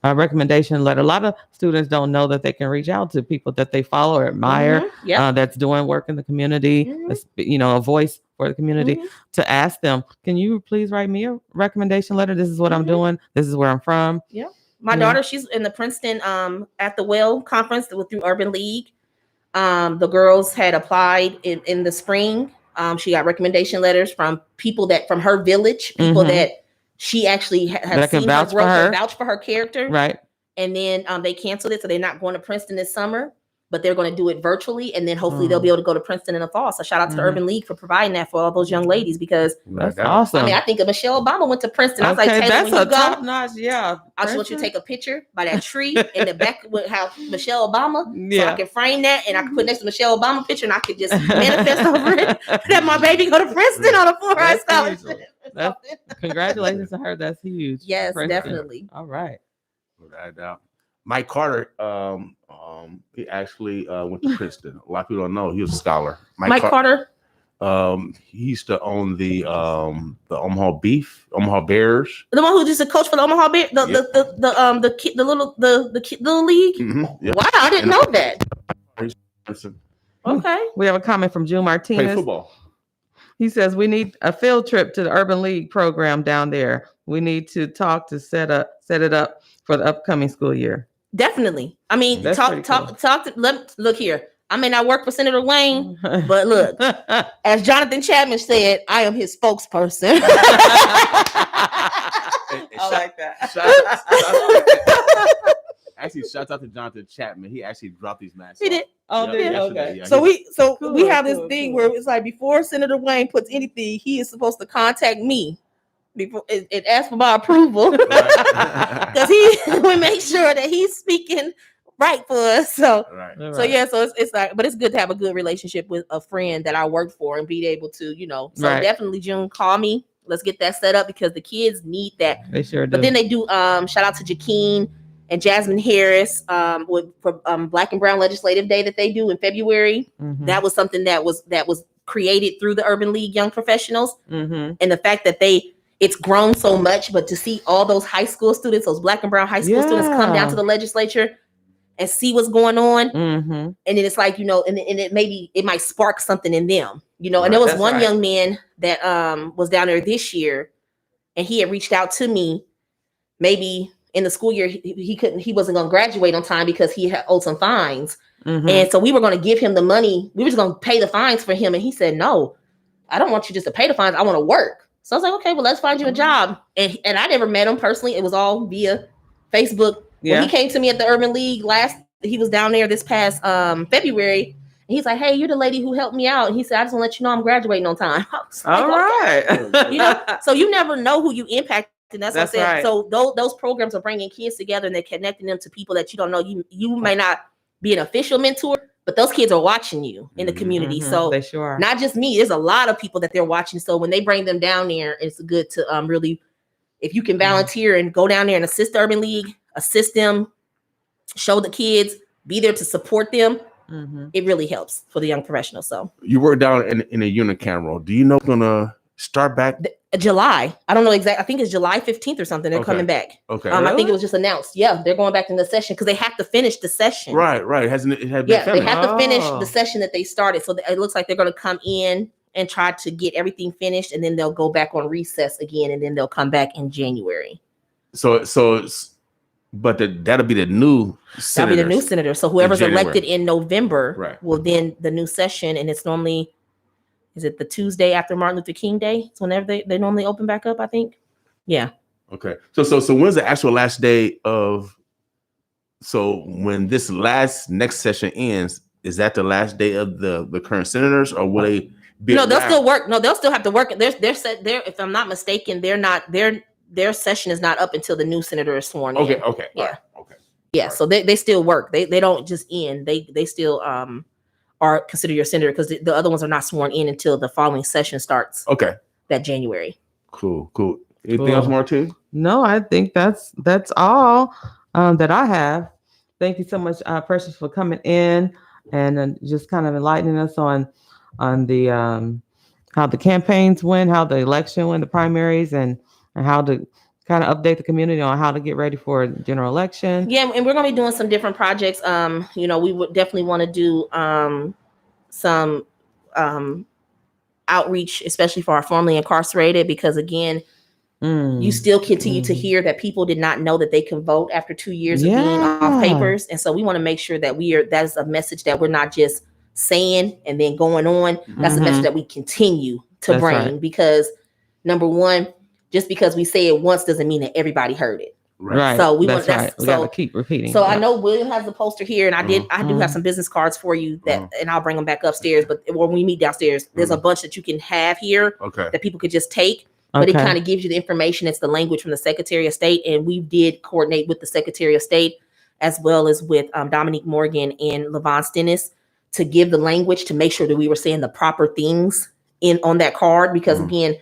recommendation letter. A lot of students don't know that they can reach out to people that they follow or admire, that's doing work in the community, that's, a voice for the community, to ask them, can you please write me a recommendation letter? This is what I'm doing. This is where I'm from. Yeah. My daughter, she's in the Princeton at the Well conference through Urban League. The girls had applied in the spring. She got recommendation letters from people from her village, people that she actually have seen her growth and vouch for her character. Right. And then they canceled it, so they're not going to Princeton this summer, but they're going to do it virtually, and then hopefully they'll be able to go to Princeton in the fall. So shout out to the Urban League for providing that for all those young ladies, because that's awesome. I mean, I think of Michelle Obama went to Princeton. I was like, Taylor, that's when you a go, top notch. Yeah, I just want you to take a picture by that tree in the back with how Michelle Obama, so I can frame that and I can put next to Michelle Obama picture, and I could just manifest over it that my baby go to Princeton on a full-ride scholarship. Congratulations to her. That's huge. Yes, Princeton. definitely. All right. Without doubt. Mike Carter, he actually went to Princeton. A lot of people don't know he was a scholar. Mike Carter. He used to own the Omaha Bears. The one who just a coach for the Omaha Bears, the little league. Yep. Wow, I didn't know that. Okay. We have a comment from June Martinez. Play football. He says we need a field trip to the Urban League program down there. We need to talk to set it up for the upcoming school year. Definitely. I mean, look here. I may not work for Senator Wayne, but look, as Jonathan Chapman said, I am his spokesperson. I like that. Actually, shout out to Jonathan Chapman. He actually dropped these masks. He did. Oh, okay. Yeah, we have this thing where it's like before Senator Wayne puts anything, he is supposed to contact me before it asks for my approval, because we make sure that he's speaking right for us. So it's like, but it's good to have a good relationship with a friend that I worked for and be able to, definitely June, call me. Let's get that set up because the kids need that. They sure do. But then they do. Shout out to Jaqueen and Jasmine Harris for Black and Brown Legislative Day that they do in February. That was something that was created through the Urban League Young Professionals, and the fact that it's grown so much, but to see all those high school students, those Black and Brown high school students come down to the legislature and see what's going on. And then it's like, and it might spark something in them, and there was one young man that was down there this year, and he had reached out to me maybe in the school year. He wasn't going to graduate on time because he had owed some fines. And so we were going to give him the money. We were just going to pay the fines for him. And he said, no, I don't want you just to pay the fines. I want to work. So I was like, okay, well, let's find you a job. And I never met him personally. It was all via Facebook. When he came to me at the Urban League he was down there this past February. And he's like, hey, you're the lady who helped me out. And he said, I just want to let you know I'm graduating on time. Like, all right. So you never know who you impact. And that's what I said. Right. So those programs are bringing kids together and they're connecting them to people that you don't know. You may not be an official mentor, but those kids are watching you in the community. So they sure are. Not just me. There's a lot of people that they're watching. So when they bring them down there, it's good to really, if you can volunteer and go down there and assist the Urban League, assist them, show the kids, be there to support them. It really helps for the young professionals. So you work down in a unicameral. Do you know it's gonna start back? July. I don't know exactly. I think it's July 15th or something. They're coming back. Okay. I think it was just announced. Yeah, they're going back in the session because they have to finish the session. Right. It hasn't been finished. They have to finish the session that they started. So it looks like they're going to come in and try to get everything finished, and then they'll go back on recess again, and then they'll come back in January. But that'll be the new senators. That'll be the new senator. So whoever's elected in November will then the new session, and it's normally, is it the Tuesday after Martin Luther King Day? It's whenever they normally open back up, I think. Yeah. Okay. So when's the actual last day of? So when this next session ends, is that the last day of the current senators, or will they be? No, they'll still work. No, they'll still have to work. They're set there. If I'm not mistaken, they're not. Their session is not up until the new senator is sworn in. Okay. Yeah. Right. Okay. Yeah. So they still work. They don't just end. They still are considered your senator because the other ones are not sworn in until the following session starts. Okay. That January. Cool. Anything else, Martine? No, I think that's all that I have. Thank you so much, Precious, for coming in and just kind of enlightening us on the how the campaigns went, how the election went, the primaries, and how to kind of update the community on how to get ready for general election. Yeah, and we're gonna be doing some different projects. We would definitely want to do some outreach, especially for our formerly incarcerated, because again, you still continue to hear that people did not know that they can vote after 2 years of being off papers. And so we want to make sure that that is a message that we're not just saying and then going on. That's a message that we continue to bring, because number one, just because we say it once doesn't mean that everybody heard it. Right. So we want right. We gotta keep repeating. So I know William has the poster here, and I do have some business cards for you and I'll bring them back upstairs. But when we meet downstairs, there's a bunch that you can have here that people could just take. But it kind of gives you the information. It's the language from the Secretary of State, and we did coordinate with the Secretary of State as well as with Dominique Morgan and Levon Stennis to give the language to make sure that we were saying the proper things on that card. Because again,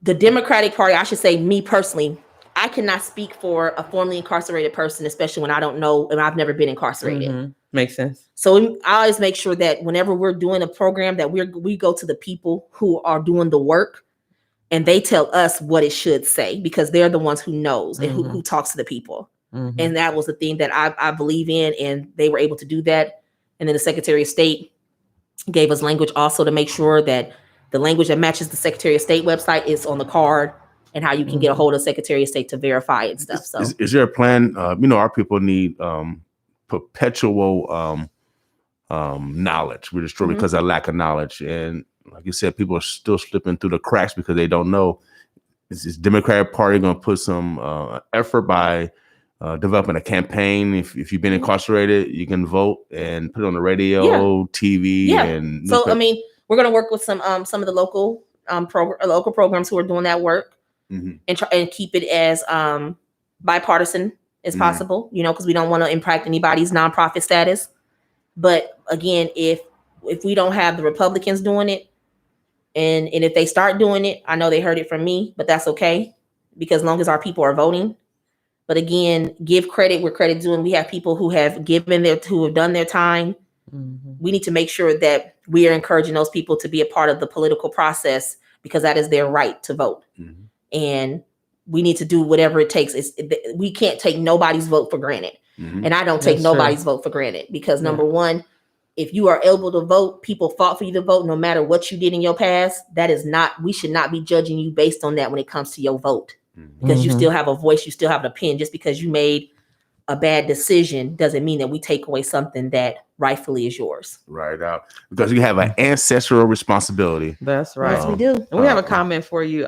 the Democratic Party, I should say, me personally, I cannot speak for a formerly incarcerated person, especially when I don't know and I've never been incarcerated. Makes sense. So I always make sure that whenever we're doing a program that we go to the people who are doing the work and they tell us what it should say, because they're the ones who knows and who talks to the people. And that was the thing that I believe in, and they were able to do that. And then the Secretary of State gave us language also to make sure that the language that matches the Secretary of State website is on the card, and how you can get a hold of Secretary of State to verify it and stuff. So is there a plan? Our people need perpetual knowledge. We're destroyed because of lack of knowledge. And like you said, people are still slipping through the cracks because they don't know. Is this Democratic Party going to put some effort by developing a campaign? If you've been incarcerated, you can vote and put it on the radio, TV. And so, we're going to work with some of the local local programs who are doing that work. And keep it as bipartisan as possible, because we don't want to impact anybody's nonprofit status. But again, if we don't have the Republicans doing it, and if they start doing it, I know they heard it from me, but that's okay, because as long as our people are voting. But again, give credit where credit's due. We have people who have done their time. We need to make sure that we are encouraging those people to be a part of the political process, because that is their right to vote. And we need to do whatever it takes. We can't take nobody's vote for granted. And I don't take nobody's vote for granted, because number one, if you are able to vote, people fought for you to vote, no matter what you did in your past. We should not be judging you based on that when it comes to your vote, because you still have a voice, you still have an opinion. Just because you made a bad decision doesn't mean that we take away something that rightfully is yours. Right out, because you have an ancestral responsibility. That's right. Yes, we do. And we have a comment for you,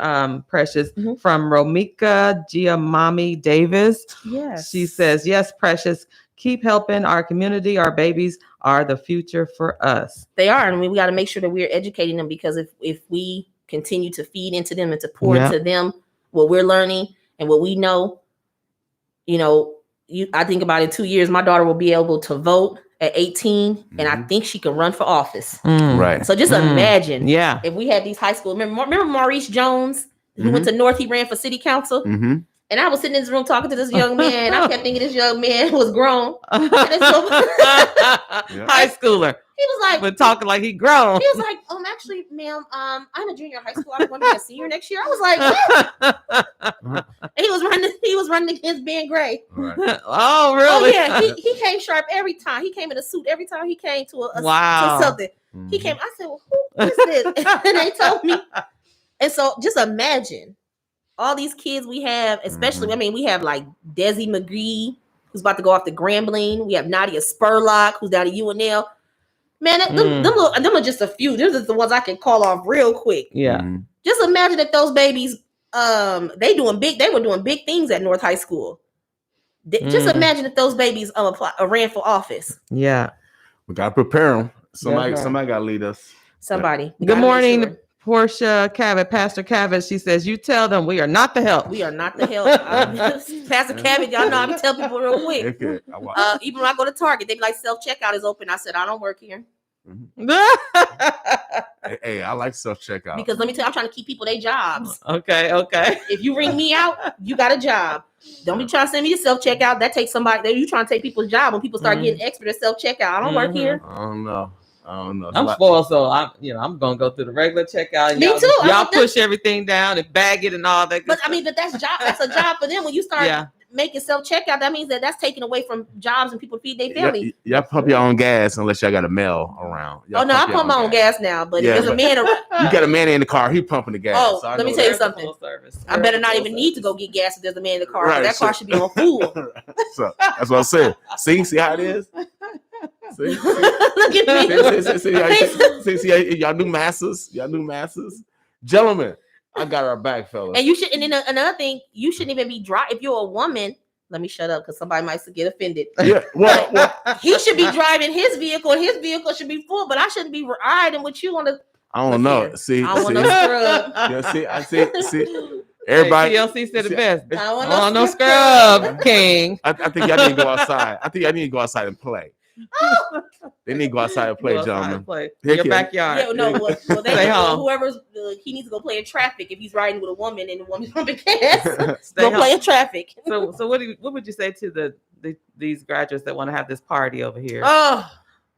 Precious, from Romika Giamami Davis. Yes. She says, yes, Precious, keep helping our community. Our babies are the future for us. They are. And we got to make sure that we're educating them, because if we continue to feed into them and to pour into them what we're learning and what we know, I think about in 2 years, my daughter will be able to vote at 18, and I think she can run for office. Right. So just imagine if we had these high school. Remember Maurice Jones, who went to North, he ran for city council. And I was sitting in this room talking to this young man. I kept thinking this young man was grown. High schooler. He was like, but talking like he grown. He was like, actually, ma'am, I'm a junior in high school. I'm going to be a senior next year. I was like, and he was running against Ben Gray. Right. Oh, really? Oh, yeah. He came sharp every time. He came in a suit every time he came to to something. He came. I said, well, who is this? And they told me. And so just imagine all these kids we have, especially, we have like Desi McGee, who's about to go off to Grambling. We have Nadia Spurlock, who's down at UNL. Man, them are just a few. They're just the ones I can call off real quick. Yeah. Just imagine that those babies, they were doing big things at North High School. Just imagine if those babies ran for office. Yeah. We got to prepare them. Somebody got to lead us. Somebody. Good morning, Portia Cavett, Pastor Cavett. She says, you tell them we are not the help. We are not the help. Pastor Cavett, y'all know I'm tell people real quick. Okay. Even when I go to Target, they be like, self-checkout is open. I said, I don't work here. Hey, I like self-checkout. Because let me tell you, I'm trying to keep people their jobs. Okay. If you ring me out, you got a job. Don't be trying to send me to self-checkout. That takes somebody. You trying to take people's job when people start getting expert at self-checkout. I don't work here. I don't know. I don't know. I'm spoiled, so I'm gonna go through the regular checkout. And Me too. Y'all push everything down and bag it and all that. But I mean, but that's a job for them. When you start making self checkout, that means that's taken away from jobs and people feed their family. Y'all pump your own gas unless y'all got a male around. I pump my own gas now, but if there's a man around, you got a man in the car, he pumping the gas. Oh, so let me tell you something. I better not even need to go get gas if there's a man in the car. Right, that car should be on full. So that's what I said. See how it is. See, look at me. See, y'all new masters, gentlemen. I got our back, fellas. And you should. And then another thing, you shouldn't even be driving. If you're a woman, let me shut up because somebody might get offended. Yeah, well, he should be driving his vehicle, and his vehicle should be full. But I shouldn't be riding with you on the. I don't know. See, I want no scrub. Yeah, I see. Everybody, TLC said the best. I want no scrub, King. I think y'all need to go outside. I think y'all need to go outside and play. They need to go outside and play, gentlemen. In your backyard. Yeah, no. Well whoever's he needs to go play in traffic if he's riding with a woman and the woman's pumping gas. Go play in traffic. So what would you say to these graduates that want to have this party over here?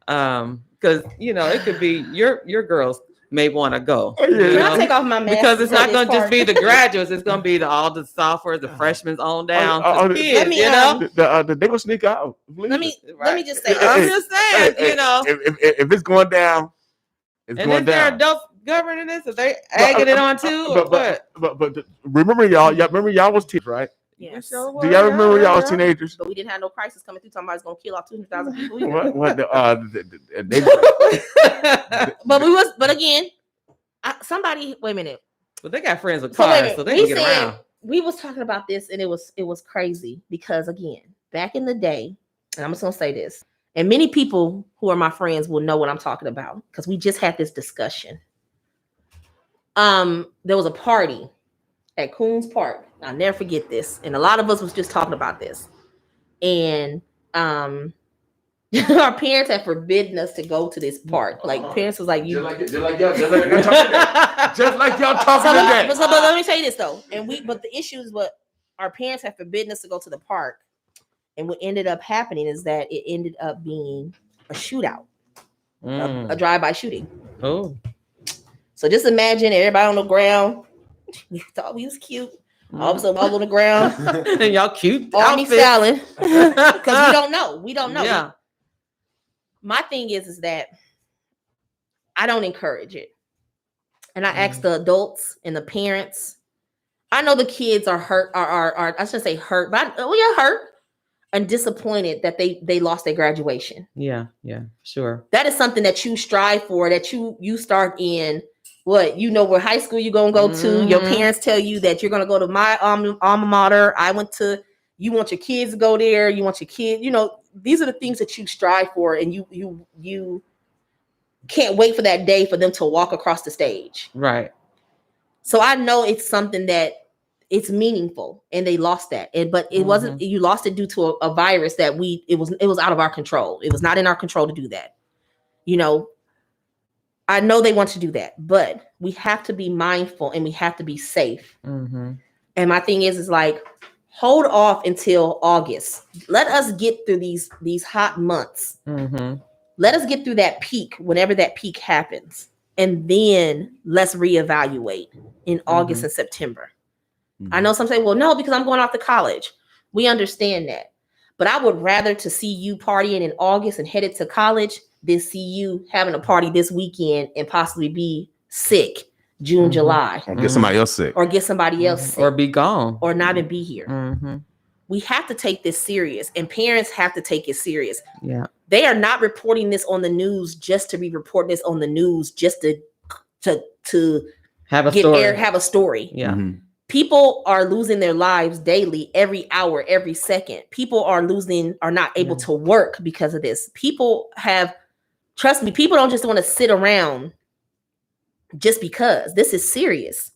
Because it could be your girls may want to go. Can I take off my mask? Because it's not going to just be the graduates. It's going to be all the sophomores, the freshmen on down. Kids, they gonna sneak out. Let me just say. I'm just saying, if it's going down, it's going down. And is there adults governing this? Are they egging it on too? But remember y'all was teachers, right? Yes. Do y'all remember y'all was teenagers? But we didn't have no crisis coming through. Somebody's gonna kill all 200,000 people. But again, somebody. Wait a minute. But they got friends with cars, so they can get around. We was talking about this, and it was crazy because again, back in the day, and I'm just gonna say this, and many people who are my friends will know what I'm talking about because we just had this discussion. There was a party at Coons Park. I'll never forget this. And a lot of us was just talking about this. And our parents had forbidden us to go to this park. Like parents was like, just like y'all talking today. But let me tell you this though. But the issue is what our parents had forbidden us to go to the park. And what ended up happening is that it ended up being a shootout. A drive-by shooting. Oh. So just imagine everybody on the ground. We thought we was cute. All of a sudden, all on the ground. And y'all cute. Army styling. Because we don't know. We don't know. Yeah. My thing is that I don't encourage it. And I ask the adults and the parents. I know the kids are hurt, are I shouldn't say hurt, but we are hurt and disappointed that they lost their graduation. Yeah, sure. That is something that you strive for, that you start in. What where high school you're gonna go to? Your parents tell you that you're gonna go to my alma mater. You want your kids to go there. You want your kids. These are the things that you strive for, and you can't wait for that day for them to walk across the stage. Right. So I know it's something that it's meaningful, and they lost that. But it wasn't. You lost it due to a virus that it was out of our control. It was not in our control to do that. I know they want to do that, but we have to be mindful and we have to be safe. Mm-hmm. And my thing is like, hold off until August. Let us get through these hot months. Mm-hmm. Let us get through that peak, whenever that peak happens. And then let's reevaluate in August and September. Mm-hmm. I know some say, well, no, because I'm going off to college. We understand that. But I would rather to see you partying in August and headed to college than see you having a party this weekend and possibly be sick June, July. Or get somebody else sick. Or get somebody else sick. Or be gone. Or not even be here. Mm-hmm. We have to take this serious, and parents have to take it serious. Yeah. They are not reporting this on the news just to be reporting this on the news just to have a story. Have a story. Yeah. Mm-hmm. People are losing their lives daily, every hour, every second. People are not able to work because of this. Trust me, people don't just want to sit around just because. This is serious.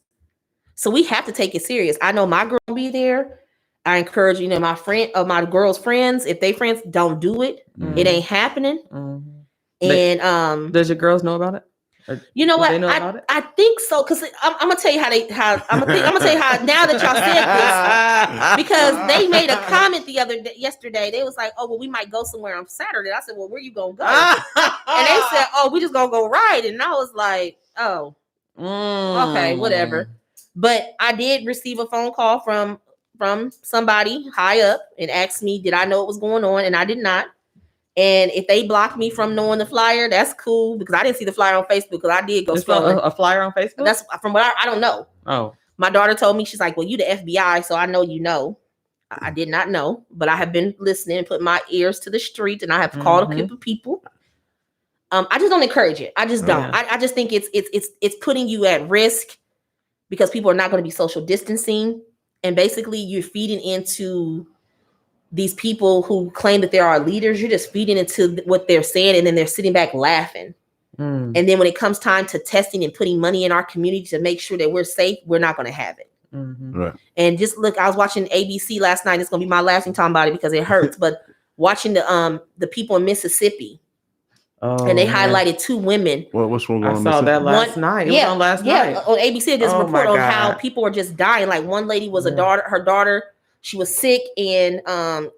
So we have to take it serious. I know my girl will be there. I encourage, my girl's friends, if they friends, don't do it. Mm-hmm. It ain't happening. Mm-hmm. And does your girls know about it? You know what? They know about it? I think so because I'm gonna tell you I'm gonna tell you how now that y'all said this because they made a comment yesterday. They was like, "Oh, well, we might go somewhere on Saturday." I said, "Well, where you gonna go?" And they said, "Oh, we just gonna go riding." And I was like, "Oh, okay, whatever." But I did receive a phone call from somebody high up and asked me, "Did I know what was going on?" And I did not. And if they blocked me from knowing the flyer, that's cool because I didn't see the flyer on Facebook because I did go scrolling. A flyer on Facebook? That's from what I don't know. Oh. My daughter told me, she's like, well, you the FBI, so I know you know. I did not know, but I have been listening and put my ears to the street and I have called a couple of people. I just don't encourage it. I just don't. Yeah. I just think it's putting you at risk because people are not going to be social distancing. And basically you're feeding into these people who claim that there are leaders. You're just feeding into what they're saying and then they're sitting back laughing. And then when it comes time to testing and putting money in our community to make sure that we're safe, we're not going to have it. Right. And just look, I was watching ABC last night. It's going to be my last thing talking about it because it hurts. But watching the people in Mississippi, and they highlighted two women. What's wrong? I saw that last night. It was on last night. On ABC, there's a report on how people were just dying. Like one lady was her daughter. She was sick and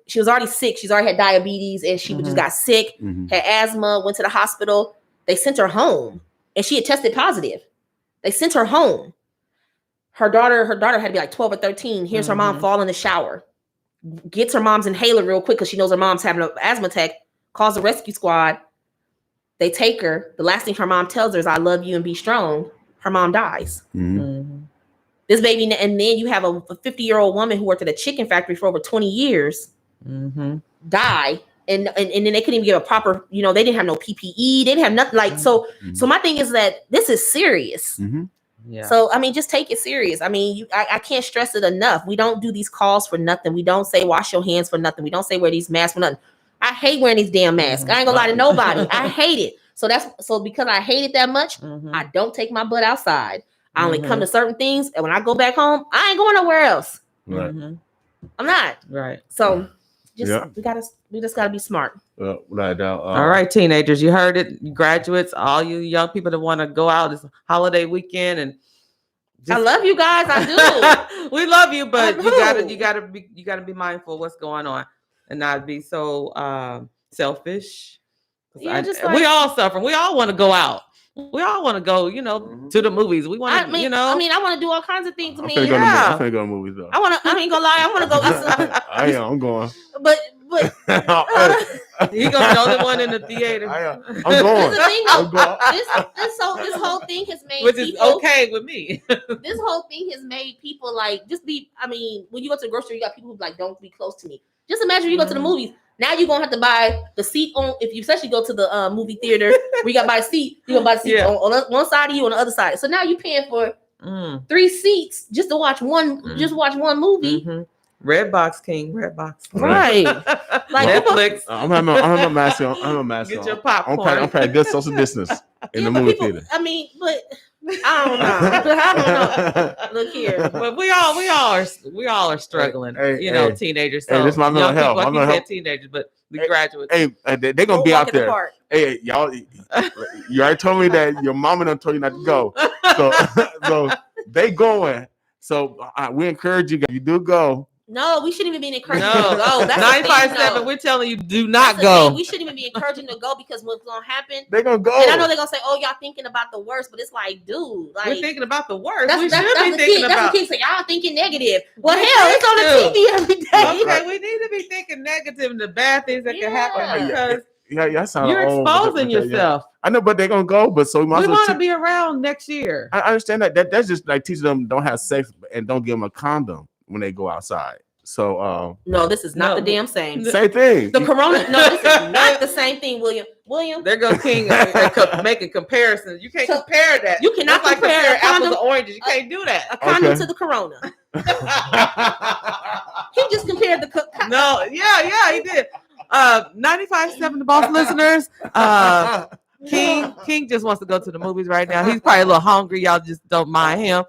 she was already sick. She's already had diabetes and she just got sick, had asthma, went to the hospital. They sent her home and she had tested positive. They sent her home. Her daughter had to be like 12 or 13. Here's her mom fall in the shower. Gets her mom's inhaler real quick because she knows her mom's having an asthma attack. Calls the rescue squad. They take her. The last thing her mom tells her is, I love you and be strong. Her mom dies. This baby, and then you have a 50-year-old woman who worked at a chicken factory for over 20 years die. And then they couldn't even give a proper, they didn't have no PPE. They didn't have nothing like, so my thing is that this is serious. Yeah. So, I mean, just take it serious. I mean, I can't stress it enough. We don't do these calls for nothing. We don't say wash your hands for nothing. We don't say wear these masks for nothing. I hate wearing these damn masks. I ain't gonna lie to nobody. I hate it. So because I hate it that much, I don't take my butt outside. I only come to certain things. And when I go back home, I ain't going nowhere else. Right. I'm not. Right. So we just gotta be smart. Right. All right, teenagers, you heard it. Graduates, all you young people that want to go out this holiday weekend and I love you guys. I do. We love you, but you gotta be mindful of what's going on and not be so selfish. Yeah, we all suffer. We all want to go out. We all want to go, to the movies. We want to, I mean, I want to do all kinds of things. I'm finna go to movies though. I ain't gonna lie. I want to go. I'm going. But he gonna be the only one in the theater. I'm going. This whole thing has made which is okay with me. This whole thing has made people like just be. I mean, when you go to the grocery store, you got people who like don't be close to me. Just imagine you go to the movies. Now you're gonna have to buy the seat on if you especially go to the movie theater where you gotta buy a seat, you're gonna buy the seat on one side of you on the other side. So now you're paying for 3 seats just to watch one movie. Redbox King, Redbox. Right. Like Netflix. I'm having a mask on. I'm a mask Get on. Your popcorn. I'm paying good social distance in the movie theater. I mean, but I don't know. Look here. But we all are struggling. Teenagers. So this is my mental health. Like you said, teenagers, but the graduates. They're gonna be out there. Hey, y'all, you already told me that your mama done told you not to go. So they going. So we encourage you guys. You do go. No, we shouldn't even be encouraging to go. That's 957. We're telling you, do not go. We shouldn't even be encouraging to go because what's gonna happen? They're gonna go. And I know they're gonna say, "Oh, y'all thinking about the worst," but it's like, dude, like we're thinking about the worst. That's we should be thinking about. That's what kids say. Y'all thinking negative. Well, hell, it's on the TV every day. Okay, we need to be thinking negative and the bad things that can happen because you're exposing yourself. I know, but they're gonna go. But so we want to be around next year. I understand that. That's just like teaching them don't have sex and don't give them a condom when they go outside. So no, this is not the damn same. Same thing. The corona. No, this is not the same thing, William. There goes King making comparisons. You can't compare that. You cannot compare apples to oranges. You can't do that. A condom to the corona. He just compared the. No, yeah, he did. 95.7 The Boss listeners. King just wants to go to the movies right now. He's probably a little hungry. Y'all just don't mind him.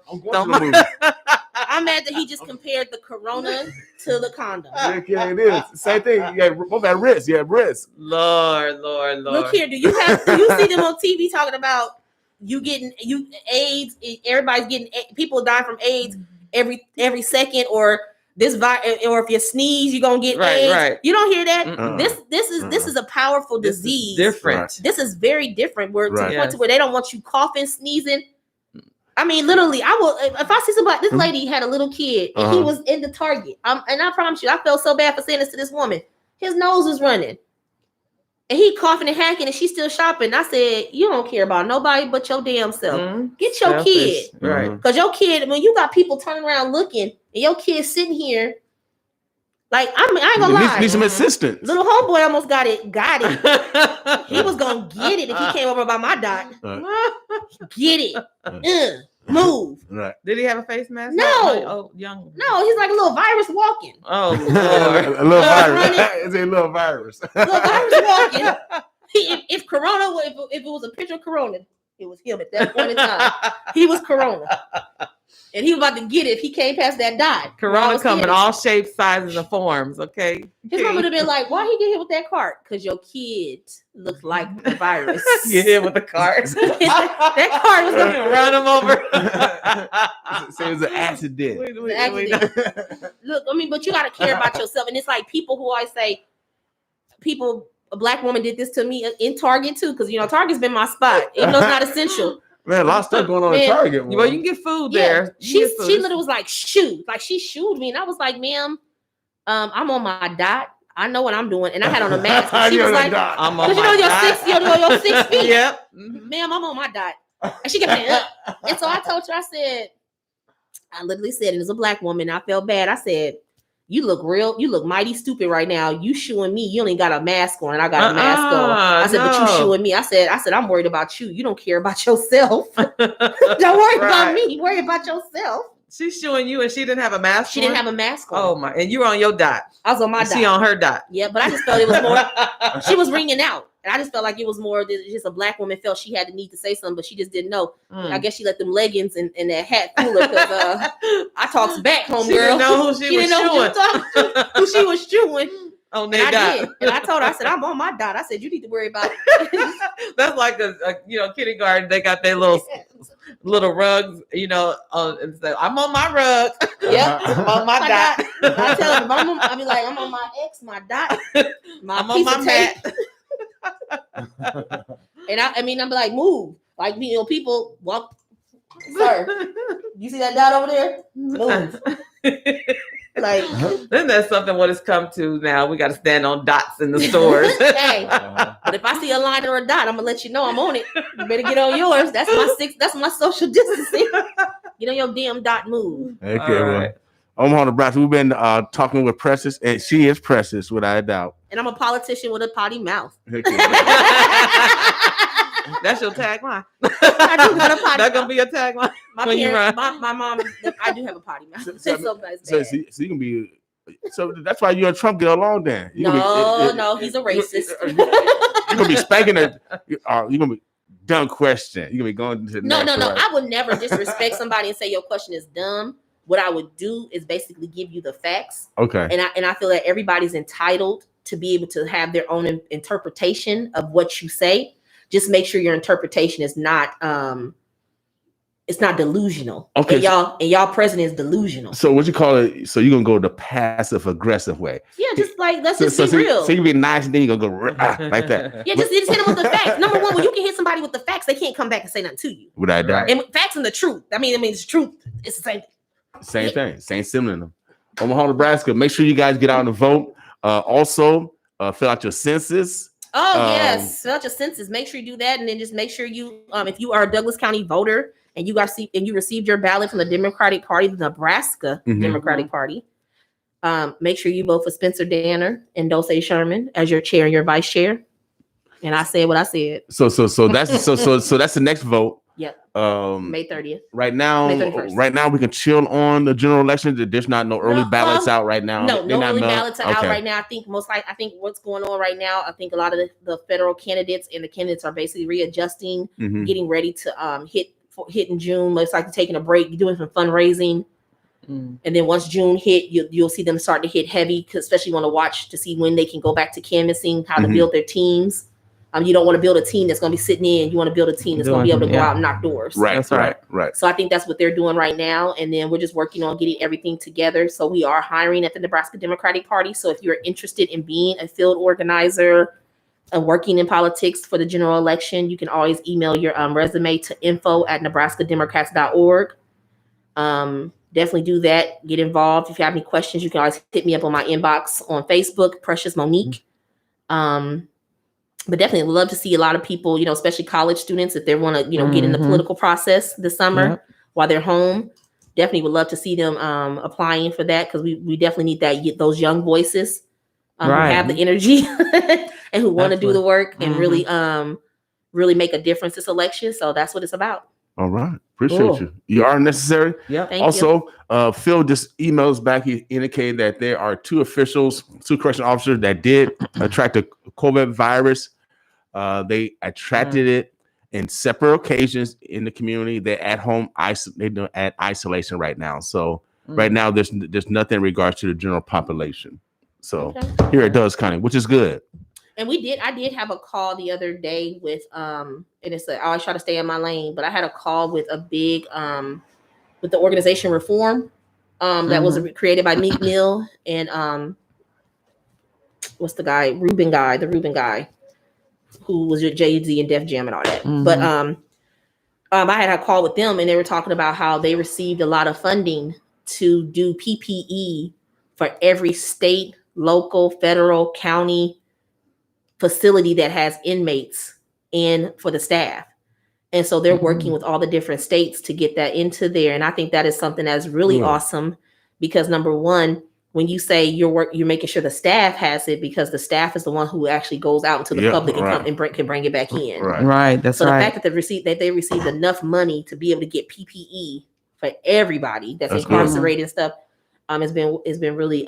I'm mad that he just compared the corona to the condom. Yeah, it is. Same thing. Yeah, both have wrists. Yeah, wrists. Lord. Look here. Do you see them on TV talking about AIDS. Everybody's getting people dying from AIDS every second, or this or if you sneeze, you're gonna get AIDS. Right. You don't hear that. This is a powerful disease. Different. This is very different. Where to the point to where they don't want you coughing, sneezing. I mean, literally, I will if I see somebody. This lady had a little kid, and he was in the Target. And I promise you, I felt so bad for saying this to this woman. His nose was running. And he coughing and hacking, and she's still shopping. I said, you don't care about nobody but your damn self. Get your kid. Right. Because your kid, when you got people turning around looking, and your kid sitting here, like, I ain't gonna lie. Need some assistance. Little homeboy almost got it. He was gonna get it if he came over by my dot. Get it. Move. Right. Did he have a face mask? No. Oh, young. No, he's like a little virus walking. Oh, Lord. A little virus. It's a little virus. Little virus walking. If Corona, if it was a picture of Corona, it was him at that point in time. He was Corona. And he was about to get it if he came past that dot. Corona come in all shapes, sizes, and forms, okay? His mom would have been like, why he get hit with that cart? Because your kid looks like the virus. Get hit with the cart. That cart was going to run him over. So it was an accident. Look, I mean, but you got to care about yourself. And it's like people who always say, a black woman did this to me in Target too. Because, Target's been my spot. Even though it's not essential. Man, a lot of stuff going on in Target. Well, you can get food there. She literally was like, shoot. Like, she shooed me. And I was like, ma'am, I'm on my dot. I know what I'm doing. And I had on a mask. And she was like, I'm on my dot. Your 6 feet. Yep. Ma'am, I'm on my dot. And she kept saying, and so I told her, I literally said, and it was a black woman. I felt bad. I said, you look mighty stupid right now. You shooing me. You only got a mask on, and I got a mask on. I said, but you shooing me. I said, I'm worried about you. You don't care about yourself. Don't worry about me. Worry about yourself. She's showing you, and she didn't have a mask. She didn't have a mask on. Oh my! And you were on your dot. I was on my dot. She on her dot. Yeah, but I just felt it was more. She was ringing out, and I just felt like it was more. Just a black woman felt she had the need to say something, but she just didn't know. I guess she let them leggings and that hat fool her because I talks back, homegirl. She didn't know who she was who she was chewing. On their dot. Did. And I told her, I said, I'm on my dot. I said, you need to worry about it. That's like a kindergarten. They got their little rugs, and say, I'm on my rug. Yep. I'm on my dot. I tell them, I'll be like, I'm on my X, my dot, I'm on my mat. And I'm be like, move. Like, people walk. Sir, you see that dot over there? Move. Like, then that's something what it's come to now. We got to stand on dots in the stores. Hey, but if I see a line or a dot, I'm gonna let you know I'm on it. You better get on yours. That's my 6. That's my social distancing. Get on your damn dot. Move. Okay, right. Omaha, Nebraska. We've been talking with Precious, and she is Precious, without a doubt. And I'm a politician with a potty mouth. That's your tagline. I do have a potty. That's gonna be your tagline. My parents, my mom, I do have a potty mouth. So you can be. So that's why you and Trump get along then. No, he's a racist. You're gonna be spanking her. You're gonna be dumb question. You're gonna be going to the No. Right. I would never disrespect somebody and say your question is dumb. What I would do is basically give you the facts. Okay. And I feel that everybody's entitled to be able to have their own interpretation of what you say. Just make sure your interpretation is not it's not delusional. Okay. And y'all president is delusional. So what you call it? So you're gonna go the passive aggressive way. Yeah, just like let's just be real. So you be nice and then you're gonna go like that. Yeah, just hit them with the facts. Number one, when you can hit somebody with the facts, they can't come back and say nothing to you. Without doubt. And facts and the truth. I mean it's truth. It's the same thing. Same thing. Same synonym. Omaha, Nebraska. Make sure you guys get out and vote. Also, fill out your census. Oh yes, fill out your census. Make sure you do that, and then just make sure you, if you are a Douglas County voter and you received your ballot from the Democratic Party, the Nebraska Democratic Party, make sure you vote for Spencer Danner and Dulce Sherman as your chair and your vice chair. And I said what I said. So that's that's the next vote. Yep. May 30th. Right now, May 31st. Right now we can chill on the general election. There's not no early ballots out right now. No early ballots are out right now. I think what's going on right now. I think a lot of the federal candidates and the candidates are basically readjusting, getting ready to hit in June. Most likely taking a break, doing some fundraising, and then once June hit, you'll see them start to hit heavy. Because especially want to watch to see when they can go back to canvassing, how to build their teams. You don't want to build a team that's going to be sitting in. You want to build a team that's going to be able to go out and knock doors. Right, that's right. So I think that's what they're doing right now. And then we're just working on getting everything together. So we are hiring at the Nebraska Democratic Party. So if you're interested in being a field organizer and working in politics for the general election, you can always email your resume to info@nebraskademocrats.org. Definitely do that. Get involved. If you have any questions, you can always hit me up on my inbox on Facebook, Precious Monique. But definitely would love to see a lot of people, especially college students, if they want to, get in the political process this summer while they're home. Definitely would love to see them applying for that, because we definitely need those young voices who have the energy and who want to do the work and really make a difference this election. So that's what it's about. All right. Appreciate you. You are necessary. Yeah. Also, Phil just emails back. He indicated that there are two correction officers that did attract a COVID virus. They attracted it in separate occasions in the community. They're at home. They're at isolation right now. So right now, there's nothing in regards to the general population. So here it does, Connie, which is good. And I did have a call the other day with and it's I always try to stay in my lane, but I had a call with a big with the organization Reform that was created by Meek Mill and what's the guy? The Rubin guy who was with Jay-Z and Def Jam and all that. But I had a call with them, and they were talking about how they received a lot of funding to do PPE for every state, local, federal, county facility that has inmates in for the staff. And so they're working with all the different states to get that into there. And I think that is something that's really awesome, because number one, when you say you're making sure the staff has it, because the staff is the one who actually goes out into the public and can bring it back in. Right. That's so the fact that they received enough money to be able to get PPE for everybody that's incarcerated and stuff, has been really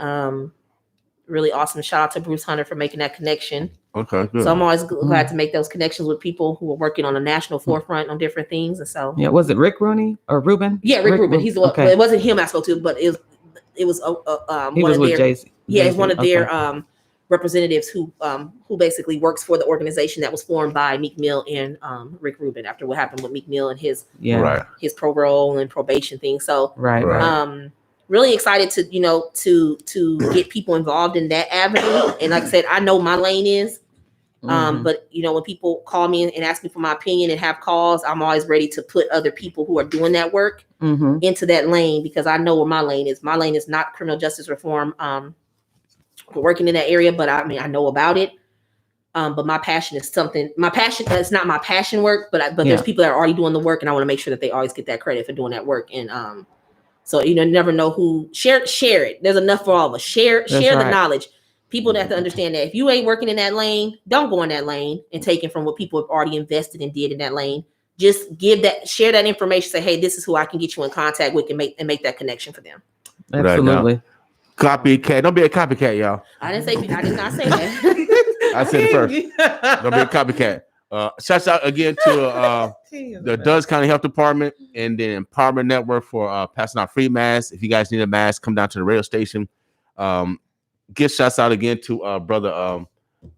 really awesome. Shout out to Bruce Hunter for making that connection. Okay, good. So I'm always glad to make those connections with people who are working on a national forefront on different things. And so was it Rick Rooney or Rubin? Yeah, Rick Rubin. He's the one. It wasn't him I spoke to, but it was he was with Jay-Z. Yeah, it's one of their representatives who basically works for the organization that was formed by Meek Mill and Rick Rubin after what happened with Meek Mill and his parole and probation thing. So really excited to to get people involved in that avenue. And like I said, I know my lane is. But when people call me and ask me for my opinion and have calls, I'm always ready to put other people who are doing that work into that lane, because I know where my lane is. My lane is not criminal justice reform. Working in that area, but I know about it. But my passion is it's not my passion work, but there's people that are already doing the work, and I want to make sure that they always get that credit for doing that work. And so you never know who share it. There's enough for all of us. Share the knowledge. People have to understand that if you ain't working in that lane, don't go in that lane and take it from what people have already invested and did in that lane. Just share that information. Say, hey, this is who I can get you in contact with, and make that connection for them. Absolutely. Right, copycat. Don't be a copycat, y'all. I did not say that. I said it first. Don't be a copycat. Shouts out again to the Dutch County Health Department and the Empowerment Network for passing out free masks. If you guys need a mask, come down to the radio station. Give shouts out again to brother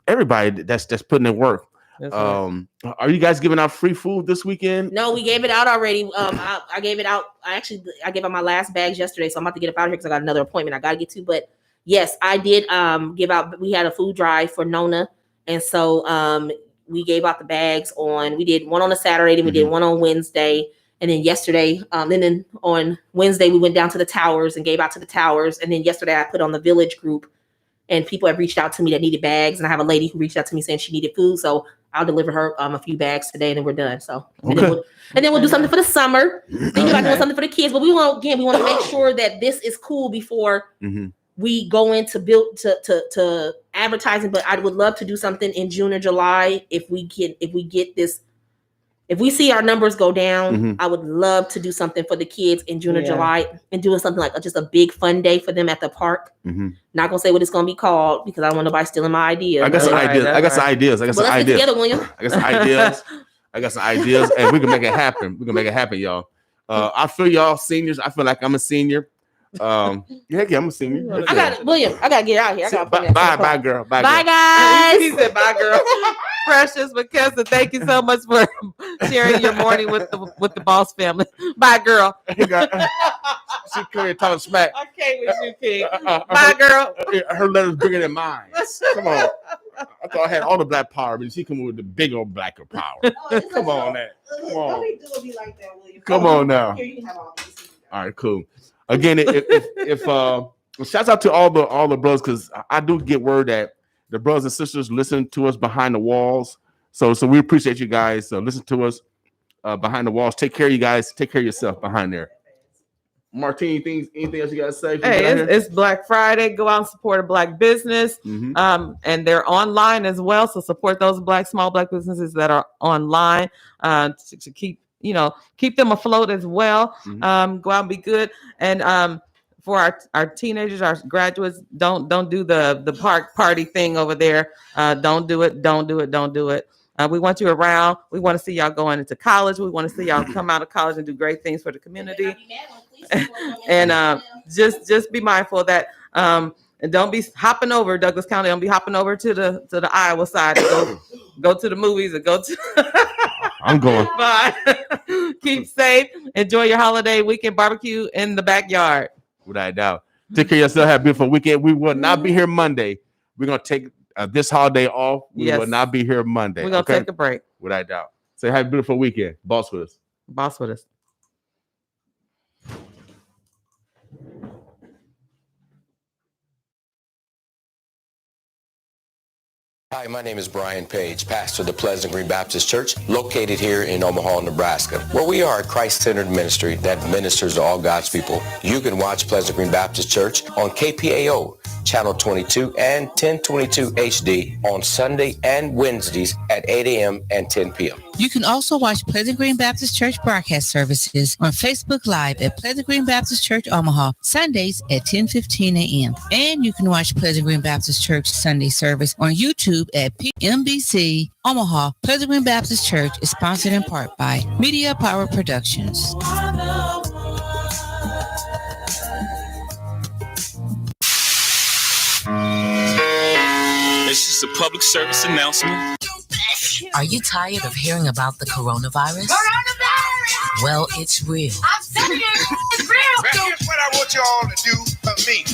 everybody that's putting in work. Are you guys giving out free food this weekend? No, we gave it out already. I gave it out. I gave out my last bags yesterday, so I'm about to get up out of here because I got another appointment I got to get to. But yes, I did give out. We had a food drive for Nona, and so we gave out the bags we did one on a Saturday, then we did one on Wednesday, and then yesterday, and then on Wednesday we went down to the towers and gave out to the towers, and then yesterday I put on the village group. And people have reached out to me that needed bags. And I have a lady who reached out to me saying she needed food. So I'll deliver her a few bags today, and then we're done. So and then we'll do something for the summer. Think about doing something for the kids. But we want to make sure that this is cool before we go into build to advertising. But I would love to do something in June or July if we get this. If we see our numbers go down, I would love to do something for the kids in June or July and doing something like just a big fun day for them at the park. Not gonna say what it's gonna be called because I don't want nobody stealing my ideas. I got some ideas. I got some ideas. Together, William. I got some ideas, and we can make it happen. Y'all. I feel y'all seniors. I feel like I'm a senior. I'm a senior. William. I gotta get out of here. Bye, girl. Bye, guys. He said, bye, girl. Precious McKesson, thank you so much for sharing your morning with the Boss family. Bye, girl. She couldn't talk smack. I can't with you, King. Bye, girl. Her letter's bigger than mine. Come on. I thought I had all the black power, but she come with the big old blacker power. Come on, that. Come on. Come on now. All right, cool. Again, if shouts out to all the brothers, because I do get word that the brothers and sisters listen to us behind the walls. So we appreciate you guys. Listen to us behind the walls. Take care of you guys. Take care of yourself behind there. Martine, anything else you guys say? Hey, it's Black Friday. Go out and support a Black business. And they're online as well. So support those small Black businesses that are online to keep them afloat as well. Go out and be good. And for our teenagers, our graduates, don't do the party thing over there. Don't do it. Don't do it. Don't do it. We want you around. We want to see y'all going into college. We want to see y'all come out of college and do great things for the community. And just be mindful of that. And don't be hopping over Douglas County. Don't be hopping over to the Iowa side to go to the movies and go to. I'm going. Bye. Keep safe. Enjoy your holiday weekend barbecue in the backyard. Without a doubt. Take care of yourself. Have a beautiful weekend. We will not be here Monday. We're going to take this holiday off. We will not be here Monday. We're going to take a break. Without a doubt. Say have a beautiful weekend. Boss with us. Boss with us. Hi, my name is Brian Page, pastor of the Pleasant Green Baptist Church, located here in Omaha, Nebraska, where we are a Christ-centered ministry that ministers to all God's people. You can watch Pleasant Green Baptist Church on KPAO, Channel 22 and 1022 HD on Sunday and Wednesdays at 8 a.m. and 10 p.m. You can also watch Pleasant Green Baptist Church broadcast services on Facebook Live at Pleasant Green Baptist Church Omaha, Sundays at 10:15 a.m. And you can watch Pleasant Green Baptist Church Sunday service on YouTube at PMBC Omaha. Pleasant Green Baptist Church is sponsored in part by Media Power Productions. This is a public service announcement. Are you tired of hearing about the coronavirus? Well, it's real. I'm telling you, it's real. Here's what I want you all to do for me.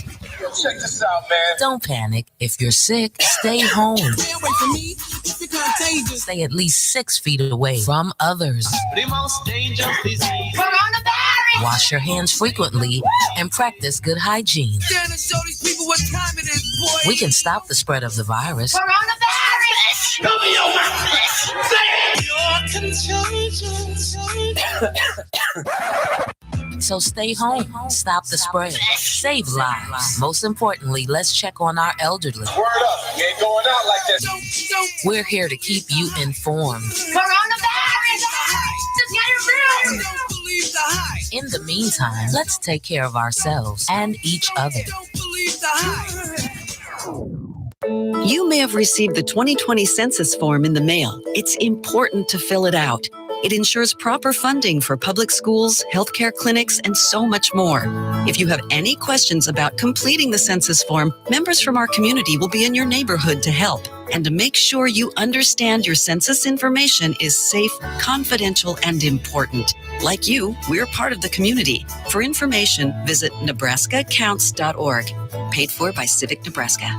Check this out, man. Don't panic. If you're sick, stay home. Stay away from me. It's contagious. Stay at least 6 feet away from others. The most dangerous disease. Coronavirus. Wash your hands frequently and practice good hygiene. Stand and show these people what time it is, boy. We can stop the spread of the virus. Coronavirus. Cover your mouth. So stay home, stop the spread, save lives. Most importantly, let's check on our elderly. Word up, you ain't going out like this. We're here to keep you informed. Coronavirus! Just get it real! Don't believe the hype. In the meantime, let's take care of ourselves and each other. Don't believe the hype. You may have received the 2020 census form in the mail. It's important to fill it out. It ensures proper funding for public schools, healthcare clinics, and so much more. If you have any questions about completing the census form, members from our community will be in your neighborhood to help. And to make sure you understand your census information is safe, confidential, and important. Like you, we're part of the community. For information, visit nebraskacounts.org. Paid for by Civic Nebraska.